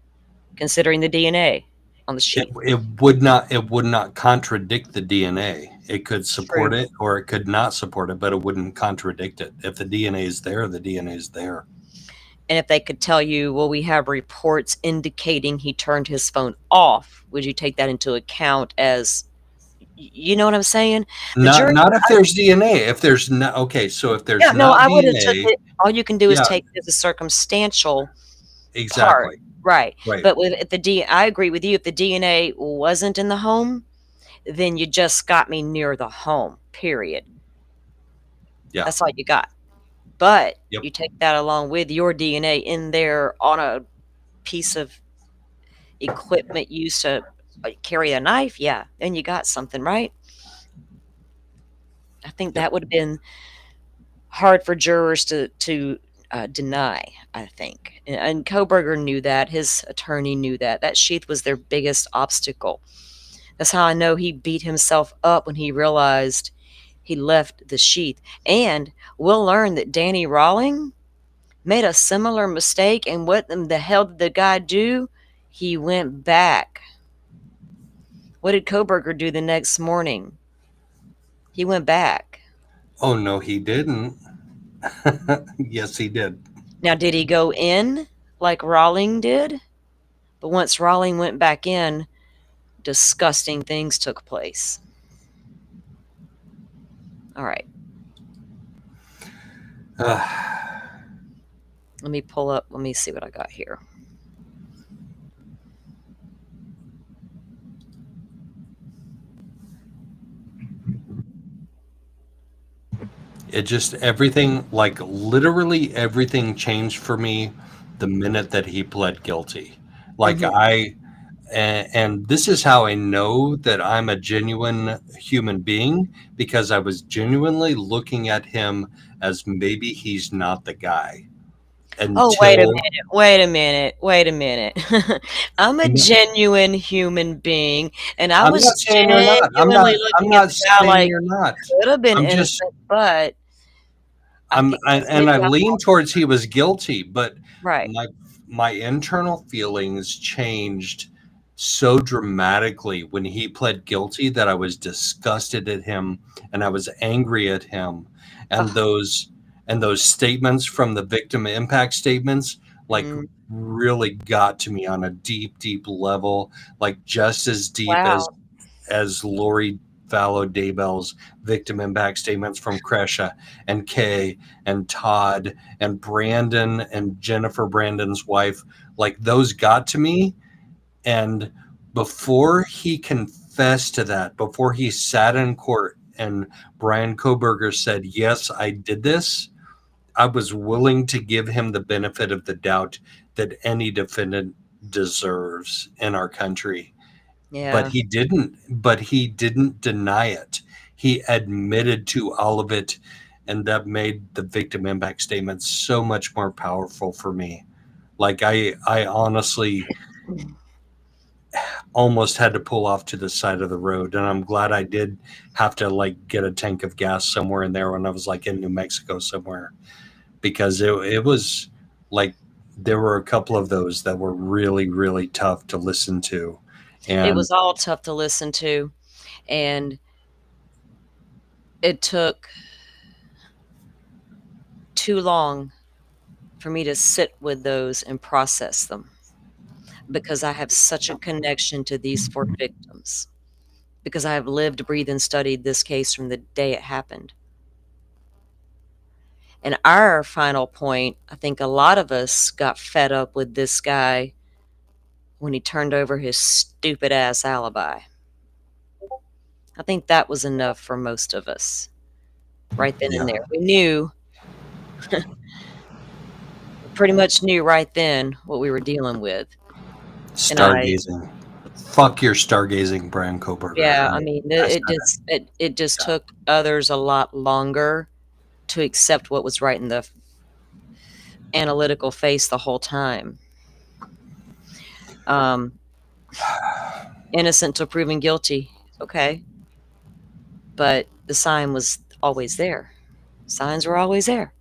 considering the DNA on the sheet? It would not contradict the DNA. It could support it, or it could not support it, but it wouldn't contradict it. If the DNA is there, the DNA is there. And if they could tell you, well, we have reports indicating he turned his phone off, would you take that into account as, you know what I'm saying? Not if there's DNA. If there's not, okay, so if there's I would have DNA, took it. All you can do is take it as a circumstantial part. Right. But I agree with you. If the DNA wasn't in the home, then you just got me near the home, period. Yeah. That's all you got. But Yep. you take that along with your DNA in there on a piece of equipment used to carry a knife, yeah, then you got something, right? I think that would have been hard for jurors to deny, I think. And Kohberger knew that. His attorney knew that. That sheath was their biggest obstacle. That's how I know he beat himself up when he realized he left the sheath. And we'll learn that Danny Rawling made a similar mistake. And what the hell did the guy do? He went back. What did Kohberger do the next morning? He went back. Oh, no, he didn't. Yes, he did. Now, did he go in like Rawling did? But once Rawling went back in, disgusting things took place. All right. Let me pull up. Let me see what I got here. It just everything, like literally everything changed for me the minute that he pled guilty. Like and this is how I know that I'm a genuine human being, because I was genuinely looking at him as maybe he's not the guy. Oh, wait a Until minute. Wait a minute. Wait a minute. I'm a genuine human being, and I I'm was not saying you're not. genuinely I'm looking at not the guy saying like you're not. could have been I'm just innocent, but I think and I lean towards he was guilty, but right. my internal feelings changed so dramatically when he pled guilty that I was disgusted at him and I was angry at him. And Ugh. those statements from the victim impact statements, like, really got to me on a deep, deep level, like just as deep Wow. as Lori Fallow Daybell's victim impact statements from Kresha and Kay and Todd and Brandon and Jennifer Brandon's wife. Like, those got to me. And before he confessed to that, before he sat in court and Bryan Kohberger said, yes, I did this, I was willing to give him the benefit of the doubt that any defendant deserves in our country. But Yeah. he didn't deny it. He admitted to all of it, and that made the victim impact statement so much more powerful for me. Like, I honestly almost had to pull off to the side of the road, and I'm glad I did have to, like, get a tank of gas somewhere in there when I was, like, in New Mexico somewhere, because it was like there were a couple of those that were really, really tough to listen to. It And was all tough to listen to, and it took too long for me to sit with those and process them, because I have such a connection to these 4 victims, because I have lived, breathed, and studied this case from the day it happened. And our final point, I think a lot of us got fed up with this guy when he turned over his stupid ass alibi. I think that was enough for most of us right then and there. We knew, pretty much knew right then what we were dealing with. Stargazing. Fuck your stargazing, Bryan Kohberger. Yeah, I mean, it just took others a lot longer to accept what was right in the analytical face the whole time. Innocent till proven guilty. Okay. But the sign was always there. Signs were always there.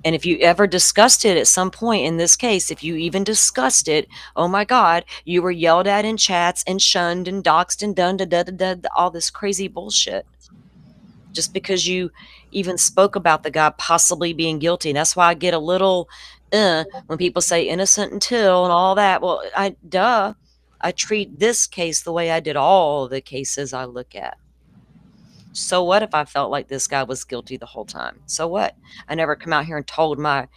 And if you ever discussed it at some point in this case, if you even discussed it, oh my God, you were yelled at in chats and shunned and doxed and done all this crazy bullshit. Just because you even spoke about the guy possibly being guilty. And that's why I get a little when people say innocent until and all that. Well, I treat this case the way I did all the cases I look at. So what if I felt like this guy was guilty the whole time? So what? I never come out here and told my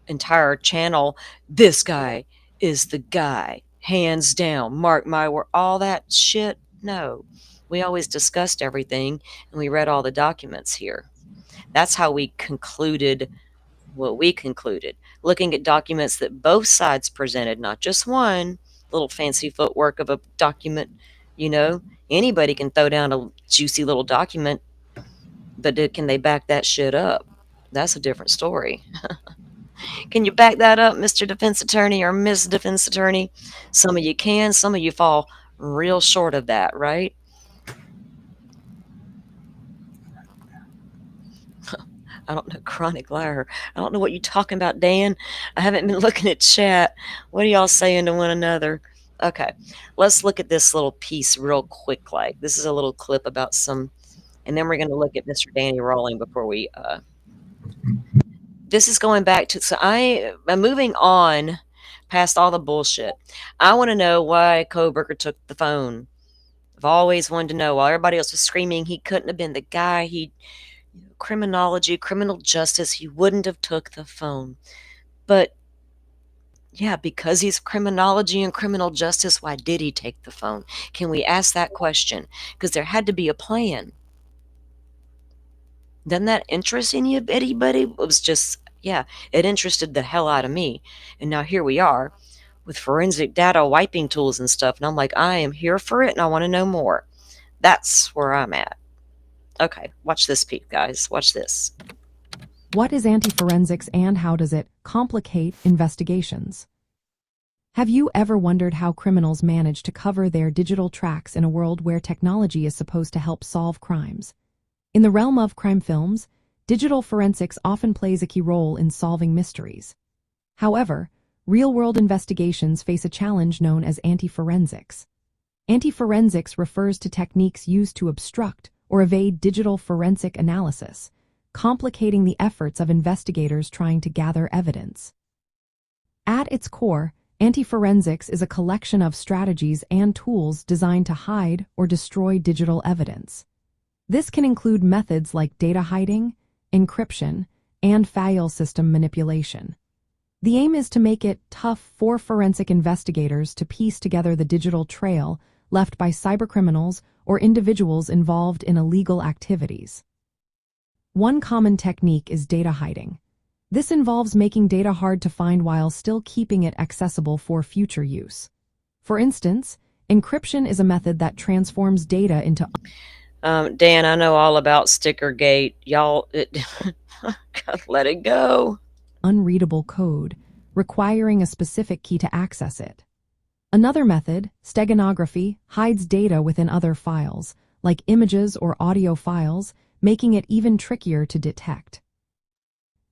entire channel, this guy is the guy, hands down, mark my word, all that shit. No, we always discussed everything and we read all the documents here. That's how we concluded what we concluded, looking at documents that both sides presented, not just one little fancy footwork of a document. You know, anybody can throw down a juicy little document, but can they back that shit up? That's a different story. Can you back that up, Mr. Defense Attorney or Miss Defense Attorney? Some of you can, some of you fall real short of that, right? I don't know, chronic liar. I don't know what you're talking about, Dan. I haven't been looking at chat. What are y'all saying to one another? Okay, let's look at this little piece real quick. Like, this is a little clip about some, and then we're going to look at Mr. Danny Rawling before we. This is going back to. So I'm moving on past all the bullshit. I want to know why Kohberger took the phone. I've always wanted to know. While everybody else was screaming, he couldn't have been the guy. Criminology, criminal justice, he wouldn't have took the phone. But yeah, because he's criminology and criminal justice, why did he take the phone? Can we ask that question? Because there had to be a plan. Doesn't that interest anybody? It was just, yeah, it interested the hell out of me. And now here we are with forensic data wiping tools and stuff. And I'm like, I am here for it and I want to know more. That's where I'm at. Okay, watch this, Pete, guys. Watch this. What is anti-forensics and how does it complicate investigations? Have you ever wondered how criminals manage to cover their digital tracks in a world where technology is supposed to help solve crimes? In the realm of crime films, digital forensics often plays a key role in solving mysteries. However, real-world investigations face a challenge known as anti-forensics. Anti-forensics refers to techniques used to obstruct or evade digital forensic analysis, complicating the efforts of investigators trying to gather evidence. At its core, anti-forensics is a collection of strategies and tools designed to hide or destroy digital evidence. This can include methods like data hiding, encryption, and file system manipulation. The aim is to make it tough for forensic investigators to piece together the digital trail left by cybercriminals or individuals involved in illegal activities. One common technique is data hiding. This involves making data hard to find while still keeping it accessible for future use. For instance, encryption is a method that transforms data into... Dan, I know all about Stickergate. Y'all, let it go. Unreadable code, requiring a specific key to access it. Another method, steganography, hides data within other files, like images or audio files, making it even trickier to detect.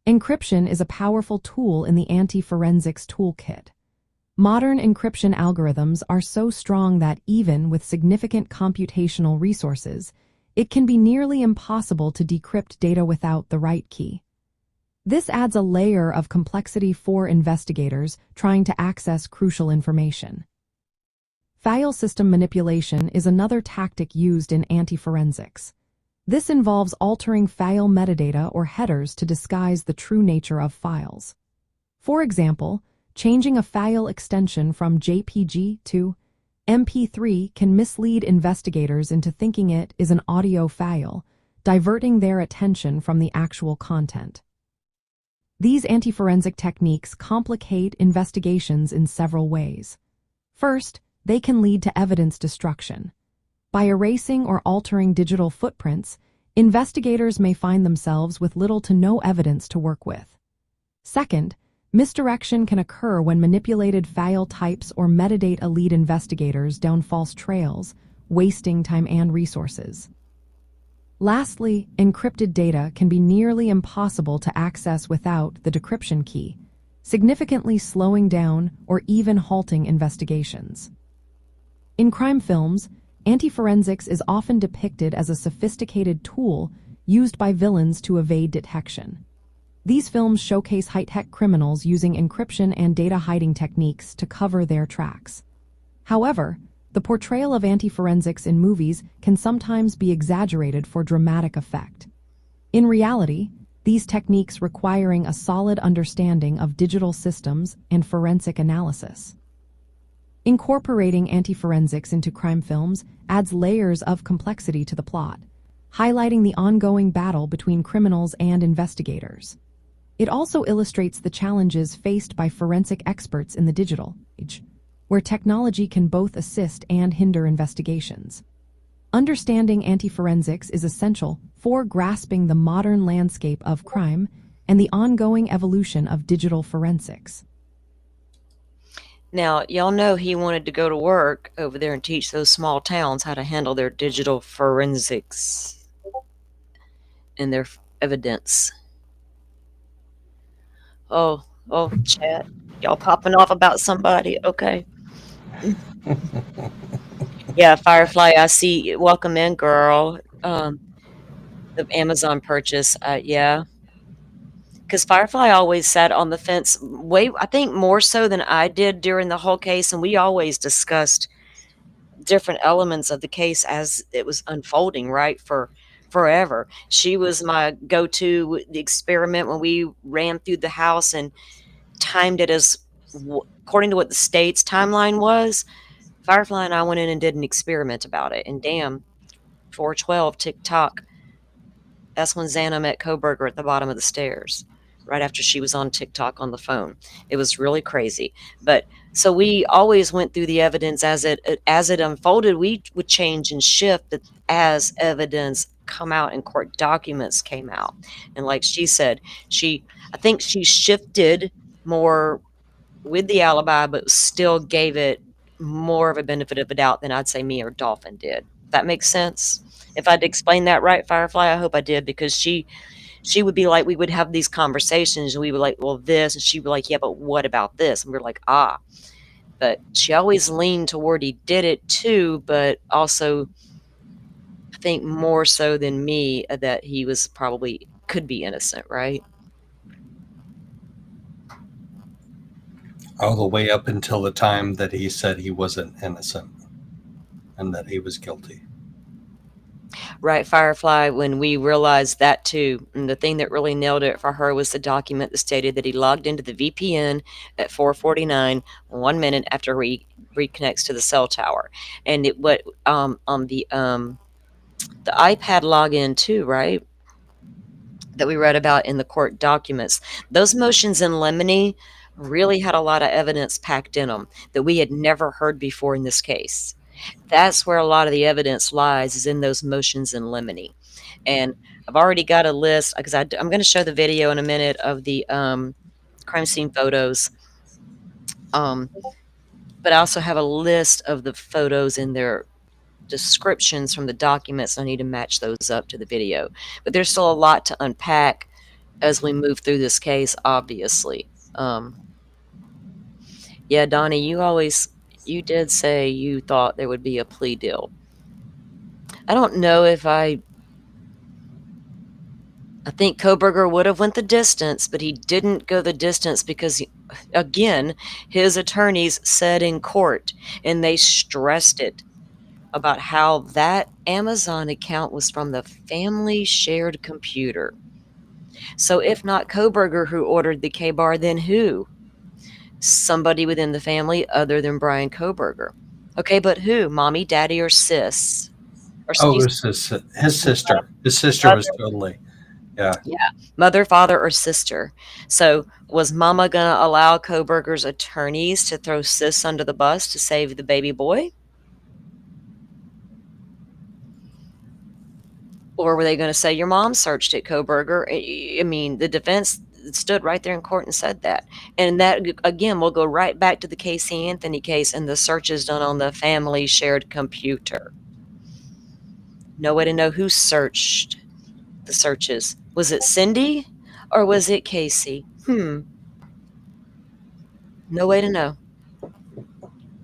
Encryption is a powerful tool in the anti-forensics toolkit. Modern encryption algorithms are so strong that even with significant computational resources, it can be nearly impossible to decrypt data without the right key. This adds a layer of complexity for investigators trying to access crucial information. File system manipulation is another tactic used in anti-forensics. This involves altering file metadata or headers to disguise the true nature of files. For example, changing a file extension from JPG to MP3 can mislead investigators into thinking it is an audio file, diverting their attention from the actual content. These anti-forensic techniques complicate investigations in several ways. First, they can lead to evidence destruction. By erasing or altering digital footprints, investigators may find themselves with little to no evidence to work with. Second, misdirection can occur when manipulated file types or metadata lead investigators down false trails, wasting time and resources. Lastly, encrypted data can be nearly impossible to access without the decryption key, significantly slowing down or even halting investigations. In crime films, anti-forensics is often depicted as a sophisticated tool used by villains to evade detection. These films showcase high-tech criminals using encryption and data hiding techniques to cover their tracks. However, the portrayal of anti-forensics in movies can sometimes be exaggerated for dramatic effect. In reality, these techniques requiring a solid understanding of digital systems and forensic analysis. Incorporating anti-forensics into crime films adds layers of complexity to the plot. highlighting the ongoing battle between criminals and investigators. It also illustrates the challenges faced by forensic experts in the digital age, where technology can both assist and hinder investigations. Understanding anti-forensics is essential for grasping the modern landscape of crime and the ongoing evolution of digital forensics. Now, y'all know he wanted to go to work over there and teach those small towns how to handle their digital forensics and their evidence. Oh, chat. Y'all popping off about somebody. Okay. Yeah, Firefly, I see. Welcome in, girl. The Amazon purchase. Yeah. Because Firefly always sat on the fence I think more so than I did during the whole case, and we always discussed different elements of the case as it was unfolding, right, for forever. She was my go-to with the experiment when we ran through the house and timed it as according to what the state's timeline was. Firefly and I went in and did an experiment about it, and damn, 412 TikTok. That's when Xana met Kohberger at the bottom of the stairs, right after she was on TikTok on the phone. It was really crazy. But so we always went through the evidence as it unfolded. We would change and shift as evidence come out and court documents came out. And like she said, I think she shifted more with the alibi, but still gave it more of a benefit of a doubt than I'd say me or Dolphin did. That makes sense? If I'd explained that right, Firefly, I hope I did, because she would be like, we would have these conversations and we would like, well, this, and she'd be like, yeah, but what about this? And we're like, but she always leaned toward he did it too, but also I think more so than me that he was probably could be innocent, right? All the way up until the time that he said he wasn't innocent and that he was guilty. Right, Firefly, when we realized that too. And the thing that really nailed it for her was the document that stated that he logged into the VPN at 4:49, 1 minute after he reconnects to the cell tower. And it on the iPad login too, right? That we read about in the court documents. Those motions in limine really had a lot of evidence packed in them that we had never heard before in this case. That's where a lot of the evidence lies, is in those motions in limine. And I've already got a list, because I'm going to show the video in a minute of the crime scene photos. But I also have a list of the photos in their descriptions from the documents. I need to match those up to the video. But there's still a lot to unpack as we move through this case, obviously. Yeah, Donnie, you did say you thought there would be a plea deal. I don't know if I think Kohberger would have went the distance, but he didn't go the distance because, again, his attorneys said in court, and they stressed it, about how that Amazon account was from the family shared computer. So if not Kohberger who ordered the K-bar, then who? Somebody within the family other than Bryan Kohberger. Okay, but who? Mommy, daddy, or sis? Or it was his sister. His sister was totally, yeah. Mother, father, or sister. So was Mama going to allow Kohberger's attorneys to throw sis under the bus to save the baby boy? Or were they going to say, your mom searched it, Kohberger? I mean, the defense stood right there in court and said that. And that, again, we'll go right back to the Casey Anthony case and the searches done on the family shared computer. No way to know who searched the searches. Was it Cindy or was it Casey? No way to know,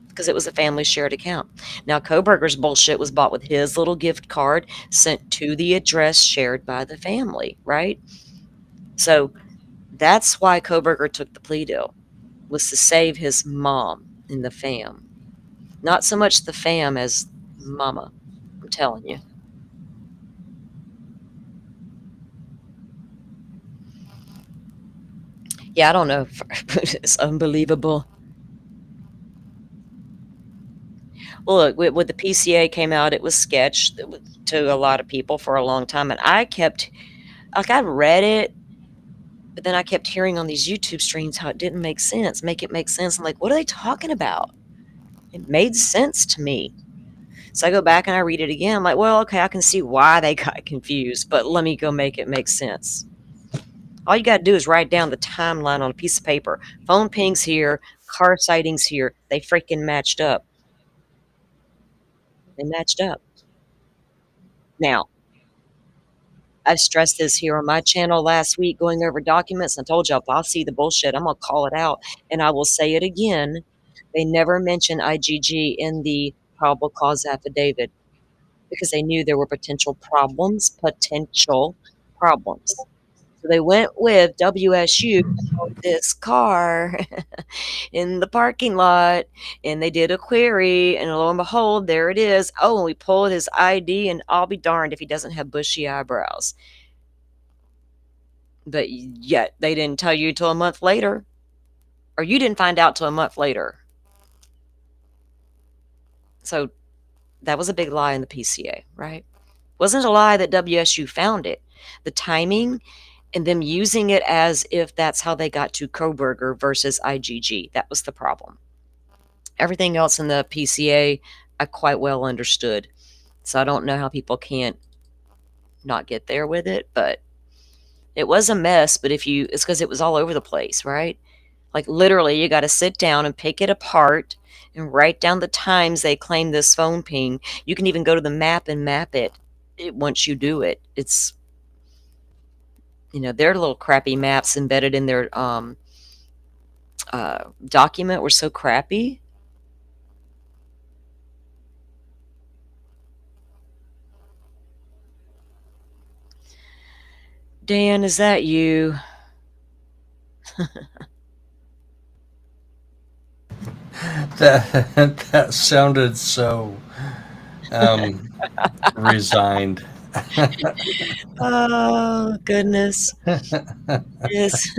because it was a family shared account. Now, Kohberger's bullshit was bought with his little gift card sent to the address shared by the family, right? So that's why Kohberger took the plea deal, was to save his mom and the fam. Not so much the fam as Mama, I'm telling you. Yeah, I don't know. It's unbelievable. Well, look, with the PCA came out, it was sketch to a lot of people for a long time, and I kept like I read it, but then I kept hearing on these YouTube streams how it didn't make sense. Make it make sense. I'm like, what are they talking about? It made sense to me. So I go back and I read it again. I'm like, well, okay, I can see why they got confused, but let me go make it make sense. All you got to do is write down the timeline on a piece of paper. Phone pings here, car sightings here. They freaking matched up. They matched up. Now, I've stressed this here on my channel last week going over documents. I told y'all if I see the bullshit, I'm going to call it out. And I will say it again. They never mention IGG in the probable cause affidavit because they knew there were potential problems. So they went with WSU this car in the parking lot, and they did a query, and lo and behold, there it is. Oh, and we pulled his ID, and I'll be darned if he doesn't have bushy eyebrows. But yet they didn't tell you till a month later, or you didn't find out till a month later. So that was a big lie in the PCA, right? Wasn't a lie that WSU found it. The timing and them using it as if that's how they got to Kohberger versus IGG. That was the problem. Everything else in the PCA, I quite well understood. So I don't know how people can't not get there with it, but it was a mess. But it's because it was all over the place, right? Like literally, you got to sit down and pick it apart and write down the times they claim this phone ping. You can even go to the map and map it once you do it. It's, their little crappy maps embedded in their document were so crappy. Dan, is that you? That sounded so resigned. Oh, goodness. Yes.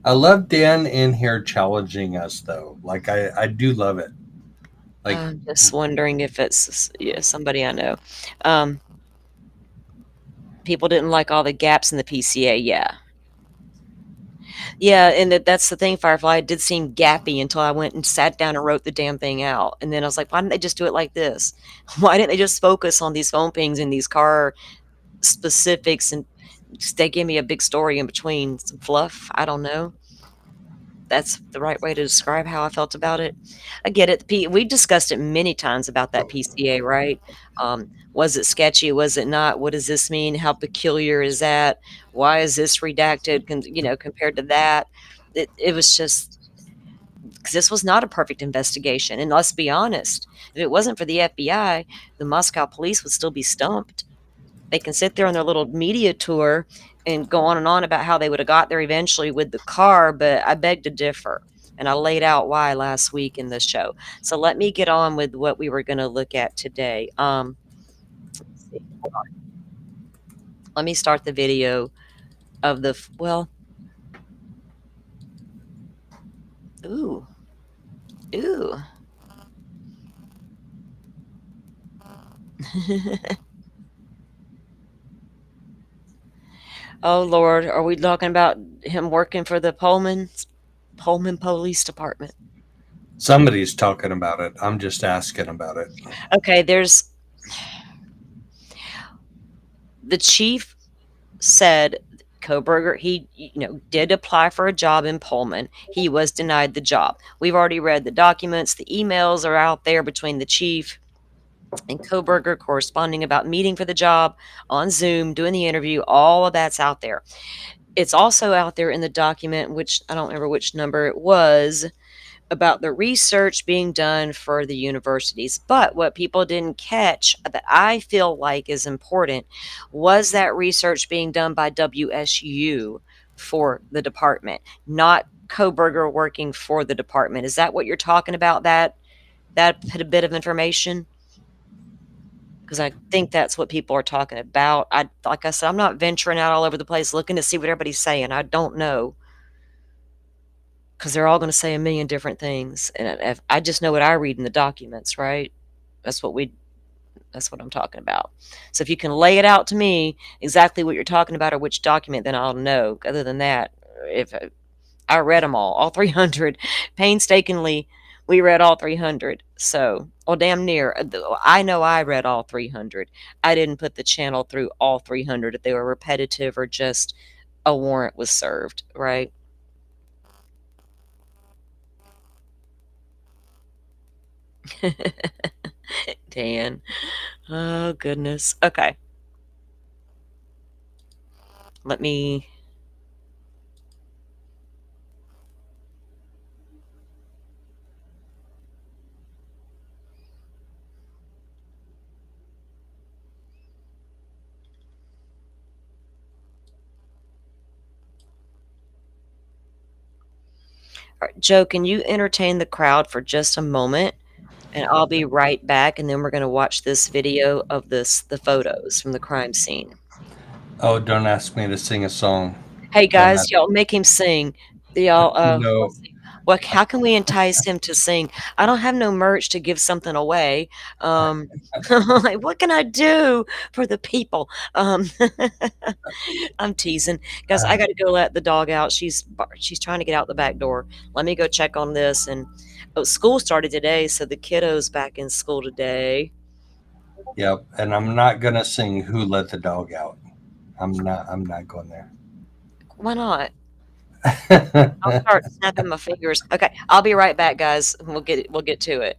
I love Dan in here challenging us, though. Like, I do love it. Like, I'm just wondering if it's somebody I know. People didn't like all the gaps in the PCA. Yeah, and that's the thing, Firefly. It did seem gappy until I went and sat down and wrote the damn thing out. And then I was like, why didn't they just do it like this? Why didn't they just focus on these phone pings and these car specifics, and they gave me a big story in between, some fluff? I don't know. That's the right way to describe how I felt about it. I get it. We discussed it many times about that PCA, right? Was it sketchy? Was it not? What does this mean? How peculiar is that? Why is this redacted, compared to that? It was just, because this was not a perfect investigation. And let's be honest, if it wasn't for the FBI, the Moscow police would still be stumped. They can sit there on their little media tour and go on and on about how they would have got there eventually with the car, but I beg to differ. And I laid out why last week in this show. So let me get on with what we were going to look at today. Let's see. Hold on. Let me start the video of ooh. Oh, Lord, are we talking about him working for the Pullman Police Department? Somebody's talking about it. I'm just asking about it. Okay, the chief said Kohberger, he did apply for a job in Pullman. He was denied the job. We've already read the documents. The emails are out there between the chief and Kohberger corresponding about meeting for the job on Zoom, doing the interview. All of that's out there. It's also out there in the document, which I don't remember which number it was, about the research being done for the universities. But what people didn't catch that I feel like is important was that research being done by WSU for the department, not Kohberger working for the department. Is that what you're talking about, that bit of information? Because I think that's what people are talking about. Like I said, I'm not venturing out all over the place looking to see what everybody's saying. I don't know. because they're all going to say a million different things. And I just know what I read in the documents, right? That's what I'm talking about. So if you can lay it out to me exactly what you're talking about or which document, then I'll know. Other than that, if I read them all 300 painstakingly, we read all 300. So, well, damn near. I know I read all 300. I didn't put the channel through all 300 if they were repetitive or just a warrant was served, right? Dan. Oh, goodness. Okay. Let me. All right, Joe, can you entertain the crowd for just a moment? And I'll be right back, and then we're going to watch this video of the photos from the crime scene. Oh, don't ask me to sing a song. Hey, Don't guys, ask- y'all make him sing. Y'all, No. let's see. What? How can we entice him to sing? I don't have no merch to give something away. Like, what can I do for the people? I'm teasing, guys. I got to go let the dog out. She's trying to get out the back door. Let me go check on this. And school started today, so the kiddos back in school today. Yep, and I'm not gonna sing "Who Let the Dog Out." I'm not going there. Why not? I'll start snapping my fingers. Okay, I'll be right back, guys. We'll get to it.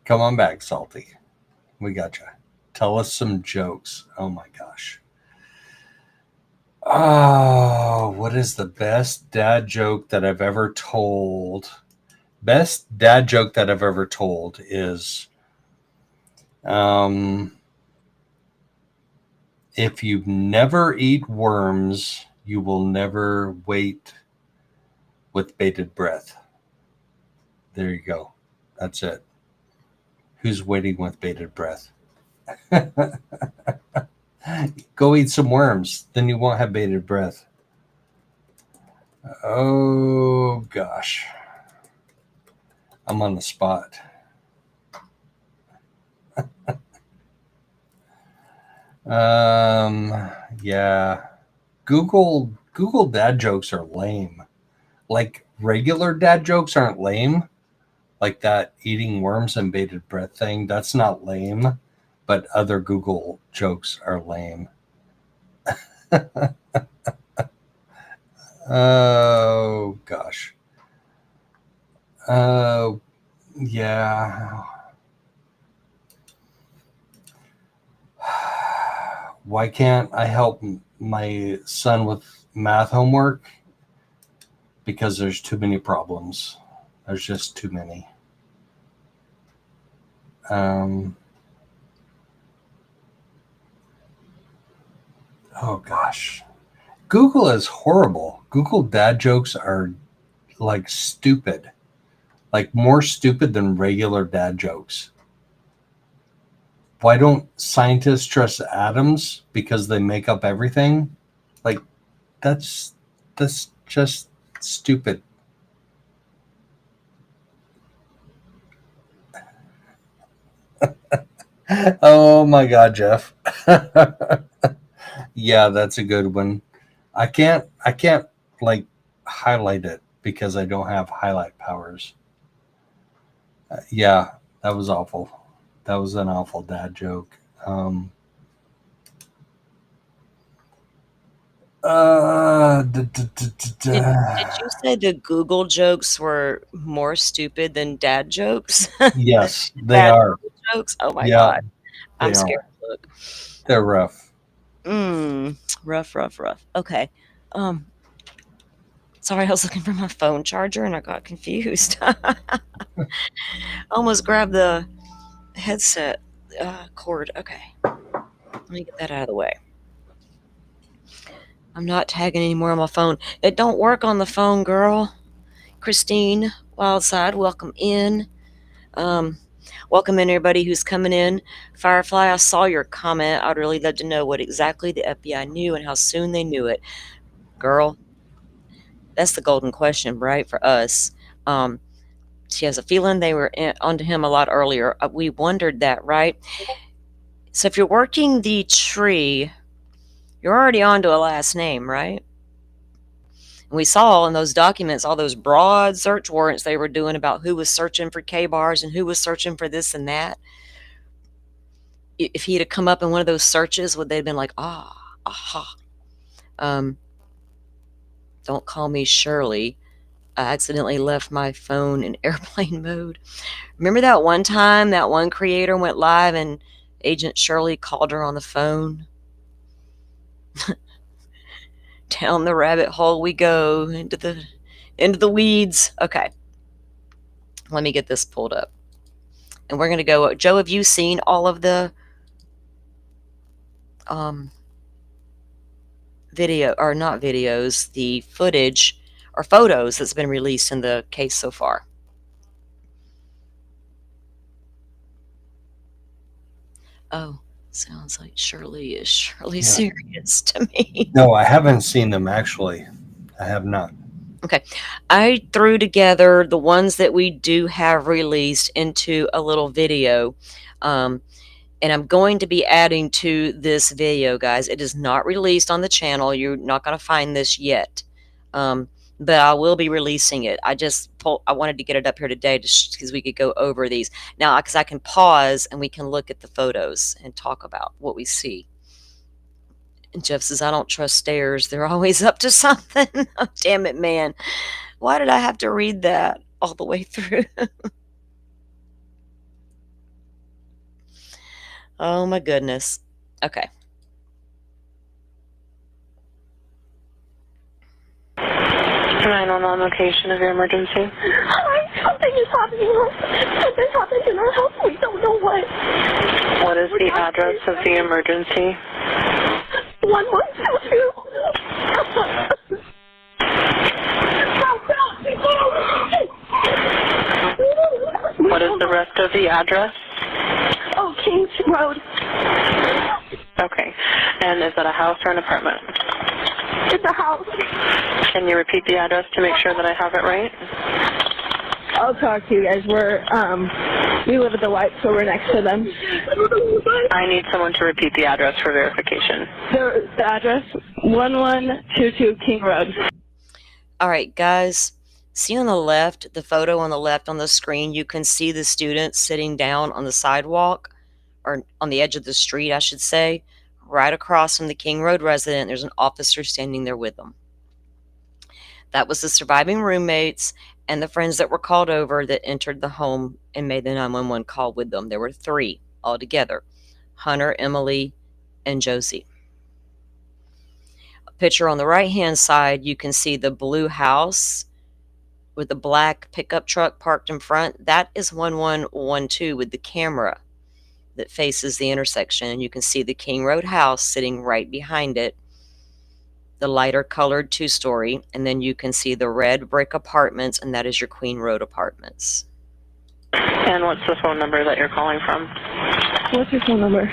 Come on back, Salty. We gotcha. Tell us some jokes. Oh my gosh. Oh, what is the best dad joke that I've ever told? Best dad joke that I've ever told is if you never eat worms, you will never wait with bated breath. There you go. That's it. Who's waiting with bated breath? Go eat some worms. Then you won't have bated breath. Oh, gosh. I'm on the spot. Yeah. Google dad jokes are lame. Like regular dad jokes aren't lame. Like that eating worms and bated breath thing, that's not lame. But other Google jokes are lame. Oh, gosh. Yeah. Why can't I help my son with math homework? Because there's too many problems. There's just too many. Oh, gosh. Google is horrible. Google dad jokes are like stupid. Like more stupid than regular dad jokes. Why don't scientists trust atoms? Because they make up everything? Like, that's just stupid. Oh my God, Jeff. Yeah, that's a good one. I can't like highlight it because I don't have highlight powers. Yeah, that was awful. That was an awful dad joke. Did you say the Google jokes were more stupid than dad jokes? Yes, they Dad are. jokes? Oh my Yeah, God. I'm they scared are. to look. They're rough. Rough. Okay. Sorry, I was looking for my phone charger and I got confused. Almost grabbed the headset cord. Okay. Let me get that out of the way. I'm not tagging anymore on my phone. It don't work on the phone, girl. Christine Wildside, welcome in. Welcome in everybody who's coming in. Firefly, I saw your comment. I'd really love to know what exactly the FBI knew and how soon they knew it. Girl, That's the golden question, right, for us. She has a feeling they were onto him a lot earlier. We wondered that, right? So if you're working the tree, you're already onto a last name, right? And we saw in those documents all those broad search warrants they were doing about who was searching for K-bars and who was searching for this and that. If he'd have come up in one of those searches, would they have been like, aha. Don't call me Shirley. I accidentally left my phone in airplane mode. Remember that one time that one creator went live and Agent Shirley called her on the phone? Down the rabbit hole we go, into the weeds. Okay. Let me get this pulled up. And we're going to go. Joe, have you seen all of the video, or not videos, the footage or photos that's been released in the case so far? Oh, sounds like Shirley is really serious to me. No, I haven't seen them, actually. I have not. Okay. I threw together the ones that we do have released into a little video. And I'm going to be adding to this video, guys. It is not released on the channel. You're not going to find this yet. But I will be releasing it. I wanted to get it up here today because we could go over these. Now, because I can pause and we can look at the photos and talk about what we see. And Jeff says, I don't trust stairs. They're always up to something. Oh, damn it, man. Why did I have to read that all the way through? Oh, my goodness. Okay. 911 location of your emergency. Hi, something is happening. Something's happening in our house. We don't know what. What is the address of the emergency? 1122. What is the rest of the address? Oh, Kings Road. Okay. And is that a house or an apartment? It's a house. Can you repeat the address to make sure that I have it right? I'll talk to you guys. We live at the White, so we're next to them. I need someone to repeat the address for verification. The address, 1122 King Road. All right, guys. See on the left, the photo on the left on the screen, you can see the students sitting down on the sidewalk, or on the edge of the street, I should say. Right across from the King Road resident, there's an officer standing there with them. That was the surviving roommates and the friends that were called over that entered the home and made the 911 call with them. There were 3 altogether: Hunter, Emily, and Josie. A picture on the right-hand side, you can see the blue house with the black pickup truck parked in front. That is 1112 with the camera that faces the intersection, and you can see the King Road house sitting right behind it, the lighter colored 2-story, and then you can see the red brick apartments, and that is your Queen Road apartments. And what's the phone number that you're calling from? What's your phone number?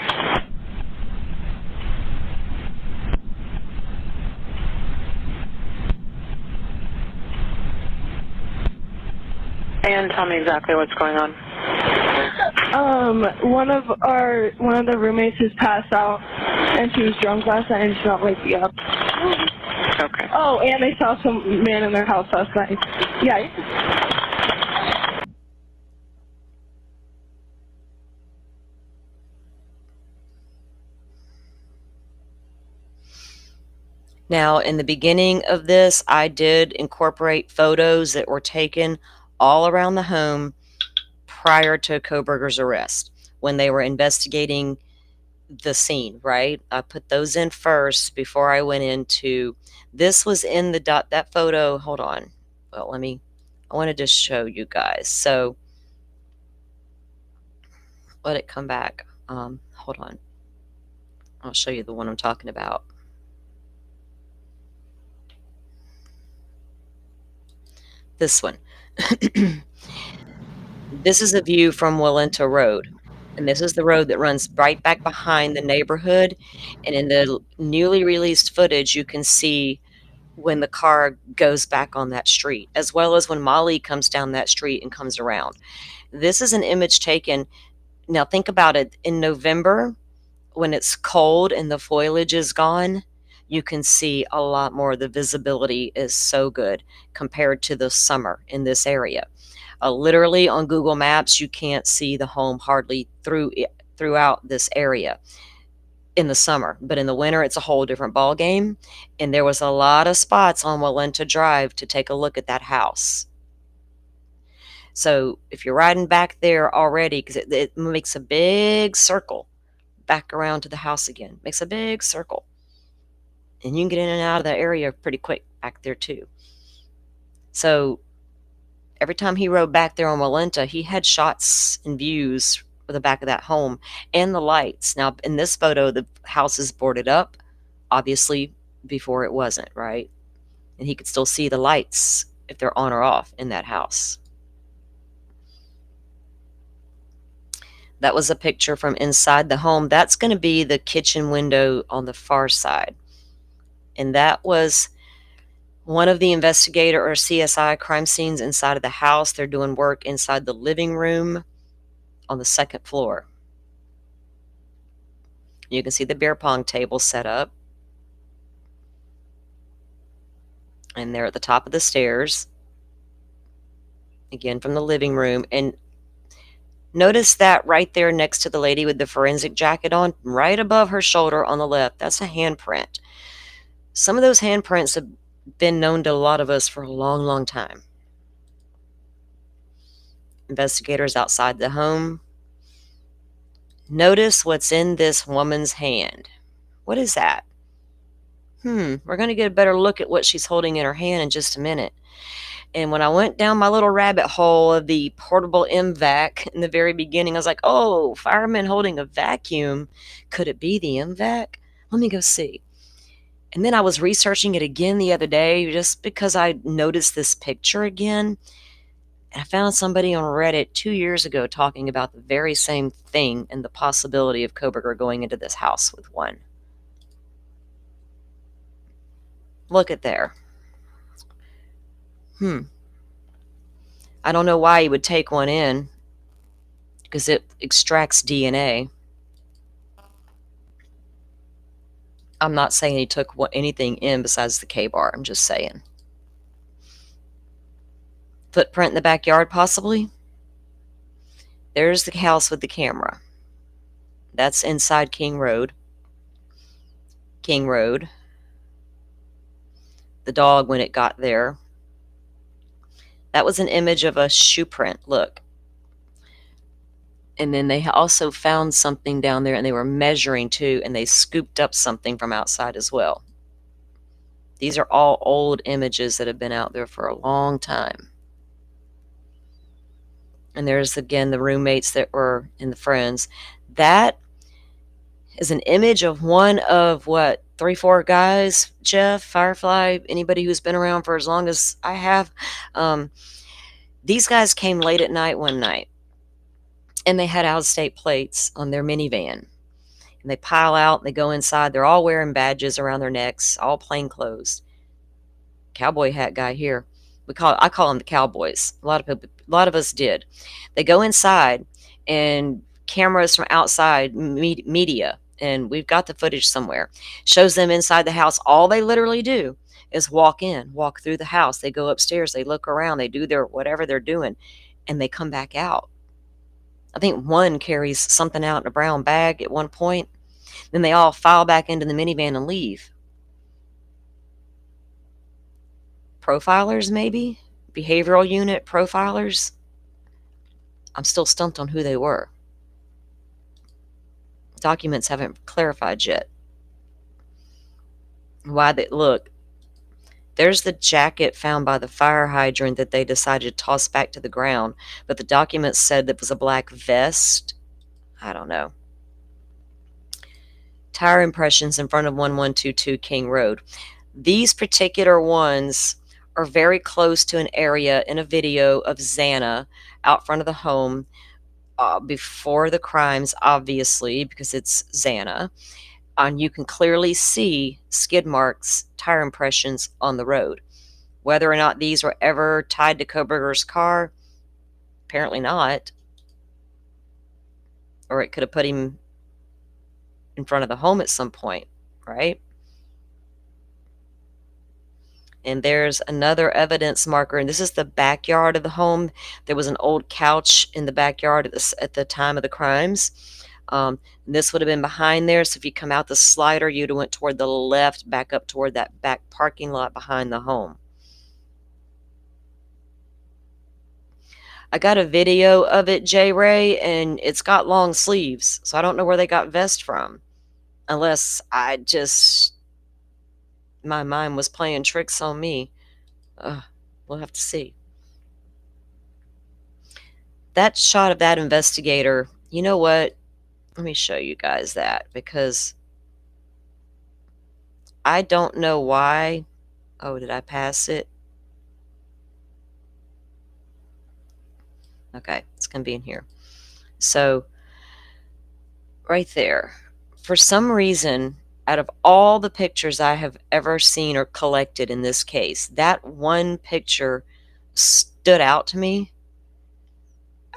And tell me exactly what's going on. One of the roommates has passed out, and she was drunk last night, and she not wake me up. Okay. Oh, and they saw some man in their house last night. Yeah. Now, in the beginning of this, I did incorporate photos that were taken all around the home prior to Kohberger's arrest, when they were investigating the scene, right? I put those in first before I went into, this was in the that photo, hold on. Well, I want to just show you guys. So let it come back. Hold on. I'll show you the one I'm talking about. This one. This is a view from Walenta Road. And this is the road that runs right back behind the neighborhood. And in the newly released footage, you can see when the car goes back on that street, as well as when Molly comes down that street and comes around. This is an image taken. Now think about it. In November, when it's cold and the foliage is gone, you can see a lot more. The visibility is so good compared to the summer in this area. Literally on Google Maps, you can't see the home hardly throughout this area in the summer, but in the winter it's a whole different ball game. And there was a lot of spots on Walenta Drive to take a look at that house. So if you're riding back there already, because it makes a big circle back around to the house again, makes a big circle, and you can get in and out of the area pretty quick back there too. So every time he rode back there on Walenta, he had shots and views for the back of that home and the lights. Now, in this photo, the house is boarded up, obviously before it wasn't, right? And he could still see the lights if they're on or off in that house. That was a picture from inside the home. That's going to be the kitchen window on the far side. And that was one of the investigator or CSI crime scenes inside of the house. They're doing work inside the living room on the second floor. You can see the beer pong table set up. And they're at the top of the stairs. Again, from the living room. And notice that right there next to the lady with the forensic jacket on, right above her shoulder on the left, that's a handprint. Some of those handprints have been known to a lot of us for a long, long time. Investigators outside the home. Notice what's in this woman's hand. What is that? We're going to get a better look at what she's holding in her hand in just a minute. And when I went down my little rabbit hole of the portable MVAC in the very beginning, I was like, oh, fireman holding a vacuum. Could it be the MVAC? Let me go see. And then I was researching it again the other day just because I noticed this picture again. And I found somebody on Reddit 2 years ago talking about the very same thing and the possibility of Kohberger going into this house with one. Look at there. I don't know why he would take one in, because it extracts DNA. I'm not saying he took anything in besides the K-bar. I'm just saying. Footprint in the backyard, possibly. There's the house with the camera. That's inside King Road. King Road. The dog when it got there. That was an image of a shoe print. Look. And then they also found something down there, and they were measuring too, and they scooped up something from outside as well. These are all old images that have been out there for a long time. And there's again the roommates that were in the friends. That is an image of one of what, 3-4 guys, Jeff, Firefly, anybody who's been around for as long as I have. These guys came late at night one night, and they had out-of-state plates on their minivan. And they pile out, and they go inside. They're all wearing badges around their necks, all plain clothes. Cowboy hat guy here. I call them the cowboys. A lot of us did. They go inside, and cameras from outside, media, and we've got the footage somewhere, shows them inside the house. All they literally do is walk through the house. They go upstairs, they look around, they do their whatever they're doing, and they come back out. I think one carries something out in a brown bag at one point. Then they all file back into the minivan and leave. Profilers, maybe? Behavioral unit profilers? I'm still stumped on who they were. Documents haven't clarified yet. Why they look. There's the jacket found by the fire hydrant that they decided to toss back to the ground, but the documents said that was a black vest. I don't know. Tire impressions in front of 1122 King Road. These particular ones are very close to an area in a video of Xana out front of the home before the crimes, obviously, because it's Xana. And you can clearly see skid marks, tire impressions on the road. Whether or not these were ever tied to Kohberger's car, apparently not. Or it could have put him in front of the home at some point, right? And there's another evidence marker, and this is the backyard of the home. There was an old couch in the backyard at the time of the crimes. This would have been behind there, so if you come out the slider, you'd have went toward the left, back up toward that back parking lot behind the home. I got a video of it, J. Ray, and it's got long sleeves, so I don't know where they got vests from. Unless my mind was playing tricks on me. We'll have to see. That shot of that investigator, you know what? Let me show you guys that, because I don't know why. Oh, did I pass it? Okay, it's going to be in here. So, right there. For some reason, out of all the pictures I have ever seen or collected in this case, that one picture stood out to me.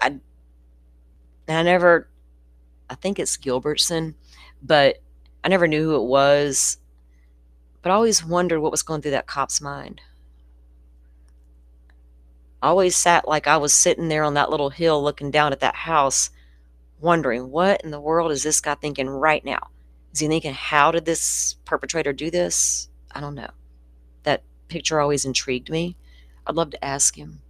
I think it's Gilbertson, but I never knew who it was. But I always wondered what was going through that cop's mind. I always sat like I was sitting there on that little hill looking down at that house, wondering, what in the world is this guy thinking right now? Is he thinking, how did this perpetrator do this? I don't know. That picture always intrigued me. I'd love to ask him.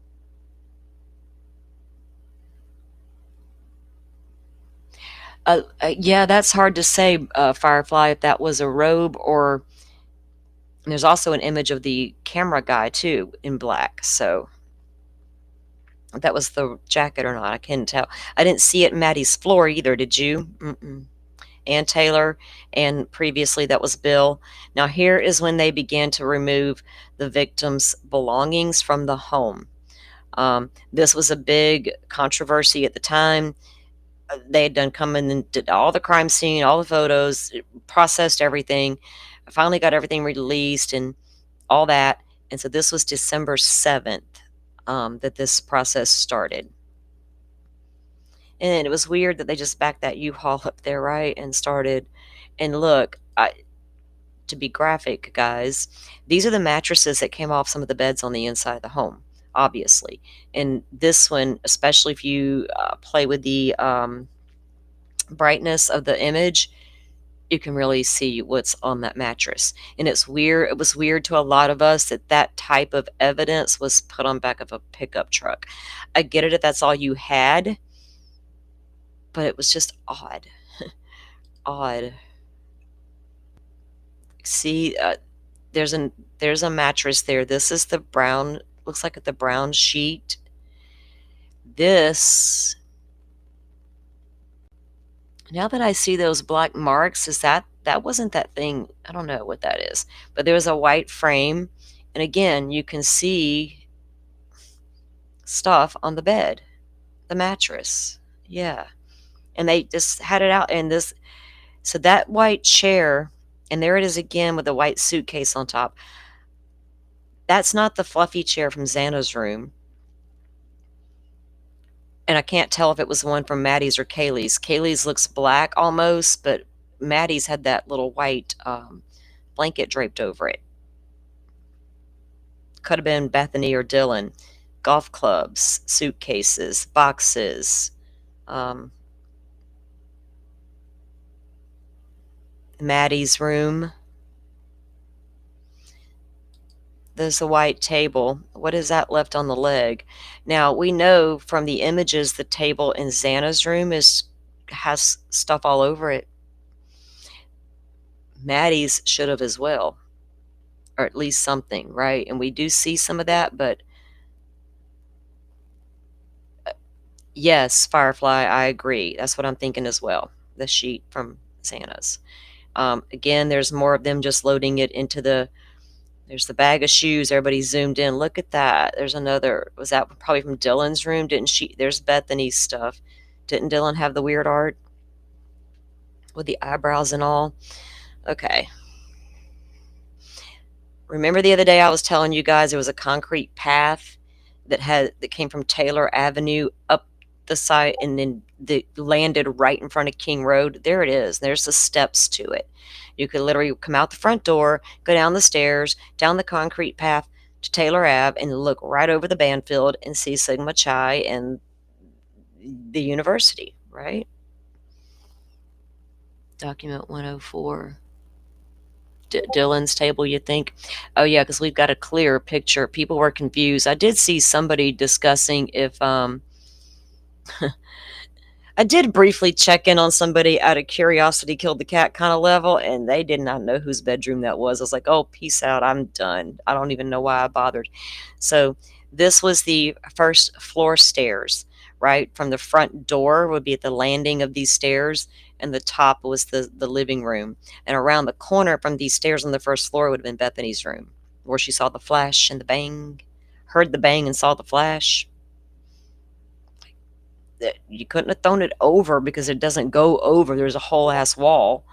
Yeah, that's hard to say, Firefly, if that was a robe or... And there's also an image of the camera guy, too, in black. So if that was the jacket or not, I can't tell. I didn't see it in Maddie's floor either, did you? And Taylor, and previously that was Bill. Now here is when they began to remove the victim's belongings from the home. This was a big controversy at the time. They had come in and did all the crime scene, all the photos, processed everything, finally got everything released and all that. And so this was December 7th that this process started. And it was weird that they just backed that U-Haul up there, right? And started. And look, to be graphic, guys, these are the mattresses that came off some of the beds on the inside of the home, obviously. And this one, especially if you play with the brightness of the image, you can really see what's on that mattress. And it's weird. It was weird to a lot of us that that type of evidence was put on back of a pickup truck. I get it if that's all you had, but it was just odd. Odd. See, there's a mattress there. This is the brown, looks like the brown sheet. This, now that I see those black marks, is that wasn't that thing? I don't know what that is, but there was a white frame, and again, you can see stuff on the bed, the mattress. Yeah, and they just had it out, and this, so that white chair, and there it is again with the white suitcase on top. That's not the fluffy chair from Xana's room. And I can't tell if it was the one from Maddie's or Kaylee's. Kaylee's looks black almost, but Maddie's had that little white blanket draped over it. Could have been Bethany or Dylan. Golf clubs, suitcases, boxes. Maddie's room. There's a white table. What is that left on the leg? Now, we know from the images the table in Xana's room has stuff all over it. Maddie's should have as well. Or at least something, right? And we do see some of that, but yes, Firefly, I agree. That's what I'm thinking as well. The sheet from Xana's. Again, there's more of them just loading it into there's the bag of shoes. Everybody zoomed in. Look at that. There's another. Was that probably from Dylan's room? There's Bethany's stuff. Didn't Dylan have the weird art with the eyebrows and all? Okay. Remember the other day I was telling you guys there was a concrete path that came from Taylor Avenue up the side and then landed right in front of King Road? There it is. There's the steps to it. You could literally come out the front door, go down the stairs, down the concrete path to Taylor Ave, and look right over the band field and see Sigma Chi and the university, right? Document 104. Dylan's table, you think? Oh, yeah, because we've got a clear picture. People were confused. I did see somebody discussing if I did briefly check in on somebody out of curiosity killed the cat kind of level, and they did not know whose bedroom that was. I was like, oh, peace out. I'm done. I don't even know why I bothered. So this was the first floor stairs, right? From the front door would be at the landing of these stairs, and the top was the living room. And around the corner from these stairs on the first floor would have been Bethany's room, where she saw the flash and the bang, heard the bang and saw the flash. You couldn't have thrown it over because it doesn't go over. There's a whole ass wall.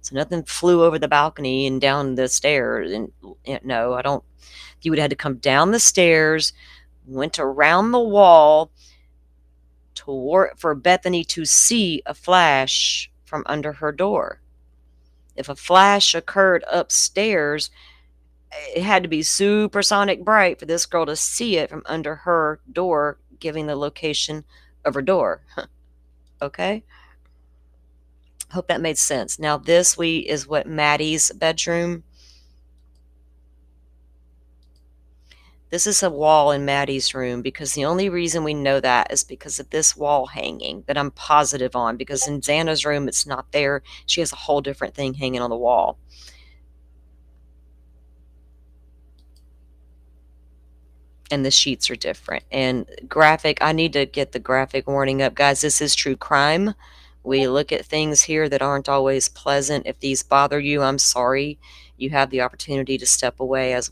So nothing flew over the balcony and down the stairs. And no, I don't. You would have had to come down the stairs, went around the wall for Bethany to see a flash from under her door. If a flash occurred upstairs, it had to be supersonic bright for this girl to see it from under her door, giving the location of her door. Okay? Hope that made sense. Now this is what Maddie's bedroom. This is a wall in Maddie's room, because the only reason we know that is because of this wall hanging that I'm positive on, because in Xana's room it's not there. She has a whole different thing hanging on the wall. And the sheets are different. And graphic, I need to get the graphic warning up. Guys, this is true crime. We look at things here that aren't always pleasant. If these bother you, I'm sorry. You have the opportunity to step away, as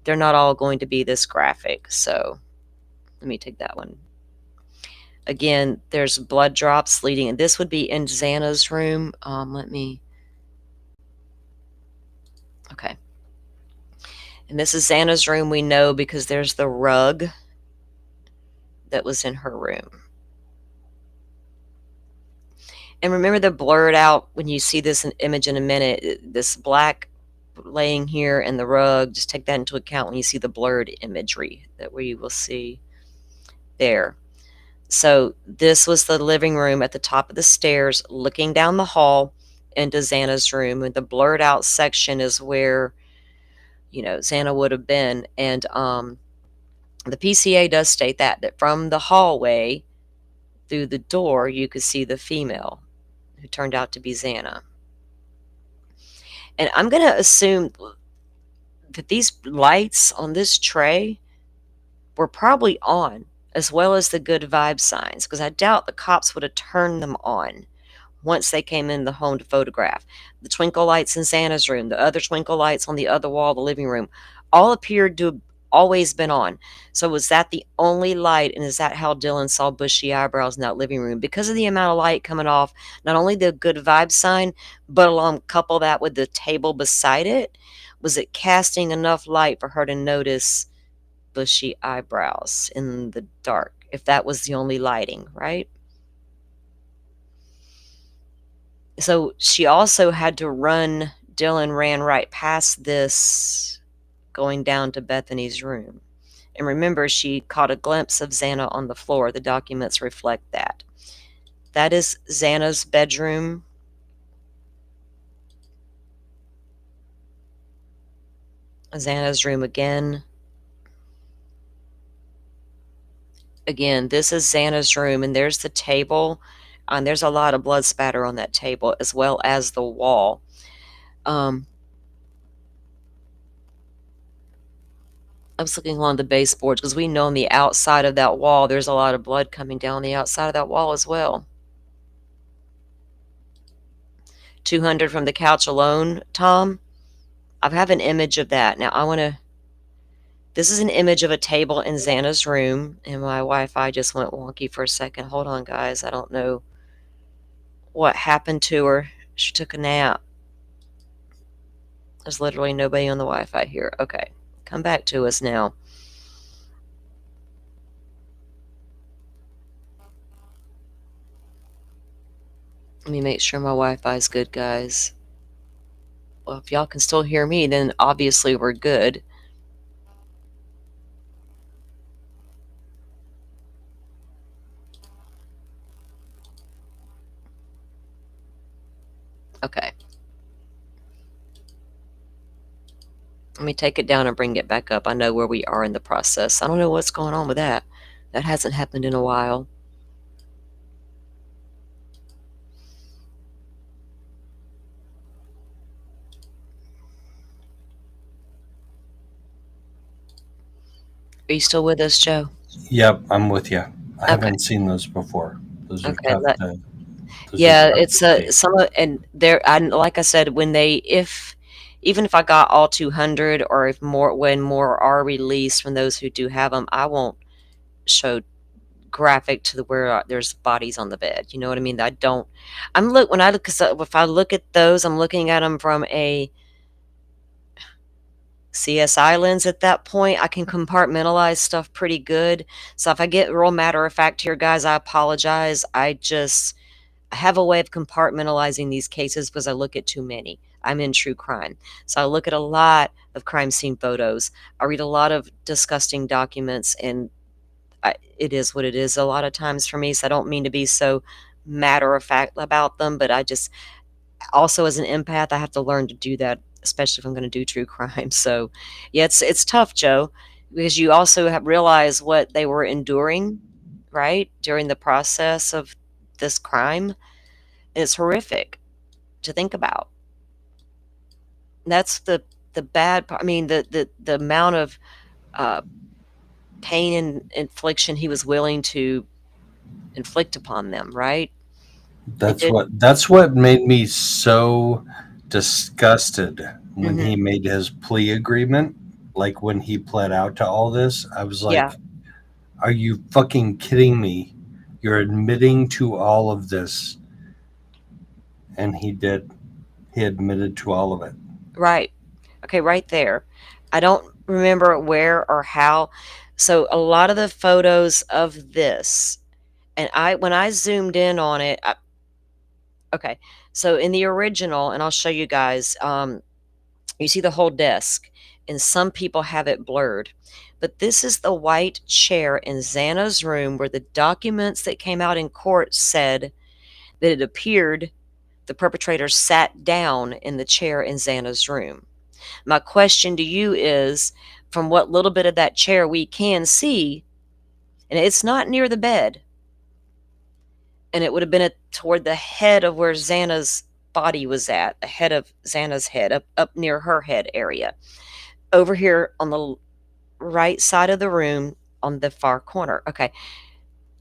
they're not all going to be this graphic. So let me take that one. Again, there's blood drops leading, and this would be in Xana's room. Okay. And this is Xana's room, we know, because there's the rug that was in her room. And remember the blurred out, when you see this image in a minute, this black laying here and the rug, just take that into account when you see the blurred imagery that we will see there. So this was the living room at the top of the stairs, looking down the hall into Xana's room. And the blurred out section is where, Xana would have been. And the PCA does state that from the hallway through the door, you could see the female who turned out to be Xana. And I'm going to assume that these lights on this tray were probably on, as well as the good vibe signs, because I doubt the cops would have turned them on once they came in the home to photograph. The twinkle lights in Xana's room, the other twinkle lights on the other wall of the living room, all appeared to have always been on. So was that the only light, and is that how Dylan saw bushy eyebrows in that living room? Because of the amount of light coming off, not only the good vibe sign, but couple that with the table beside it, was it casting enough light for her to notice bushy eyebrows in the dark, if that was the only lighting, right? So she also had to run. Dylan ran right past this, going down to Bethany's room. And remember, she caught a glimpse of Xana on the floor. The documents reflect that. That is Xana's bedroom. Xana's room again. Again, this is Xana's room, and there's the table. And there's a lot of blood spatter on that table, as well as the wall. I was looking along the baseboards, because we know on the outside of that wall, there's a lot of blood coming down the outside of that wall as well. 200 from the couch alone, Tom. I have an image of that. Now, this is an image of a table in Xana's room, and my Wi-Fi just went wonky for a second. Hold on, guys. I don't know what happened to her. She took a nap. There's literally nobody on the Wi-Fi here. Okay, come back to us now. Let me make sure my Wi-Fi is good, guys. Well, if y'all can still hear me, then obviously we're good. Okay. Let me take it down and bring it back up. I know where we are in the process. I don't know what's going on with that. That hasn't happened in a while. Are you still with us, Joe? Yep, I'm with you. I Okay. haven't seen those before. Those are Okay. tough to. Yeah, it's some of, and there. Like I said, even if I got all 200, or if more, when more are released from those who do have them, I won't show graphic to the where there's bodies on the bed. You know what I mean? If I look at those, I'm looking at them from a CSI lens. At that point, I can compartmentalize stuff pretty good. So if I get real matter of fact here, guys, I apologize. I have a way of compartmentalizing these cases because I look at too many. I'm in true crime. So I look at a lot of crime scene photos. I read a lot of disgusting documents, and it is what it is a lot of times for me. So I don't mean to be so matter of fact about them, but I just also, as an empath, I have to learn to do that, especially if I'm going to do true crime. So yeah, it's tough, Joe, because you also have realized what they were enduring, right, during the process of this crime. It's horrific to think about. That's the bad part. I mean, the amount of pain and infliction he was willing to inflict upon them, right? That's what made me so disgusted when he Mhm. made his plea agreement. Like when he pled out to all this, I was like, Yeah. are you fucking kidding me? You're admitting to all of this. And he did. He admitted to all of it. Right. Okay, right there. I don't remember where or how. So a lot of the photos of this, and when I zoomed in on it, okay. So in the original, and I'll show you guys, you see the whole desk, and some people have it blurred. But this is the white chair in Xana's room where the documents that came out in court said that it appeared the perpetrator sat down in the chair in Xana's room. My question to you is, from what little bit of that chair we can see, and it's not near the bed, and it would have been toward the head of where Xana's body was at, the head of Xana's head, up near her head area. Over here on the right side of the room on the far corner. Okay.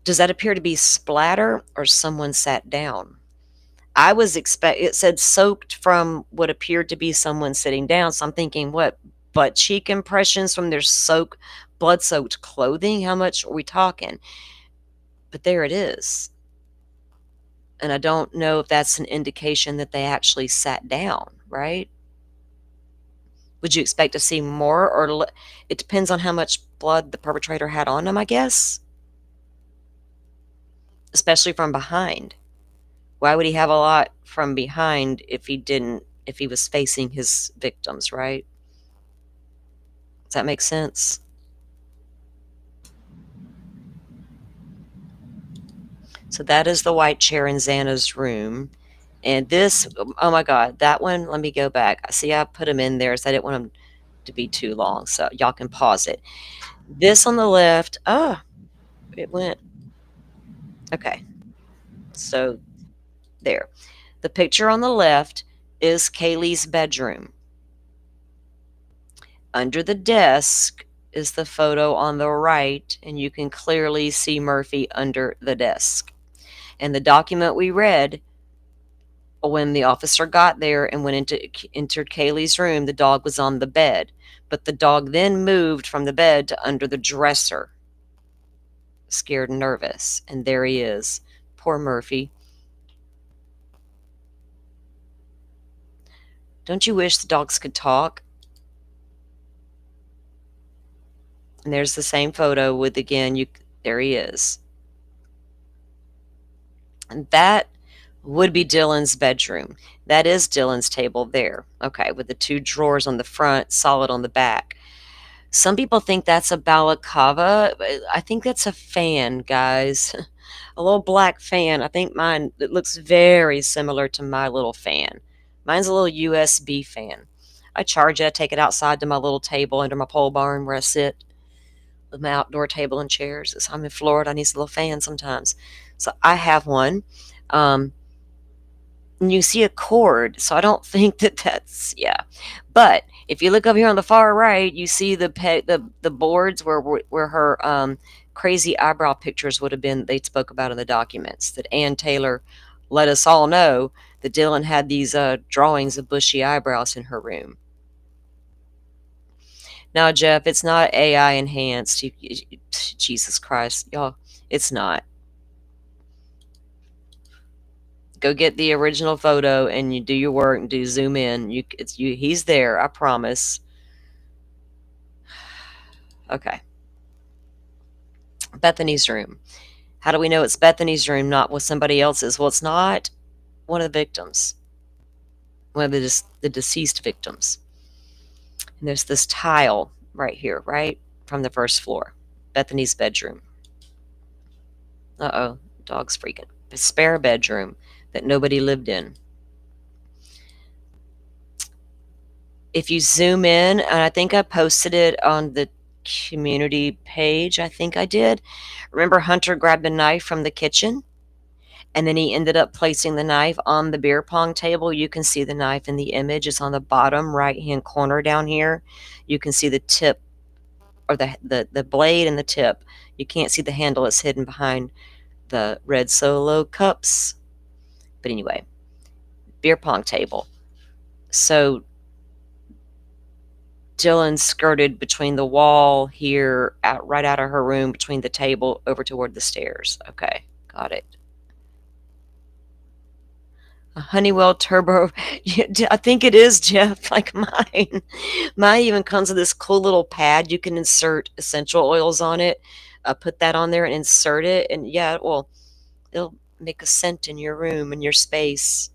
Does that appear to be splatter or someone sat down? It said soaked from what appeared to be someone sitting down. So I'm thinking, what, butt cheek impressions from their blood soaked clothing? How much are we talking? But there it is. And I don't know if that's an indication that they actually sat down, right? Would you expect to see more, or it depends on how much blood the perpetrator had on him, I guess? Especially from behind. Why would he have a lot from behind if he was facing his victims, right? Does that make sense? So that is the white chair in Xana's room. And this, oh my God, that one, let me go back. See, I put them in there, so I didn't want them to be too long, so y'all can pause it. This on the left, it went. Okay. So there. The picture on the left is Kaylee's bedroom. Under the desk is the photo on the right, and you can clearly see Murphy under the desk. And the document we read, when the officer got there and entered Kaylee's room, the dog was on the bed. But the dog then moved from the bed to under the dresser, scared and nervous. And there he is. Poor Murphy. Don't you wish the dogs could talk? And there's the same photo with, again, there he is. And that would be Dylan's bedroom. That is Dylan's table there. Okay, with the 2 drawers on the front, solid on the back. Some people think that's a balaclava. I think that's a fan, guys. A little black fan. I think mine, it looks very similar to my little fan. Mine's a little USB fan. I charge it. I take it outside to my little table under my pole barn where I sit with my outdoor table and chairs. As I'm in Florida, I need a little fan sometimes. So I have one. And you see a cord, so I don't think that's, yeah. But if you look up here on the far right, you see the boards where her crazy eyebrow pictures would have been, they spoke about in the documents, that Ann Taylor let us all know that Dylan had these drawings of bushy eyebrows in her room. Now, Jeff, it's not AI enhanced. Jesus Christ, y'all, it's not. Go get the original photo and you do your work and do zoom in. He's there, I promise. Okay. Bethany's room. How do we know it's Bethany's room, not with somebody else's? Well, it's not one of the victims. One of the deceased victims. And there's this tile right here, right? From the first floor. Bethany's bedroom. Uh-oh, dog's freaking. A spare bedroom that nobody lived in. If you zoom in, and I think I posted it on the community page, I think I did. Remember Hunter grabbed a knife from the kitchen? And then he ended up placing the knife on the beer pong table. You can see the knife in the image. It's on the bottom right-hand corner down here. You can see the tip, or the blade and the tip. You can't see the handle. It's hidden behind the red Solo cups. But anyway, beer pong table. So Dylan skirted between the wall here, right out of her room, between the table, over toward the stairs. Okay, got it. A Honeywell turbo. I think it is, Jeff, like mine. Mine even comes with this cool little pad. You can insert essential oils on it. Put that on there and insert it. And yeah, well, it'll make a scent in your room and your space.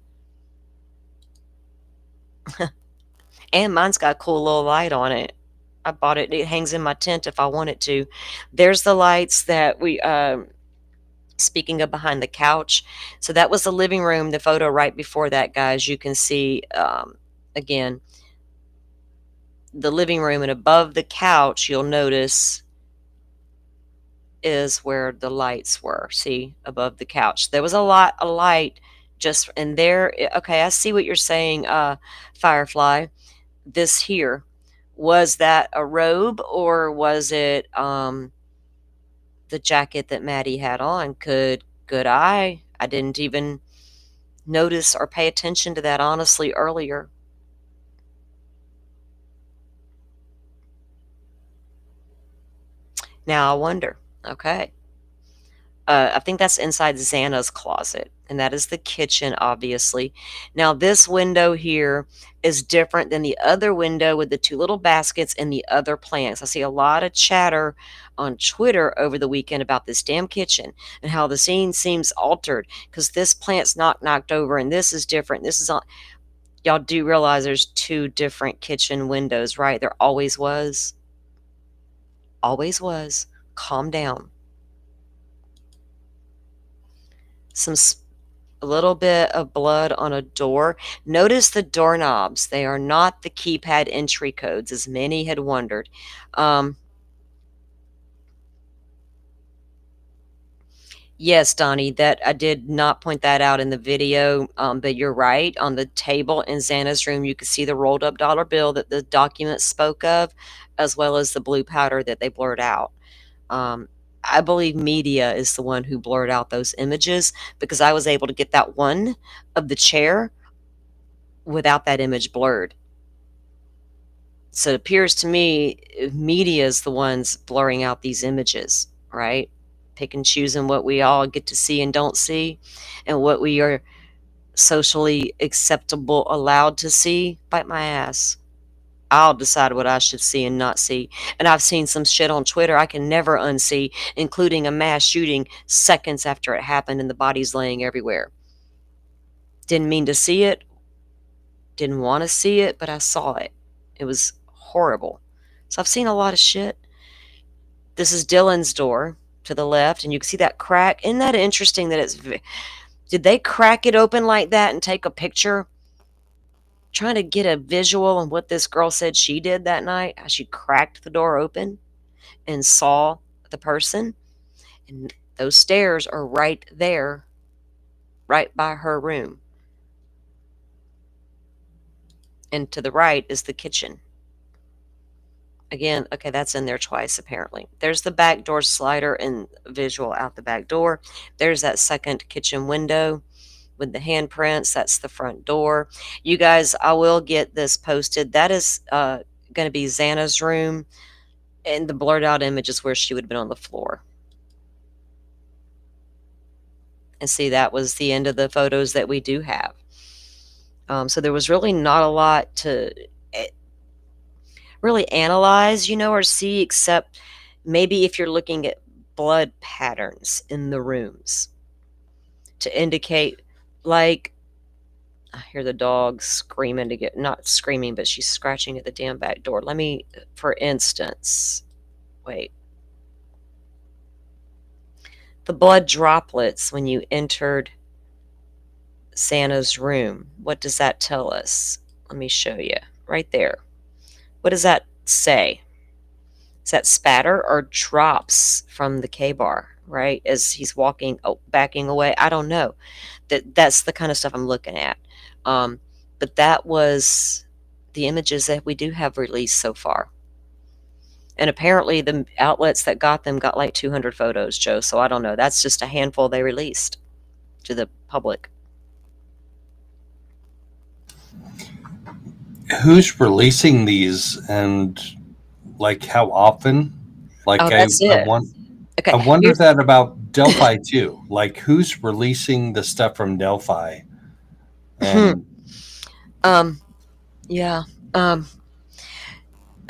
And mine's got a cool little light on it. I bought it. It hangs in my tent if I want it to. There's the lights that we, speaking of behind the couch. So that was the living room. The photo right before that, guys, you can see, again, the living room, and above the couch, you'll notice, is where the lights were. See, above the couch. There was a light just in there. Okay, I see what you're saying, Firefly. This here, was that a robe, or was it the jacket that Maddie had on? Good eye. I didn't even notice or pay attention to that, honestly, earlier. Now I wonder, okay. I think that's inside Xana's closet, and that is the kitchen, obviously. Now, this window here is different than the other window with the 2 little baskets and the other plants. I see a lot of chatter on Twitter over the weekend about this damn kitchen and how the scene seems altered because this plant's knocked over and this is different. This is on. Y'all do realize there's 2 different kitchen windows, right? There always was. Always was. Calm down. A little bit of blood on a door. Notice the doorknobs. They are not the keypad entry codes, as many had wondered. Yes, Donnie, that I did not point that out in the video, but you're right. On the table in Xana's room, you can see the rolled up dollar bill that the document spoke of, as well as the blue powder that they blurred out. I believe media is the one who blurred out those images because I was able to get that one of the chair without that image blurred. So it appears to me media is the ones blurring out these images, right? Pick and choosing what we all get to see and don't see, and what we are socially acceptable, allowed to see, bite my ass. I'll decide what I should see and not see. And I've seen some shit on Twitter I can never unsee, including a mass shooting seconds after it happened and the bodies laying everywhere. Didn't mean to see it, didn't want to see it, but I saw it. It was horrible. So I've seen a lot of shit. This is Dylan's door to the left, and you can see that crack. Isn't that interesting that it's... Did they crack it open like that and take a picture? Trying to get a visual on what this girl said she did that night, how she cracked the door open and saw the person. And those stairs are right there, right by her room. And to the right is the kitchen. Again, okay, that's in there twice, apparently. There's the back door slider and visual out the back door. There's that second kitchen window with the handprints. That's the front door. You guys, I will get this posted. That is going to be Xana's room, and the blurred out image is where she would have been on the floor. And see, that was the end of the photos that we do have. So there was really not a lot to really analyze, or see, except maybe if you're looking at blood patterns in the rooms to indicate, like, I hear the dog screaming to get, not screaming, but she's scratching at the damn back door. Let me, for instance, wait. The blood droplets when you entered Santa's room. What does that tell us? Let me show you. Right there. What does that say? Is that spatter or drops from the K-bar, right? As he's walking, backing away? I don't know. That's the kind of stuff I'm looking at. But that was the images that we do have released so far. And apparently the outlets that got them got like 200 photos, Joe. So I don't know. That's just a handful they released to the public. Who's releasing these, and like how often? Like, that's it. Okay. I wonder that about Delphi too. Like, who's releasing the stuff from Delphi? And yeah.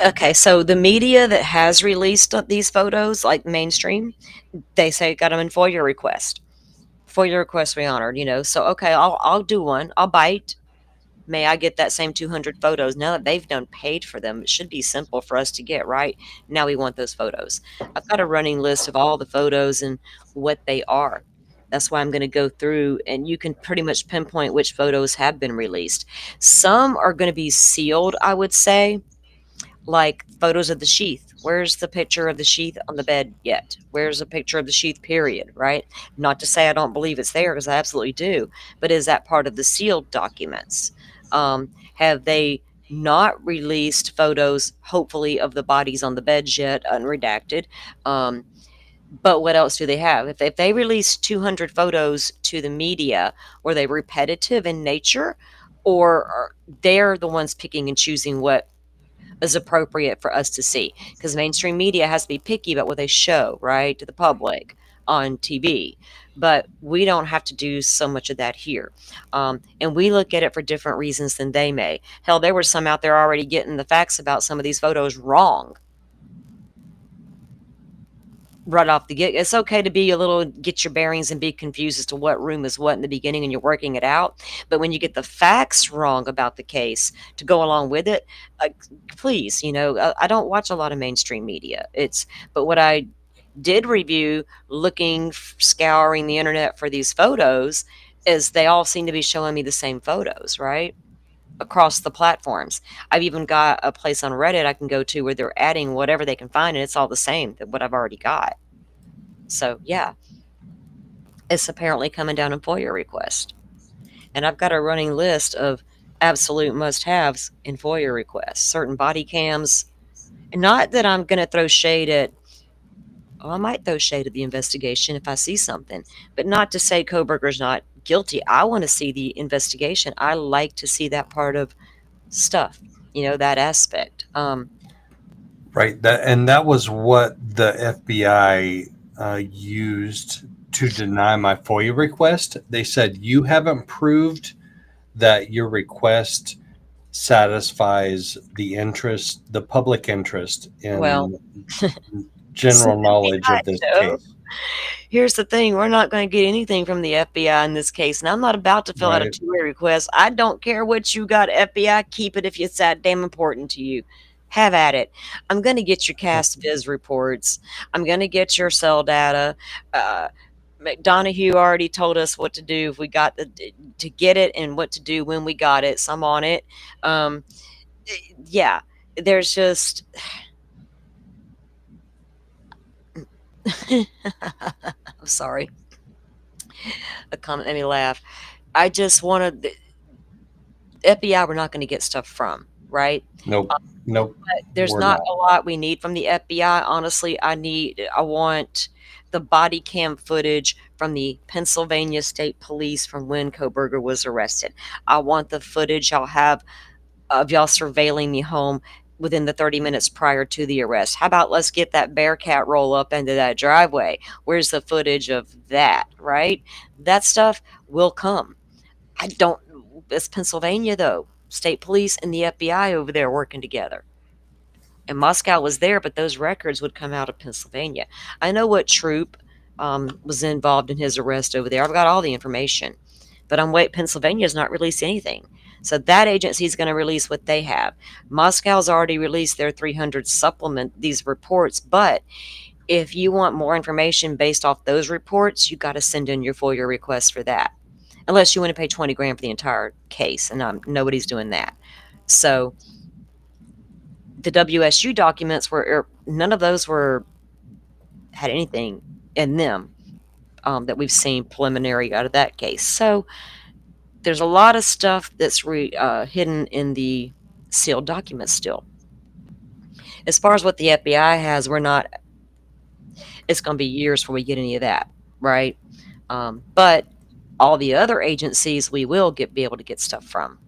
Okay, so the media that has released these photos, like mainstream, they say got them in FOIA request. FOIA request we honored, So okay, I'll do one. I'll bite. May I get that same 200 photos? Now that they've done paid for them, it should be simple for us to get, right? Now we want those photos. I've got a running list of all the photos and what they are. That's why I'm going to go through, and you can pretty much pinpoint which photos have been released. Some are going to be sealed, I would say, like photos of the sheath. Where's the picture of the sheath on the bed yet? Where's a picture of the sheath, period, right? Not to say I don't believe it's there, because I absolutely do. But is that part of the sealed documents? Have they not released photos, hopefully, of the bodies on the beds yet, unredacted? But what else do they have? If they release 200 photos to the media, were they repetitive in nature, or are they're the ones picking and choosing what is appropriate for us to see? Because mainstream media has to be picky about what they show, right, to the public on TV. But we don't have to do so much of that here. And we look at it for different reasons than they may. Hell, there were some out there already getting the facts about some of these photos wrong. Right off the get. It's okay to be a little, get your bearings and be confused as to what room is what in the beginning and you're working it out. But when you get the facts wrong about the case to go along with it, please, I don't watch a lot of mainstream media. But what I did review, scouring the internet for these photos, is they all seem to be showing me the same photos, right? Across the platforms. I've even got a place on Reddit I can go to where they're adding whatever they can find, and it's all the same than what I've already got. So yeah, it's apparently coming down in FOIA request. And I've got a running list of absolute must-haves in FOIA requests. Certain body cams. And not that I'm going to throw shade at, I might throw shade at the investigation if I see something, but not to say Kohberger's not guilty. I want to see the investigation. I like to see that part of stuff, that aspect. Right. That was what the FBI used to deny my FOIA request. They said, you haven't proved that your request satisfies the public interest Well, in general knowledge of this Joe, case, here's the thing. We're not going to get anything from the FBI in this case, and I'm not about to fill out a right? two-way request. I don't care what you got, FBI. Keep it if it's that damn important to you. Have at it. I'm going to get your cast viz reports. I'm going to get your cell data. McDonough already told us what to do if we got to get it and what to do when we got it. So I'm on it. Yeah, there's just. I'm sorry. A comment made me laugh. I just wanted the FBI. We're not going to get stuff from, right? Nope, nope, But there's we're not not. a lot we need from the FBI. Honestly, I want the body cam footage from the Pennsylvania State Police from when Kohberger was arrested. I want the footage y'all have of y'all surveilling the home within the 30 minutes prior to the arrest. How about let's get that Bearcat roll up into that driveway? Where's the footage of that, right? That stuff will come. I don't, it's Pennsylvania though. State police and the FBI over there working together. And Moscow was there, but those records would come out of Pennsylvania. I know what troop was involved in his arrest over there. I've got all the information. But I'm waiting. Pennsylvania's not released anything. So that agency is going to release what they have. Moscow's already released their 300 supplement, these reports. But if you want more information based off those reports, you got to send in your FOIA request for that. Unless you want to pay 20 grand for the entire case. And nobody's doing that. So the WSU documents none of those had anything in them that we've seen preliminary out of that case. So there's a lot of stuff that's hidden in the sealed documents still. As far as what the FBI has, it's going to be years before we get any of that, right? But all the other agencies we will be able to get stuff from.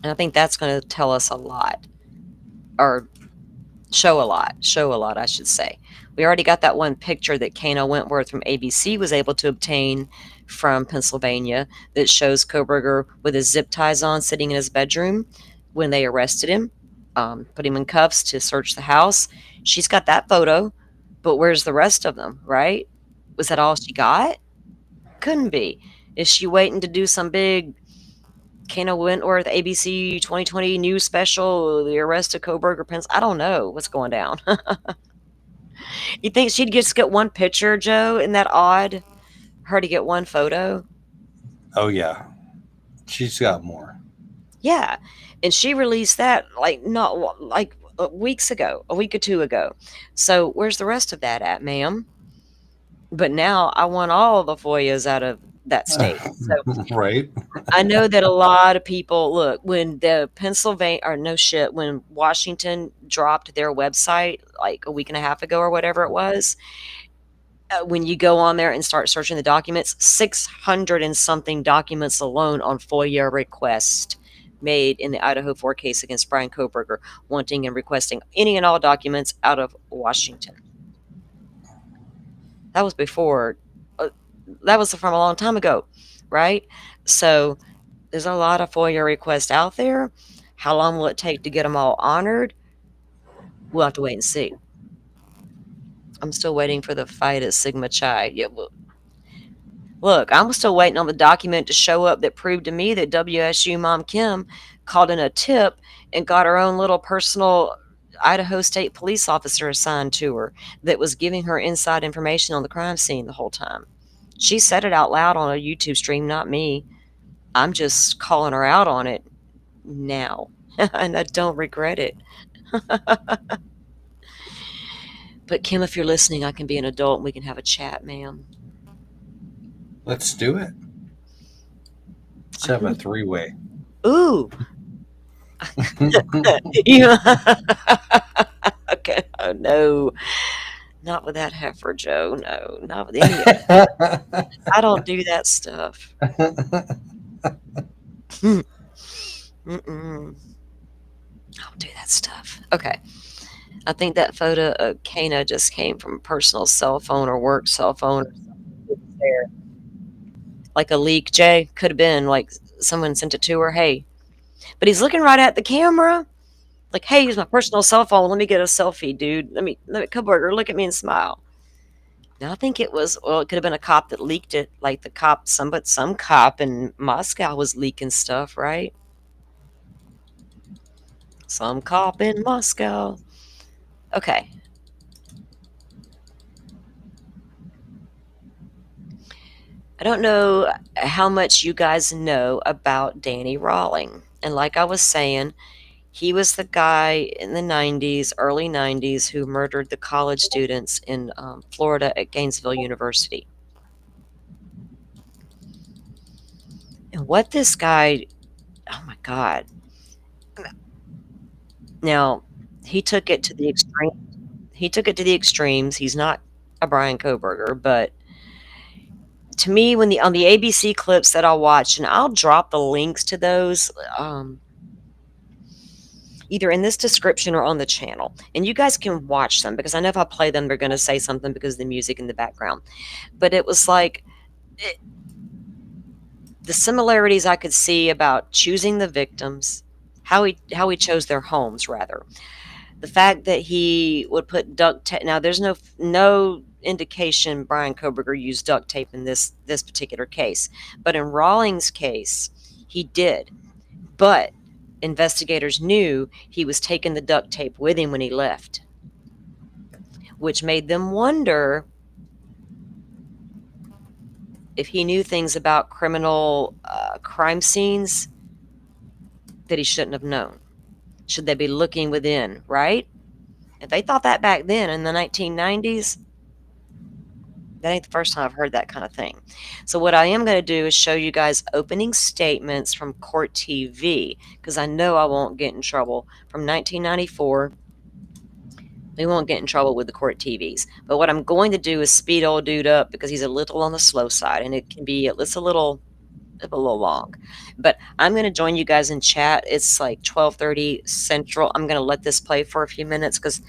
And I think that's going to tell us a lot, or show a lot, I should say. We already got that one picture that Kano Wentworth from ABC was able to obtain from Pennsylvania that shows Kohberger with his zip ties on sitting in his bedroom when they arrested him, put him in cuffs to search the house. She's got that photo, but where's the rest of them, right? Was that all she got? Couldn't be. Is she waiting to do some big Kano Wentworth ABC 2020 news special, the arrest of Kohberger, I don't know what's going down. You think she'd just get one picture, Joe? Isn't that odd? Her to get one photo? Oh yeah, she's got more. Yeah, and she released that like weeks ago, a week or two ago. So where's the rest of that at, ma'am? But now I want all the FOIAs out of that state. So Right. I know that a lot of people look when when Washington dropped their website like a week and a half ago or whatever it was. When you go on there and start searching the documents, 600 and something documents alone on FOIA request made in the Idaho 4 case against Bryan Kohberger, wanting and requesting any and all documents out of Washington. That was before. That was from a long time ago, right? So there's a lot of FOIA requests out there. How long will it take to get them all honored? We'll have to wait and see. I'm still waiting for the fight at Sigma Chi. Yeah, look, I'm still waiting on the document to show up that proved to me that WSU Mom Kim called in a tip and got her own little personal Idaho State police officer assigned to her that was giving her inside information on the crime scene the whole time. She said it out loud on a YouTube stream, not me. I'm just calling her out on it now, and I don't regret it. But Kim, if you're listening, I can be an adult and we can have a chat, ma'am. Let's do it. Let's have a three-way. Ooh. Okay. Oh no. Not with that heifer, Joe. No, not with any of it. I don't do that stuff. Mm-mm. I don't do that stuff. Okay. I think that photo of Kana just came from a personal cell phone or work cell phone or something there. Like a leak, Jay? Could have been like someone sent it to her. Hey, but he's looking right at the camera. Like, hey, use my personal cell phone. Let me get a selfie, dude. Let me Kohberger, look at me and smile. Now I think it was, well, it could have been a cop that leaked it, like the cop, some cop in Moscow was leaking stuff, right? Some cop in Moscow. Okay. I don't know how much you guys know about Danny Rawling. And like I was saying, he was the guy in the 90s, early 90s, who murdered the college students in Florida at Gainesville University. And what this guy, oh my God. Now, he took it to the extreme. He took it to the extremes. He's not a Bryan Kohberger, but to me, when on the ABC clips that I'll watch, and I'll drop the links to those either in this description or on the channel, and you guys can watch them, because I know if I play them, they're going to say something because of the music in the background. But it was like the similarities I could see about choosing the victims, how he chose their homes, rather. The fact that he would put duct tape. Now, there's no indication Bryan Kohberger used duct tape in this particular case, but in Rawlings' case, he did. But investigators knew he was taking the duct tape with him when he left, which made them wonder if he knew things about criminal crime scenes that he shouldn't have known. Should they be looking within, right? If they thought that back then in the 1990s, that ain't the first time I've heard that kind of thing. So what I am going to do is show you guys opening statements from Court TV, because I know I won't get in trouble. From 1994, we won't get in trouble with the Court TVs. But what I'm going to do is speed old dude up, because he's a little on the slow side, and it can be a little long. But I'm going to join you guys in chat. It's like 12:30 Central. I'm going to let this play for a few minutes, because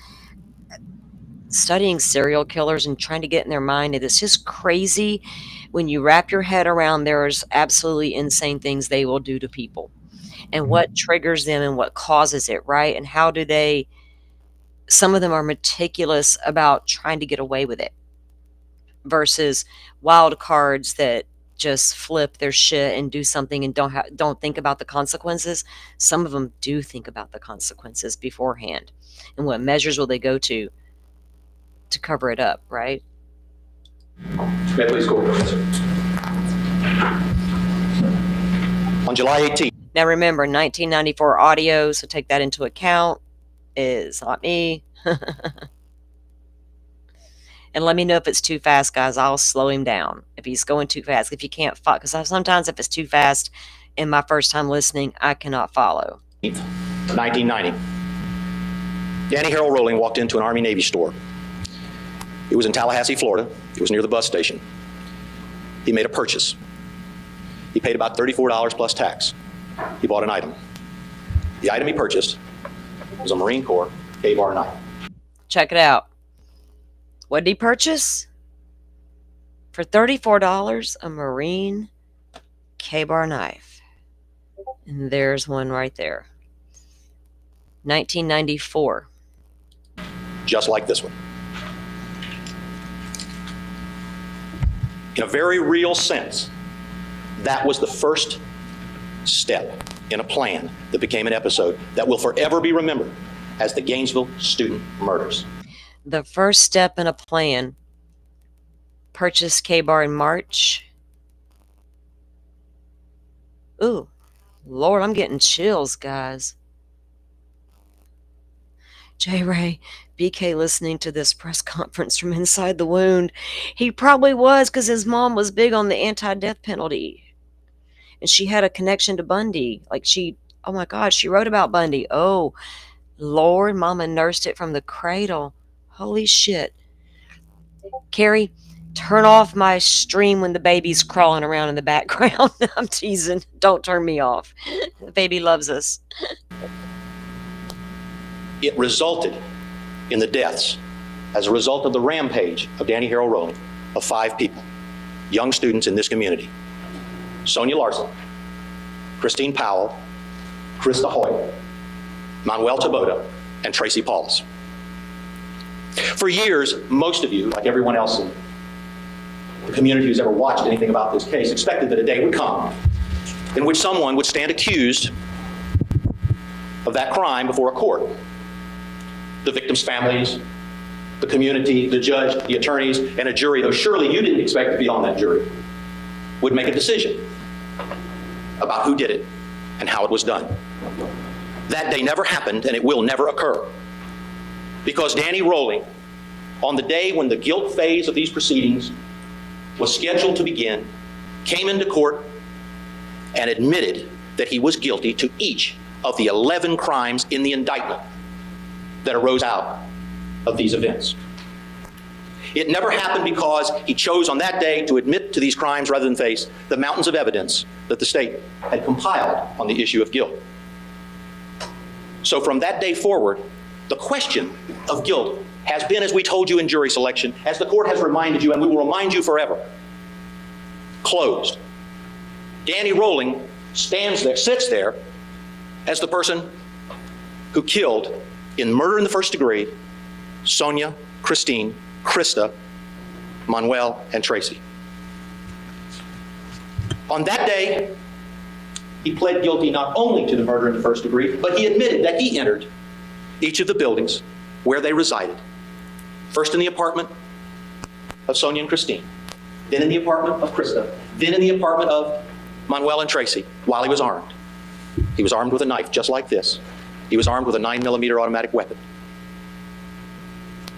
studying serial killers and trying to get in their mind, it is just crazy when you wrap your head around there's absolutely insane things they will do to people, and what triggers them and what causes it, right? And how do they, some of them are meticulous about trying to get away with it, versus wild cards that just flip their shit and do something and don't think about the consequences. Some of them do think about the consequences beforehand, and what measures will they go to cover it up, right? May I please go over, sir? On July 18th. Now remember, 1994 audio, so take that into account. Is not me. And let me know if it's too fast, guys. I'll slow him down if he's going too fast. If you can't follow, because sometimes if it's too fast in my first time listening, I cannot follow. 1990. Danny Harold Rowling walked into an Army-Navy store. It was in Tallahassee, Florida. It was near the bus station. He made a purchase. He paid about $34 plus tax. He bought an item. The item he purchased was a Marine Corps K-bar knife. Check it out. What did he purchase? For $34, a Marine K-bar knife. And there's one right there. 1994. Just like this one. In a very real sense, that was the first step in a plan that became an episode that will forever be remembered as the Gainesville student murders. The first step in a plan. Purchased K-bar in March. Ooh, Lord, I'm getting chills, guys. J. Ray, BK listening to this press conference from inside the wound. He probably was, because his mom was big on the anti-death penalty. And she had a connection to Bundy. Like oh my God, she wrote about Bundy. Oh, Lord, Mama nursed it from the cradle. Holy shit. Carrie, turn off my stream when the baby's crawling around in the background. I'm teasing. Don't turn me off. The baby loves us. It resulted in the deaths, as a result of the rampage of Danny Harold Rowling, of 5 people, young students in this community. Sonia Larson, Christine Powell, Krista Hoyt, Manuel Taboada, and Tracy Paulus. For years, most of you, like everyone else in the community who's ever watched anything about this case, expected that a day would come in which someone would stand accused of that crime before a court. The victims' families, the community, the judge, the attorneys, and a jury, though surely you didn't expect to be on that jury, would make a decision about who did it and how it was done. That day never happened, and it will never occur, because Danny Rolling, on the day when the guilt phase of these proceedings was scheduled to begin, came into court and admitted that he was guilty to each of the 11 crimes in the indictment that arose out of these events. It never happened because he chose on that day to admit to these crimes rather than face the mountains of evidence that the state had compiled on the issue of guilt. So from that day forward, the question of guilt has been, as we told you in jury selection, as the court has reminded you, and we will remind you forever, closed. Danny Rolling stands there, sits there, as the person who killed in murder in the first degree Sonia, Christine, Krista, Manuel, and Tracy. On that day, he pled guilty not only to the murder in the first degree, but he admitted that he entered each of the buildings where they resided. First in the apartment of Sonia and Christine, then in the apartment of Krista, then in the apartment of Manuel and Tracy, while he was armed. He was armed with a knife just like this. He was armed with a 9mm automatic weapon.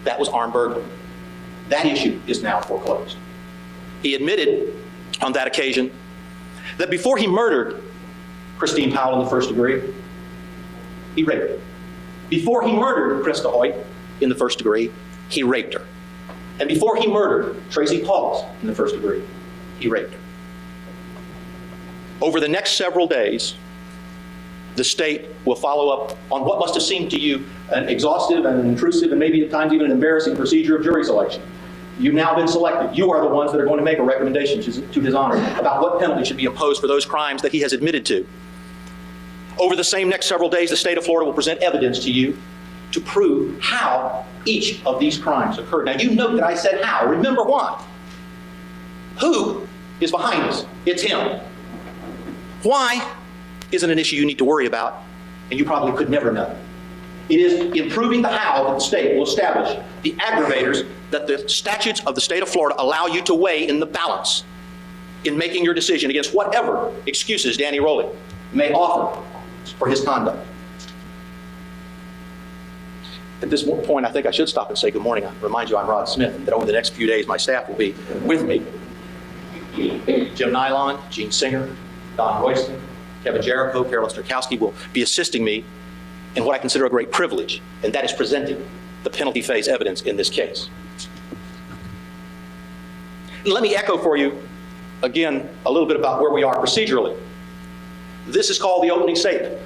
That was armed burglary. That issue is now foreclosed. He admitted on that occasion that before he murdered Christine Powell in the first degree, he raped her. Before he murdered Krista Hoyt in the first degree, he raped her. And before he murdered Tracy Paulus in the first degree, he raped her. Over the next several days, the state will follow up on what must have seemed to you an exhaustive and an intrusive and maybe at times even an embarrassing procedure of jury selection. You've now been selected. You are the ones that are going to make a recommendation to His Honor about what penalty should be imposed for those crimes that he has admitted to. Over the same next several days, the state of Florida will present evidence to you to prove how each of these crimes occurred. Now, you note that I said how. Remember why. Who is behind this? It's him. Why isn't an issue you need to worry about, and you probably could never know. It is in proving the how that the state will establish the aggravators that the statutes of the state of Florida allow you to weigh in the balance in making your decision against whatever excuses Danny Rolling may offer for his conduct. At this point, I think I should stop and say good morning. I remind you I'm Rod Smith, and that over the next few days, my staff will be with me. Jim Nylon, Gene Singer, Don Royston, Kevin Jericho, Carol Osterkowski will be assisting me in what I consider a great privilege, and that is presenting the penalty phase evidence in this case. And let me echo for you, again, a little bit about where we are procedurally. This is called the opening statement.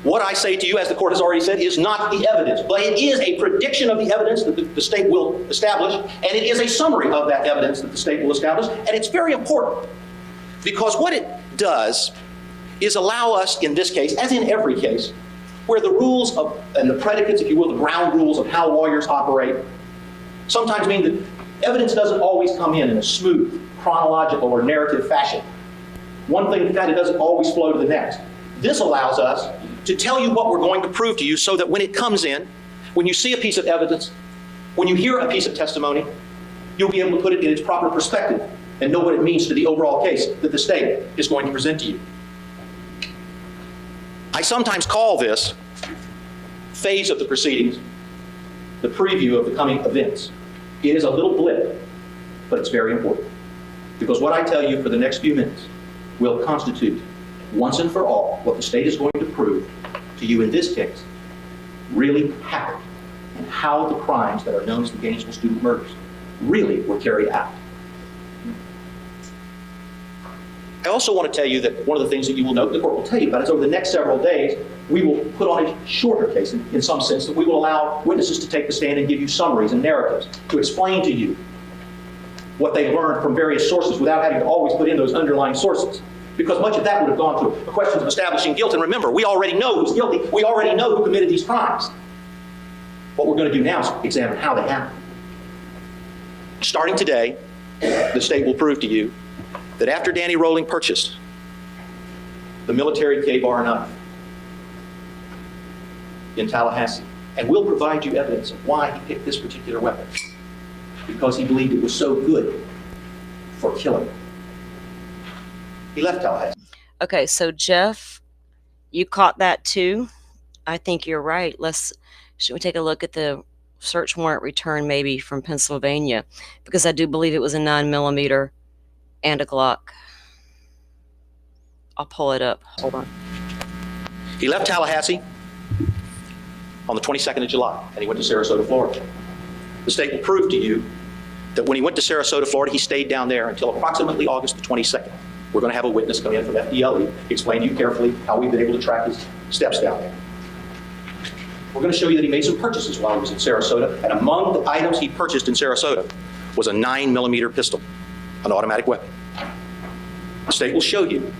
What I say to you, as the court has already said, is not the evidence, but it is a prediction of the evidence that the state will establish, and it is a summary of that evidence that the state will establish, and it's very important because what it does is allow us, in this case, as in every case, where the rules of, and the predicates, if you will, the ground rules of how lawyers operate, sometimes mean that evidence doesn't always come in a smooth, chronological, or narrative fashion. One thing that it doesn't always flow to the next. This allows us to tell you what we're going to prove to you so that when it comes in, when you see a piece of evidence, when you hear a piece of testimony, you'll be able to put it in its proper perspective and know what it means to the overall case that the state is going to present to you. I sometimes call this phase of the proceedings the preview of the coming events. It is a little blip, but it's very important. Because what I tell you for the next few minutes will constitute, once and for all, what the state is going to prove to you in this case really happened and how the crimes that are known as the Gainesville student murders really were carried out. I also want to tell you that one of the things that you will note, the court will tell you about, is over the next several days, we will put on a shorter case in some sense, that we will allow witnesses to take the stand and give you summaries and narratives to explain to you what they learned from various sources without having to always put in those underlying sources. because much of that would have gone to the questions of establishing guilt. And remember, we already know who's guilty. We already know who committed these crimes. What we're going to do now is examine how they happened. Starting today, the state will prove to you that after Danny Rolling purchased the military K-bar knife in Tallahassee, and we'll provide you evidence of why he picked this particular weapon, because he believed it was so good for killing. He left Tallahassee. Okay, so Jeff, you caught that too? I think you're right. Should we take a look at the search warrant return maybe from Pennsylvania? Because I do believe it was a 9mm and a Glock. I'll pull it up. Hold on. He left Tallahassee on the 22nd of July, and he went to Sarasota, Florida. The state will prove to you that when he went to Sarasota, Florida, he stayed down there until approximately August the 22nd. We're going to have a witness come in from FDLE, explain to you carefully how we've been able to track his steps down there. We're going to show you that he made some purchases while he was in Sarasota, and among the items he purchased in Sarasota was a 9mm pistol, an automatic weapon. The state will show you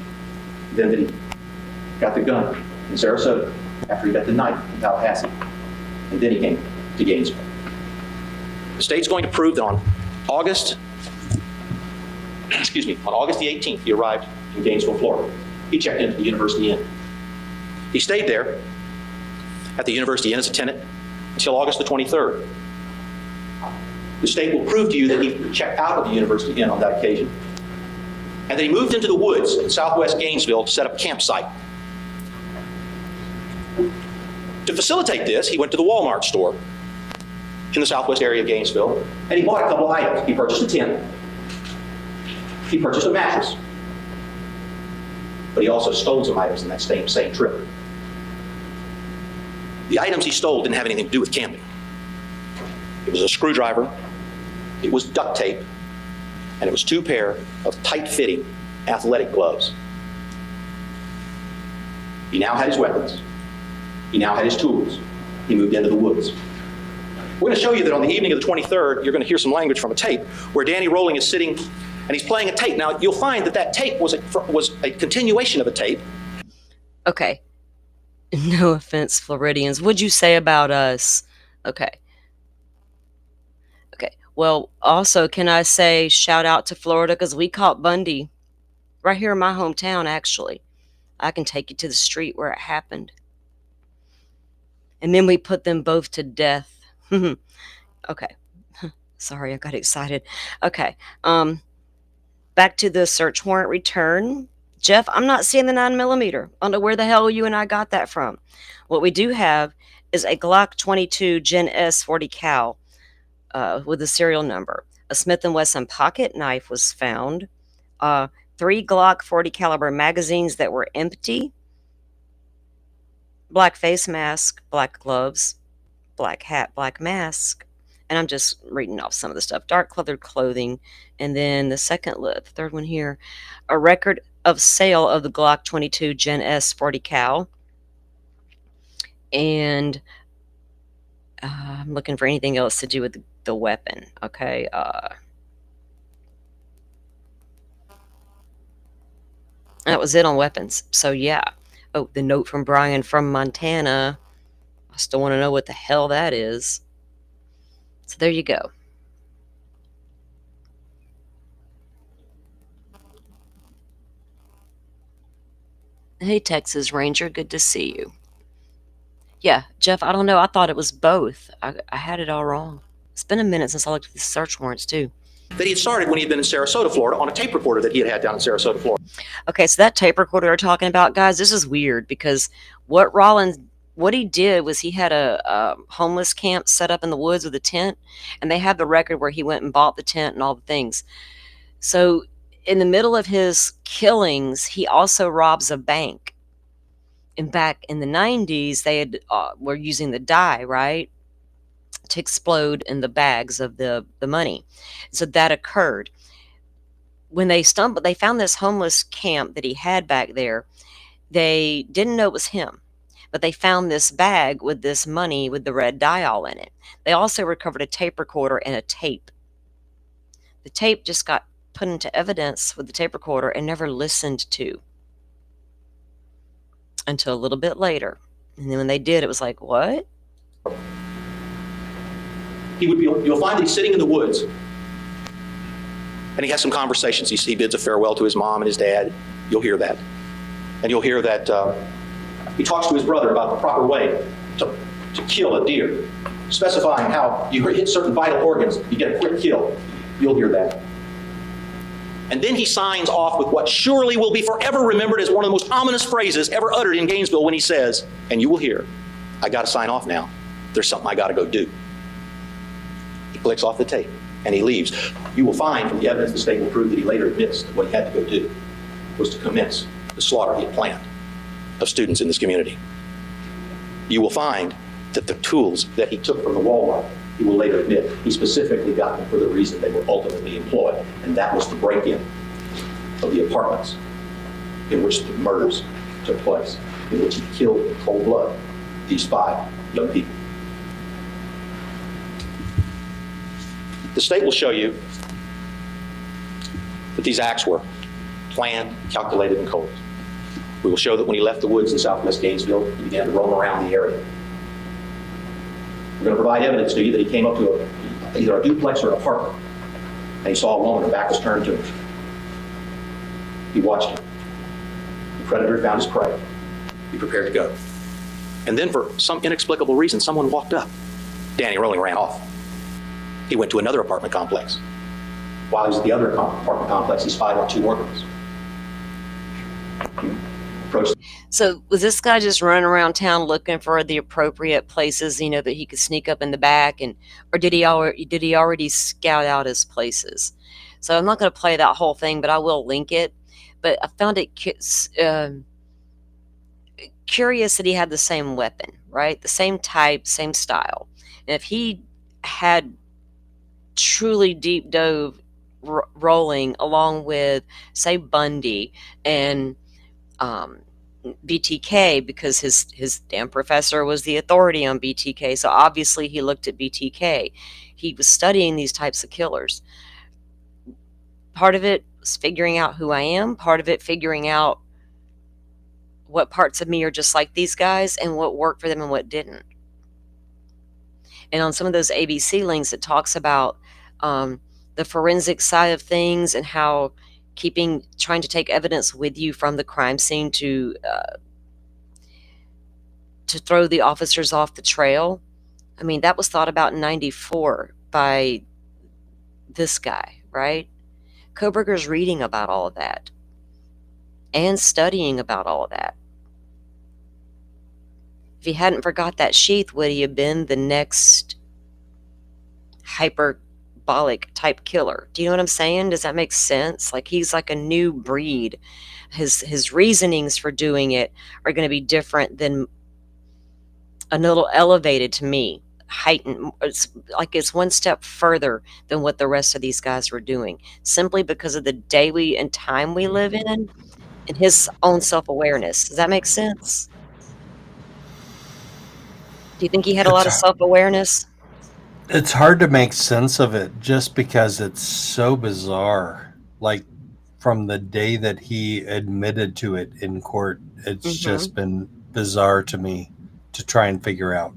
then that he got the gun in Sarasota after he got the knife in Tallahassee, and then he came to Gainesville. The state's going to prove that on August the 18th, he arrived in Gainesville, Florida. He checked into the University Inn. He stayed there at the University Inn as a tenant until August the 23rd. The state will prove to you that he checked out of the University Inn on that occasion, and that he moved into the woods in southwest Gainesville to set up a campsite. To facilitate this, he went to the Walmart store in the southwest area of Gainesville, and he bought a couple of items. He purchased a tent. He purchased a mattress. But he also stole some items in that same trip. The items he stole didn't have anything to do with camping. It was a screwdriver, it was duct tape, and it was 2 pair of tight-fitting athletic gloves. He now had his weapons. He now had his tools. He moved into the woods. We're going to show you that on the evening of the 23rd, you're going to hear some language from a tape where Danny Rolling is sitting and he's playing a tape. Now, you'll find that tape was a continuation of a tape. Okay. No offense, Floridians. What'd you say about us? Okay. Okay. Well, also, can I say shout out to Florida, because we caught Bundy right here in my hometown, actually. I can take you to the street where it happened. And then we put them both to death. Okay. Sorry, I got excited. Okay. Back to the search warrant return. Jeff, I'm not seeing the 9mm. I don't know where the hell you and I got that from. What we do have is a Glock 22 Gen S 40 cal with a serial number. A Smith & Wesson pocket knife was found. 3 Glock 40 caliber magazines that were empty. Black face mask, black gloves, black hat, black mask. And I'm just reading off some of the stuff. Dark colored clothing. And then the third one here, a record of sale of the Glock 22 Gen S 40 cal. And I'm looking for anything else to do with the weapon. Okay. That was it on weapons. So yeah. Oh, the note from Bryan from Montana. I still want to know what the hell that is. So there you go. Hey, Texas Ranger, good to see you. Yeah, Jeff, I don't know. I thought it was both. I had it all wrong. It's been a minute since I looked at the search warrants, too. That he had started when he had been in Sarasota, Florida, on a tape recorder that he had down in Sarasota, Florida. Okay, so that tape recorder we're talking about, guys, this is weird because what he did was he had a homeless camp set up in the woods with a tent, and they have the record where he went and bought the tent and all the things. So in the middle of his killings, he also robs a bank. And back in the 90s, they were using the dye, right, to explode in the bags of the money. So that occurred. When they found this homeless camp that he had back there. They didn't know it was him, but they found this bag with this money with the red dye all in it. They also recovered a tape recorder and a tape. The tape just got put into evidence with the tape recorder and never listened to until a little bit later. And then when they did, it was like, what? You'll find that he's sitting in the woods, and he has some conversations. He bids a farewell to his mom and his dad. You'll hear that. And you'll hear that he talks to his brother about the proper way to kill a deer, specifying how you hit certain vital organs, you get a quick kill. You'll hear that. And then he signs off with what surely will be forever remembered as one of the most ominous phrases ever uttered in Gainesville when he says, and you will hear, I got to sign off now. There's something I got to go do. He clicks off the tape and he leaves. You will find from the evidence the state will prove that he later admits that what he had to go do was to commence the slaughter he had planned of students in this community. You will find that the tools that he took from the Walmart, he will later admit he specifically got them for the reason they were ultimately employed, and that was the break-in of the apartments in which the murders took place, in which he killed in cold blood these 5 young people. The state will show you that these acts were planned, calculated, and cold. We will show that when he left the woods in southwest Gainesville, he began to roam around the area. We're going to provide evidence to you that he came up to either a duplex or an apartment, and he saw a woman, her back was turned to him. He watched her. The predator found his prey. He prepared to go. And then for some inexplicable reason, someone walked up. Danny Rolling ran off. He went to another apartment complex. While he was at the other apartment complex, he spied on 2 more girls. So was this guy just running around town looking for the appropriate places, that he could sneak up in the back, or did he already scout out his places? So I'm not going to play that whole thing, but I will link it. But I found it curious that he had the same weapon, right? The same type, same style. And if he had truly deep dove rolling along with, say, Bundy and BTK, because his damn professor was the authority on BTK, so obviously he looked at BTK. He was studying these types of killers. Part of it was figuring out who I am, part of it figuring out what parts of me are just like these guys and what worked for them and what didn't. And on some of those ABC links, it talks about the forensic side of things and how trying to take evidence with you from the crime scene to throw the officers off the trail. I mean, that was thought about in '94 by this guy, right? Kohberger's reading about all of that and studying about all of that. If he hadn't forgot that sheath, would he have been the next hyperbolic type killer? Do you know what I'm saying? Does that make sense? Like, he's like a new breed. His reasonings for doing it are going to be different than a little elevated to me, heightened. It's one step further than what the rest of these guys were doing, simply because of the day and time we live in and his own self-awareness. Does that make sense? Do you think he had a lot of self-awareness? It's hard to make sense of it just because it's so bizarre. Like, from the day that he admitted to it in court, it's just been bizarre to me to try and figure out.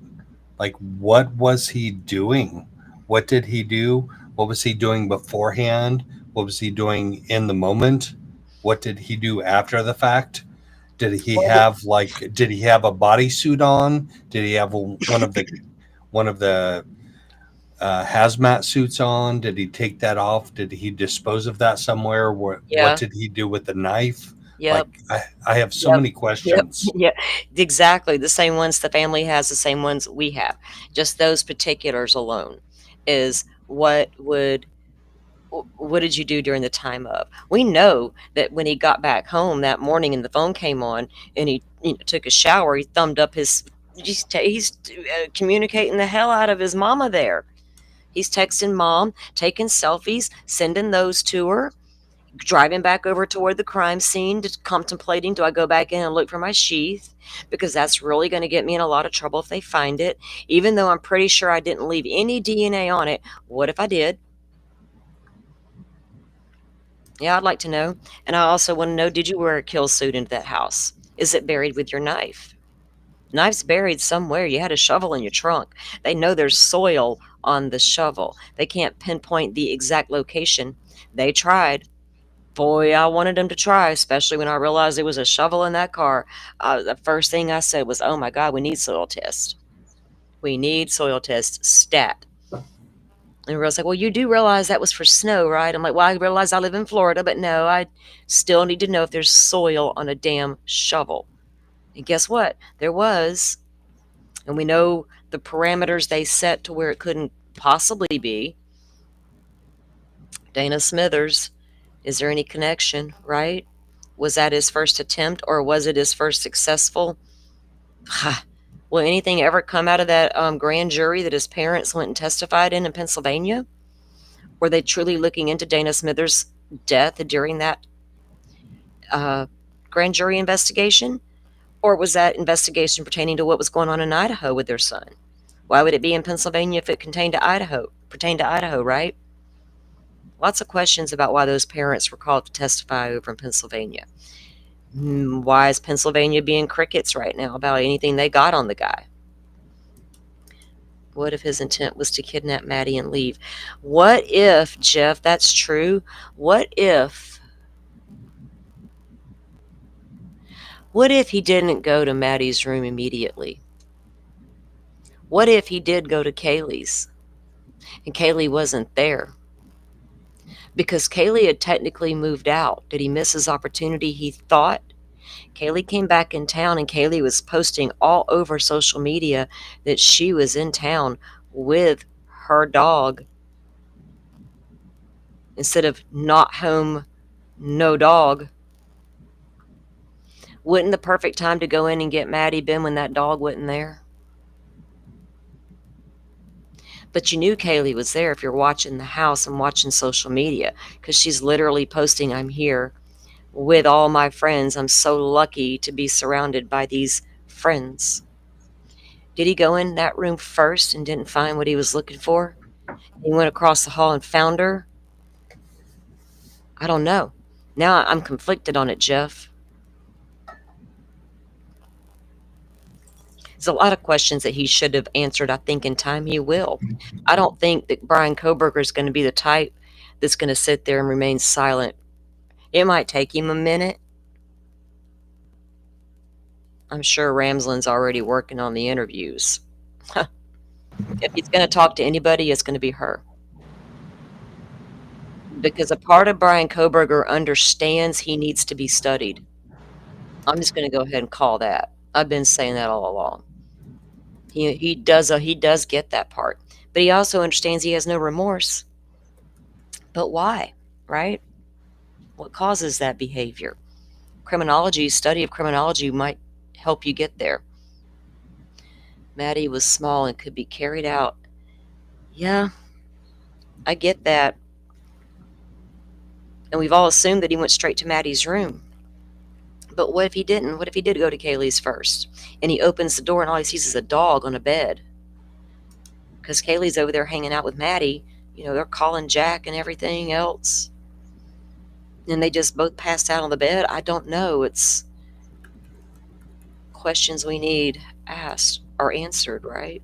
Like, what was he doing? What did he do? What was he doing beforehand? What was he doing in the moment? What did he do after the fact? Did he have a bodysuit on? Did he have one of the hazmat suits on? Did he take that off? Did he dispose of that somewhere? What did he do with the knife? Yep. Like, I have so many questions. Yeah, exactly. The same ones the family has, the same ones we have. Just those particulars alone is what did you do during the time of? We know that when he got back home that morning and the phone came on and he took a shower, he thumbed up he's communicating the hell out of his mama there. He's texting mom, taking selfies, sending those to her, driving back over toward the crime scene, contemplating, do I go back in and look for my sheath? Because that's really going to get me in a lot of trouble if they find it. Even though I'm pretty sure I didn't leave any DNA on it. What if I did? Yeah, I'd like to know. And I also want to know, did you wear a kill suit into that house? Is it buried with your knife? Knife's buried somewhere. You had a shovel in your trunk. They know there's soil on the shovel. They can't pinpoint the exact location. They tried. Boy, I wanted them to try, especially when I realized there was a shovel in that car. The first thing I said was, oh my God, we need soil tests. We need soil tests stat. And everyone's like, well, you do realize that was for snow, right? I'm like, well, I realize I live in Florida, but no, I still need to know if there's soil on a damn shovel. And guess what? There was. And we know the parameters they set to where it couldn't possibly be. Dana Smithers, is there any connection, right? Was that his first attempt, or was it his first successful? Will anything ever come out of that grand jury that his parents went and testified in Pennsylvania? Were they truly looking into Dana Smithers' death during that grand jury investigation? Or was that investigation pertaining to what was going on in Idaho with their son? Why would it be in Pennsylvania if it pertained to Idaho, right? Lots of questions about why those parents were called to testify over in Pennsylvania. Why is Pennsylvania being crickets right now about anything they got on the guy? What if his intent was to kidnap Maddie and leave? What if, Jeff, that's true? What if he didn't go to Maddie's room immediately? What if he did go to Kaylee's and Kaylee wasn't there? Because Kaylee had technically moved out. Did he miss his opportunity? He thought. Kaylee came back in town, and Kaylee was posting all over social media that she was in town with her dog instead of not home, no dog. Wouldn't the perfect time to go in and get Maddie been when that dog wasn't there? But you knew Kaylee was there if you're watching the house and watching social media, because she's literally posting, I'm here with all my friends. I'm so lucky to be surrounded by these friends. Did he go in that room first and didn't find what he was looking for? He went across the hall and found her? I don't know. Now I'm conflicted on it, Jeff. There's a lot of questions that he should have answered. I think in time he will. I don't think that Bryan Kohberger is going to be the type that's going to sit there and remain silent. It might take him a minute. I'm sure Ramsland's already working on the interviews. If he's going to talk to anybody, it's going to be her. Because a part of Bryan Kohberger understands he needs to be studied. I'm just going to go ahead and call that. I've been saying that all along. He does get that part. But he also understands he has no remorse. But why, right? What causes that behavior? Criminology, study of criminology might help you get there. Maddie was small and could be carried out. Yeah, I get that. And we've all assumed that he went straight to Maddie's room. But what if he didn't? What if he did go to Kaylee's first? And he opens the door and all he sees is a dog on a bed. Because Kaylee's over there hanging out with Maddie. You know, they're calling Jack and everything else. And they just both passed out on the bed. I don't know. It's questions we need asked or answered, right?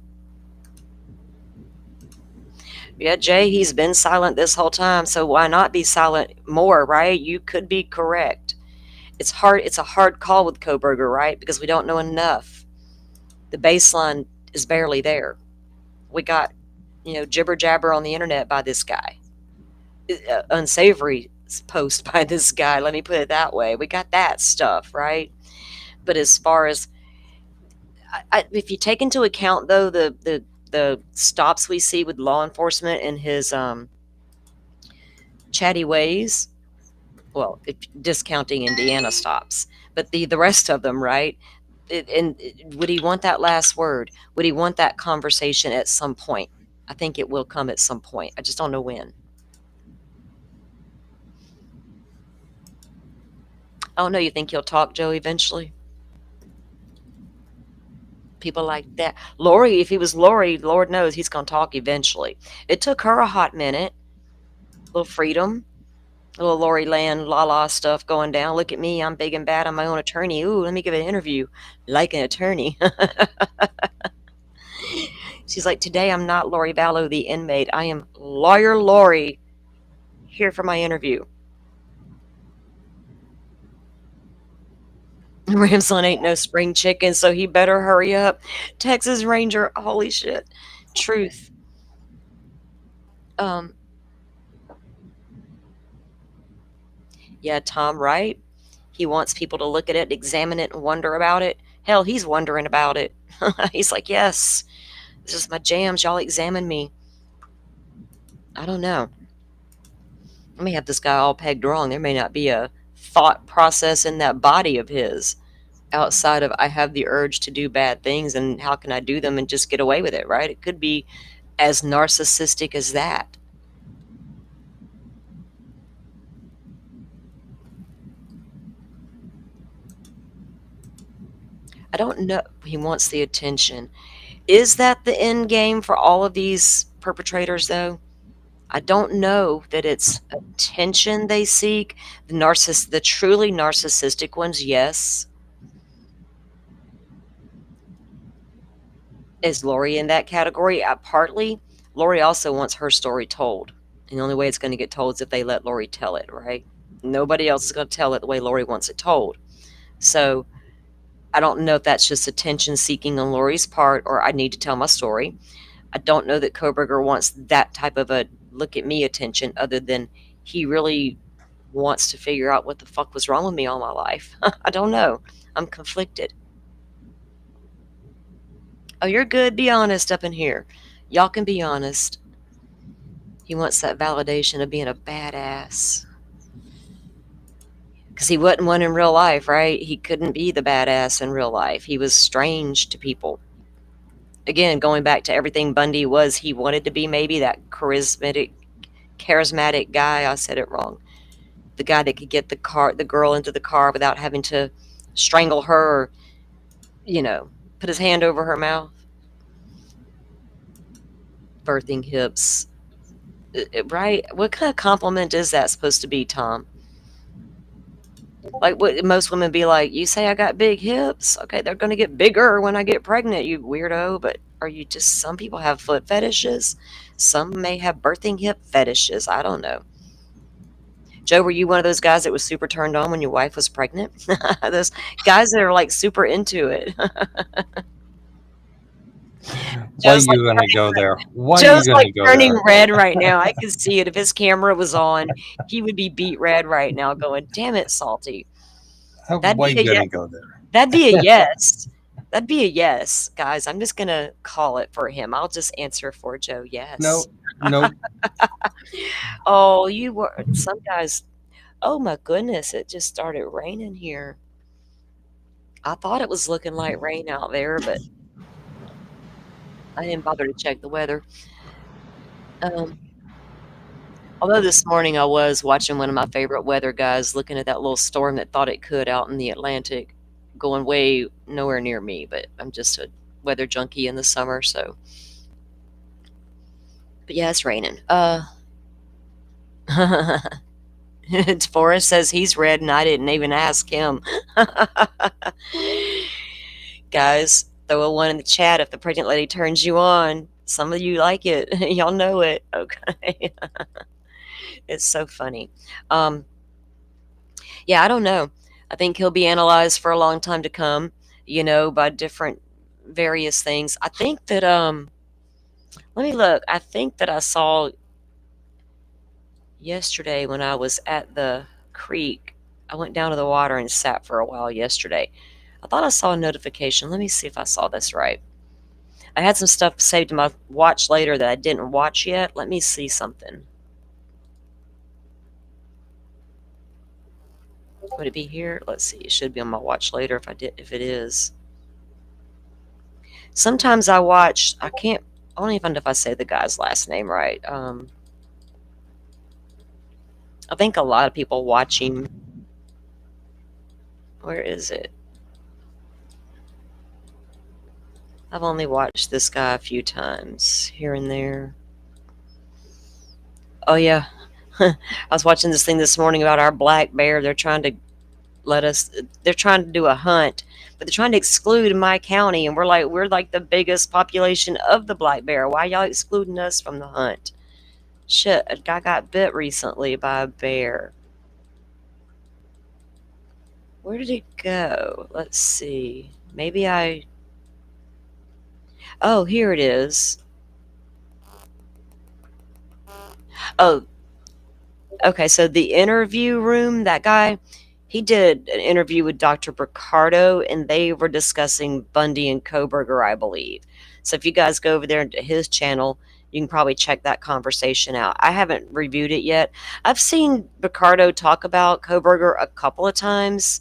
Yeah, Jay, he's been silent this whole time, so why not be silent more, right? You could be correct. It's hard. It's a hard call with Kohberger, right? Because we don't know enough. The baseline is barely there. We got, jibber jabber on the internet by this guy. Unsavory post by this guy. Let me put it that way. We got that stuff, right? But as far as, if you take into account though the stops we see with law enforcement and his chatty ways, well, discounting Indiana stops, but the rest of them, right? Would he want that last word? Would he want that conversation at some point? I think it will come at some point. I just don't know when. I don't know. You think he'll talk, Joe, eventually? People like that. Lori, if he was Lori, Lord knows he's going to talk eventually. It took her a hot minute. A little freedom. Little Lori Land, la la stuff going down. Look at me, I'm big and bad. I'm my own attorney. Ooh, let me give an interview like an attorney. She's like, today I'm not Lori Vallow, the inmate. I am Lawyer Lori, here for my interview. Ramsland ain't no spring chicken, so he better hurry up. Texas Ranger, holy shit. Truth. Yeah, Tom, right? He wants people to look at it, examine it, and wonder about it. Hell, he's wondering about it. He's like, yes, this is my jams. Y'all examine me. I don't know. I may have this guy all pegged wrong. There may not be a thought process in that body of his outside of I have the urge to do bad things and how can I do them and just get away with it, right? It could be as narcissistic as that. I don't know. He wants the attention. Is that the end game for all of these perpetrators, though? I don't know that it's attention they seek. The truly narcissistic ones, yes. Is Lori in that category? Partly. Lori also wants her story told. And the only way it's going to get told is if they let Lori tell it, right? Nobody else is going to tell it the way Lori wants it told. So I don't know if that's just attention seeking on Lori's part or I need to tell my story. I don't know that Kohberger wants that type of a look at me attention other than he really wants to figure out what the fuck was wrong with me all my life. I don't know. I'm conflicted. Oh, you're good. Be honest up in here. Y'all can be honest. He wants that validation of being a badass. Because he wasn't one in real life, right? He couldn't be the badass in real life. He was strange to people. Again, going back to everything Bundy was, he wanted to be maybe that charismatic guy. I said it wrong. The guy that could get the girl into the car without having to strangle her or, put his hand over her mouth. Birthing hips. Right? What kind of compliment is that supposed to be, Tom? Like what most women be like, you say I got big hips. Okay, they're going to get bigger when I get pregnant, you weirdo. But are you just, some people have foot fetishes. Some may have birthing hip fetishes. I don't know. Joe, were you one of those guys that was super turned on when your wife was pregnant? Those guys that are like super into it. Why are you going to go there? Why are Joe's you like going to go turning there? red right now. I can see it. If his camera was on, he would be beat red right now going, damn it, Salty. Why are you going to go there? That'd be a yes. That'd be a yes, guys. I'm just going to call it for him. I'll just answer for Joe, yes. No. Oh, you were, some guys, oh my goodness, it just started raining here. I thought it was looking like rain out there, but I didn't bother to check the weather. Although this morning I was watching one of my favorite weather guys looking at that little storm that thought it could out in the Atlantic, going way nowhere near me, but I'm just a weather junkie in the summer, so. But yeah, it's raining. Forrest says he's red and I didn't even ask him. Guys, throw a 1 in the chat if the pregnant lady turns you on. Some of you like it. Y'all know it. Okay. It's so funny. Yeah, I don't know. I think he'll be analyzed for a long time to come, by different various things. I think that, let me look. I think that I saw yesterday when I was at the creek, I went down to the water and sat for a while yesterday. I thought I saw a notification. Let me see if I saw this right. I had some stuff saved to my watch later that I didn't watch yet. Let me see something. Would it be here? Let's see. It should be on my watch later if it is. Sometimes I watch, I don't even know if I say the guy's last name right. I think a lot of people watch him. Where is it? I've only watched this guy a few times here and there. Oh yeah, I was watching this thing this morning about our black bear. They're trying to do a hunt, but they're trying to exclude my county, and we're like the biggest population of the black bear. Why y'all excluding us from the hunt? Shit, a guy got bit recently by a bear. Where did it go? Let's see. Maybe oh, here it is. Oh, okay, so the interview room, that guy, he did an interview with Dr. Ricardo, and they were discussing Bundy and Kohberger, I believe. So if you guys go over there to his channel, you can probably check that conversation out. I haven't reviewed it yet. I've seen Ricardo talk about Kohberger a couple of times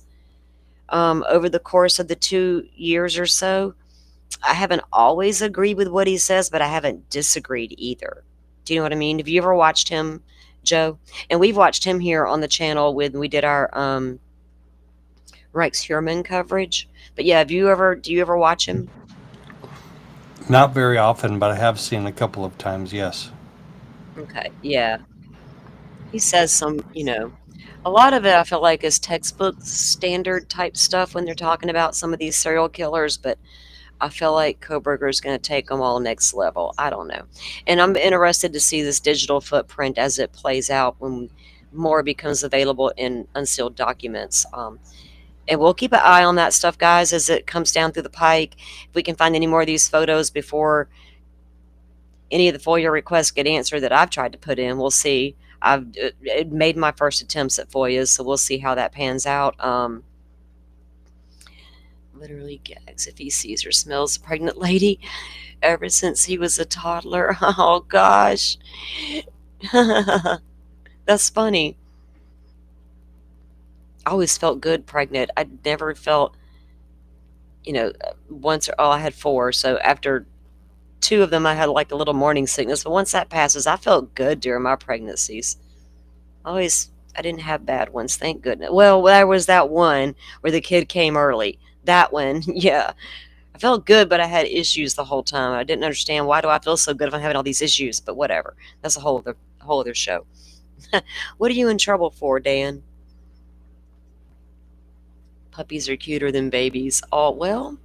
over the course of the 2 years or so. I haven't always agreed with what he says, but I haven't disagreed either. Do you know what I mean? Have you ever watched him, Joe? And we've watched him here on the channel when we did our Rex Hurman coverage. But yeah, do you ever watch him? Not very often, but I have seen a couple of times, yes. Okay, yeah. He says some, a lot of it I feel like is textbook standard type stuff when they're talking about some of these serial killers, but I feel like Kohberger is going to take them all next level. I don't know. And I'm interested to see this digital footprint as it plays out when more becomes available in unsealed documents. And we'll keep an eye on that stuff, guys, as it comes down through the pike. If we can find any more of these photos before any of the FOIA requests get answered that I've tried to put in, we'll see. I've made my first attempts at FOIAs, so we'll see how that pans out. Literally gags if he sees or smells a pregnant lady ever since he was a toddler. Oh, gosh. That's funny. I always felt good pregnant. I never felt, once, I had 4, so after 2 of them, I had like a little morning sickness, but once that passes, I felt good during my pregnancies. I didn't have bad ones, thank goodness. Well, there was that one where the kid came early. That one, yeah. I felt good, but I had issues the whole time. I didn't understand, why do I feel so good if I'm having all these issues? But whatever. That's a whole other show. What are you in trouble for, Dan? Puppies are cuter than babies. Oh, well,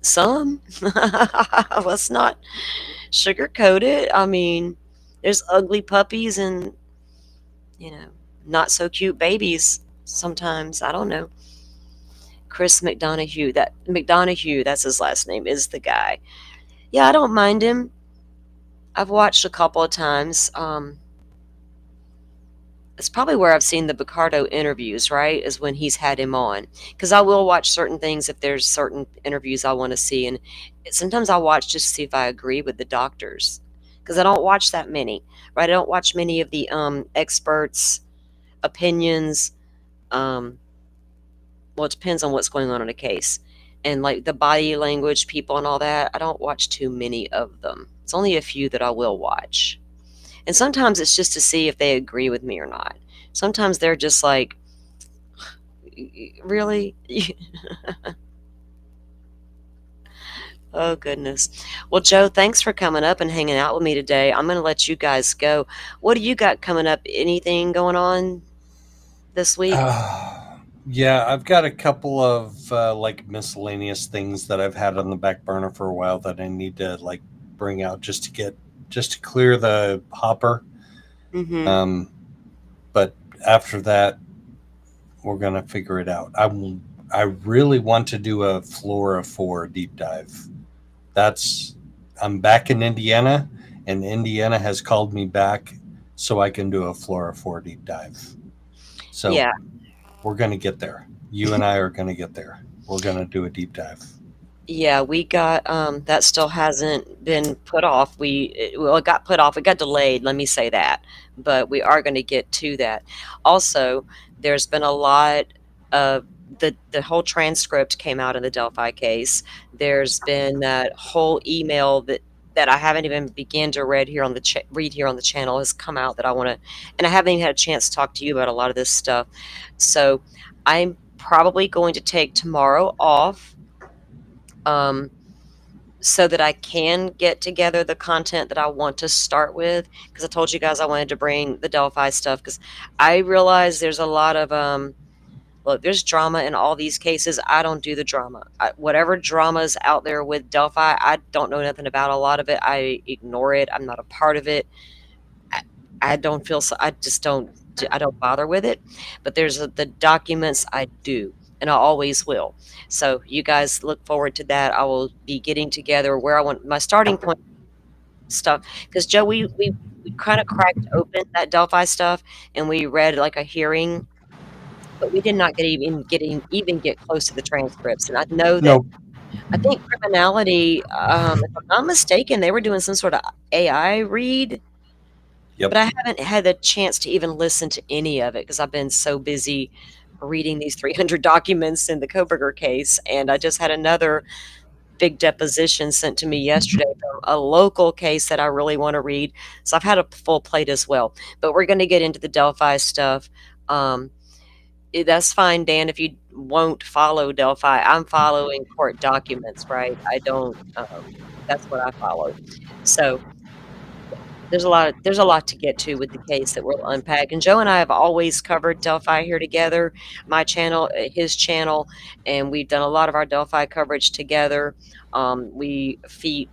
some. Let's not sugarcoat it. I mean, there's ugly puppies and, not so cute babies sometimes. I don't know. Chris McDonough, that's his last name, is the guy. Yeah, I don't mind him. I've watched a couple of times. It's probably where I've seen the Picardo interviews, right, is when he's had him on. Because I will watch certain things if there's certain interviews I want to see. And sometimes I'll watch just to see if I agree with the doctors. Because I don't watch that many, right? I don't watch many of the experts' opinions. Well, it depends on what's going on in a case. And like the body language people and all that, I don't watch too many of them. It's only a few that I will watch. And sometimes it's just to see if they agree with me or not. Sometimes they're just like, really? Oh, goodness. Well, Joe, thanks for coming up and hanging out with me today. I'm going to let you guys go. What do you got coming up? Anything going on this week? Yeah, I've got a couple of like miscellaneous things that I've had on the back burner for a while that I need to like bring out just to clear the hopper. Mm-hmm. But after that, we're gonna figure it out. I really want to do a Flora 4 deep dive. I'm back in Indiana, and Indiana has called me back so I can do a Flora 4 deep dive. So yeah. We're going to get there. You and I are going to get there. We're going to do a deep dive. Yeah, we got, that still hasn't been put off. It got put off. It got delayed, let me say that. But we are going to get to that. Also, there's been a lot of, the whole transcript came out in the Delphi case. There's been that whole email that I haven't even begun to read here on the channel has come out that I want to, and I haven't even had a chance to talk to you about a lot of this stuff. So I'm probably going to take tomorrow off. so that I can get together the content that I want to start with, because I told you guys I wanted to bring the Delphi stuff, because I realize there's a lot of look, there's drama in all these cases. I don't do the drama. Whatever drama's out there with Delphi, I don't know nothing about a lot of it. I ignore it. I'm not a part of it. I don't feel so. I just don't. I don't bother with it. But there's the documents I do, and I always will. So you guys look forward to that. I will be getting together where I want my starting point stuff. Because Joe, we kind of cracked open that Delphi stuff, and we read like a hearing, but we did not get close to the transcripts. And I know that Nope. I think criminality, if I'm not mistaken, they were doing some sort of AI read. Yep. But I haven't had the chance to even listen to any of it because I've been so busy reading these 300 documents in the Kohberger case, and I just had another big deposition sent to me yesterday from a local case that I really want to read. So I've had a full plate as well. But we're going to get into the Delphi stuff. That's fine, Dan, if you won't follow Delphi. I'm following court documents, right? I don't. That's what I follow. So there's a lot to get to with the case that we'll unpack. And Joe and I have always covered Delphi here together, my channel, his channel, and we've done a lot of our Delphi coverage together. We feed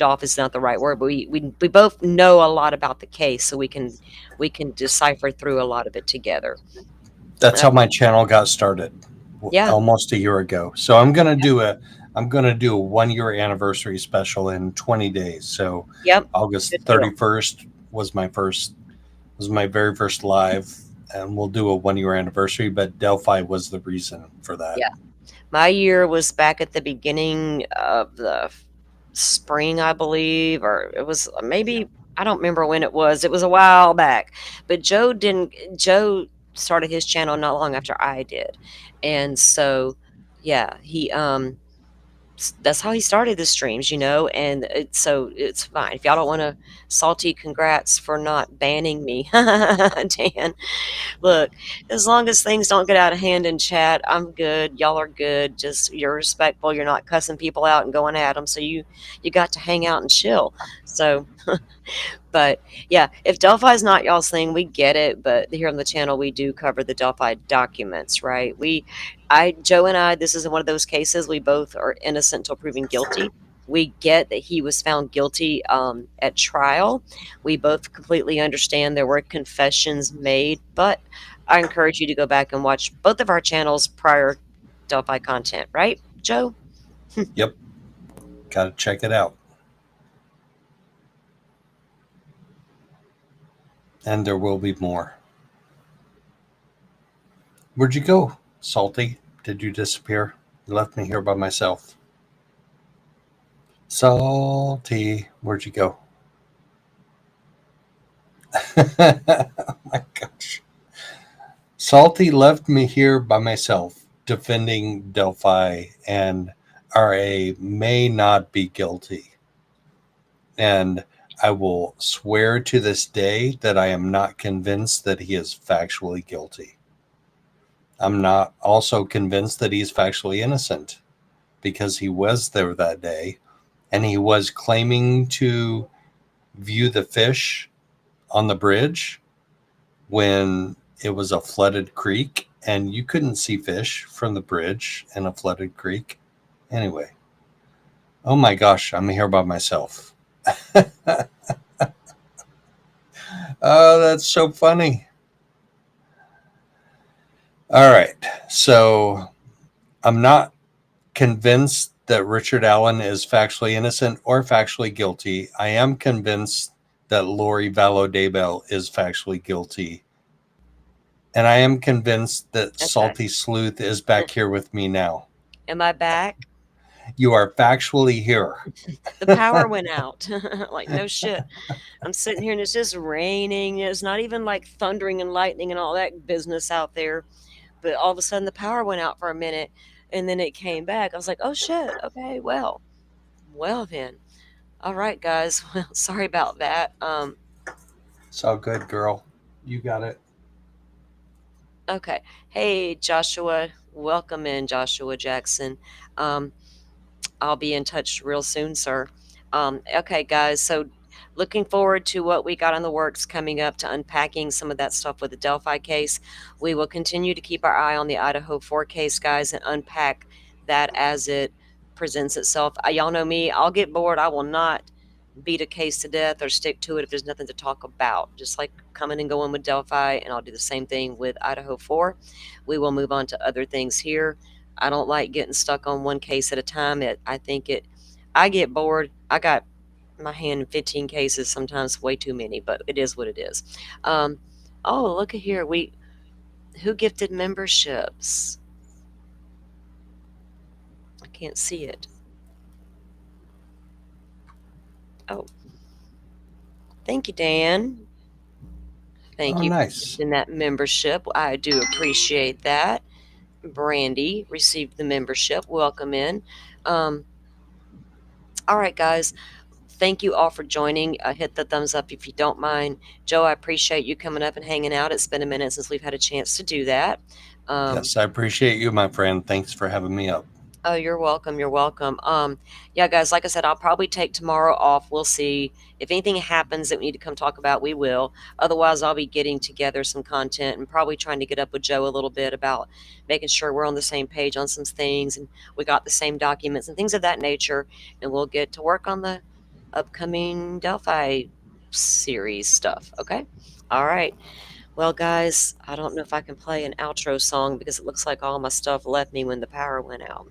off is not the right word, but we both know a lot about the case, so we can decipher through a lot of it together. That's how my channel got started. Yeah. Almost a year ago. So I'm gonna do a 1-year anniversary special in 20 days. So Yep. August 31st was my very first live, and we'll do a 1-year anniversary. But Delphi was the reason for that. Yeah, my year was back at the beginning of the spring, I believe, or it was maybe, I don't remember when it was. It was a while back. But Joe started his channel not long after I did. And so, yeah, he that's how he started the streams, and so it's fine. If y'all don't want to salty congrats for not banning me, Dan. Look, as long as things don't get out of hand in chat, I'm good. Y'all are good. Just you're respectful. You're not cussing people out and going at them. So you got to hang out and chill. So, but yeah, if Delphi is not y'all's thing, we get it. But here on the channel, we do cover the Delphi documents, right? Joe and I, this is one of those cases. We both are innocent until proven guilty. We get that he was found guilty at trial. We both completely understand there were confessions made, but I encourage you to go back and watch both of our channels prior Delphi content, right, Joe? Yep. Got to check it out. And there will be more. Where'd you go, Salty? Did you disappear? You left me here by myself. Salty, where'd you go? Oh my gosh. Salty left me here by myself defending Delphi, and RA may not be guilty. And I will swear to this day that I am not convinced that he is factually guilty. I'm not also convinced that he's factually innocent, because he was there that day and he was claiming to view the fish on the bridge when it was a flooded creek, and you couldn't see fish from the bridge in a flooded creek. Anyway, oh my gosh, I'm here by myself. Oh, that's so funny. All right, so I'm not convinced that Richard Allen is factually innocent or factually guilty. I am convinced that Lori Vallow-Daybell is factually guilty. And I am convinced that Salty Sleuth is back here with me now. Am I back? You are factually here. The power went out. Like, no shit. I'm sitting here and it's just raining. It's not even like thundering and lightning and all that business out there. But all of a sudden the power went out for a minute and then it came back. I was like, oh shit. Okay, well then. All right, guys. Well, sorry about that. It's all good, girl. You got it. Okay. Hey, Joshua. Welcome in, Joshua Jackson. I'll be in touch real soon, sir. Okay, guys. So looking forward to what we got in the works coming up to unpacking some of that stuff with the Delphi case. We will continue to keep our eye on the Idaho 4 case, guys, and unpack that as it presents itself. Y'all know me. I'll get bored. I will not beat a case to death or stick to it if there's nothing to talk about. Just like coming and going with Delphi, and I'll do the same thing with Idaho 4. We will move on to other things here. I don't like getting stuck on one case at a time. I get bored. I got my hand in 15 cases, sometimes way too many, but it is what it is. Oh, look at here. Who gifted memberships? I can't see it. Oh, thank you, Dan. Thank you Nice. for that membership. I do appreciate that. Brandy received the membership. Welcome in. All right, guys. Thank you all for joining. Hit the thumbs up if you don't mind. Joe, I appreciate you coming up and hanging out. It's been a minute since we've had a chance to do that. Yes, I appreciate you, my friend. Thanks for having me up. Oh, you're welcome. You're welcome. Yeah, guys, like I said, I'll probably take tomorrow off. We'll see. If anything happens that we need to come talk about, we will. Otherwise, I'll be getting together some content and probably trying to get up with Joe a little bit about making sure we're on the same page on some things and we got the same documents and things of that nature. And we'll get to work on the upcoming Delphi series stuff. Okay? All right. Well, guys, I don't know if I can play an outro song because it looks like all my stuff left me when the power went out.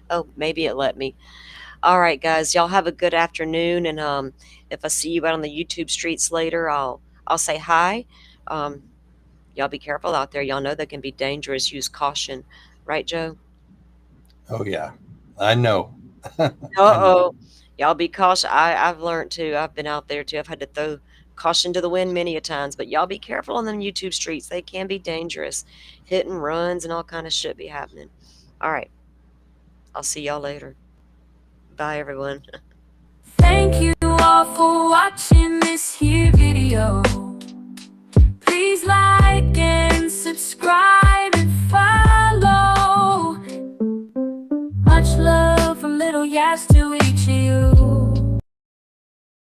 Oh, maybe it let me. All right, guys, y'all have a good afternoon, and if I see you out on the YouTube streets later, I'll say hi. Y'all be careful out there. Y'all know they can be dangerous. Use caution, right, Joe? Oh yeah, I know. Uh-oh. Y'all be cautious. I've learned too. I've been out there too. I've had to throw caution to the wind many a times, but y'all be careful on them YouTube streets. They can be dangerous. Hit and runs and all kind of shit be happening. All right. I'll see y'all later. Bye, everyone. Thank you all for watching this here video. Please like and subscribe and follow. Much love from Little Yas to each of you.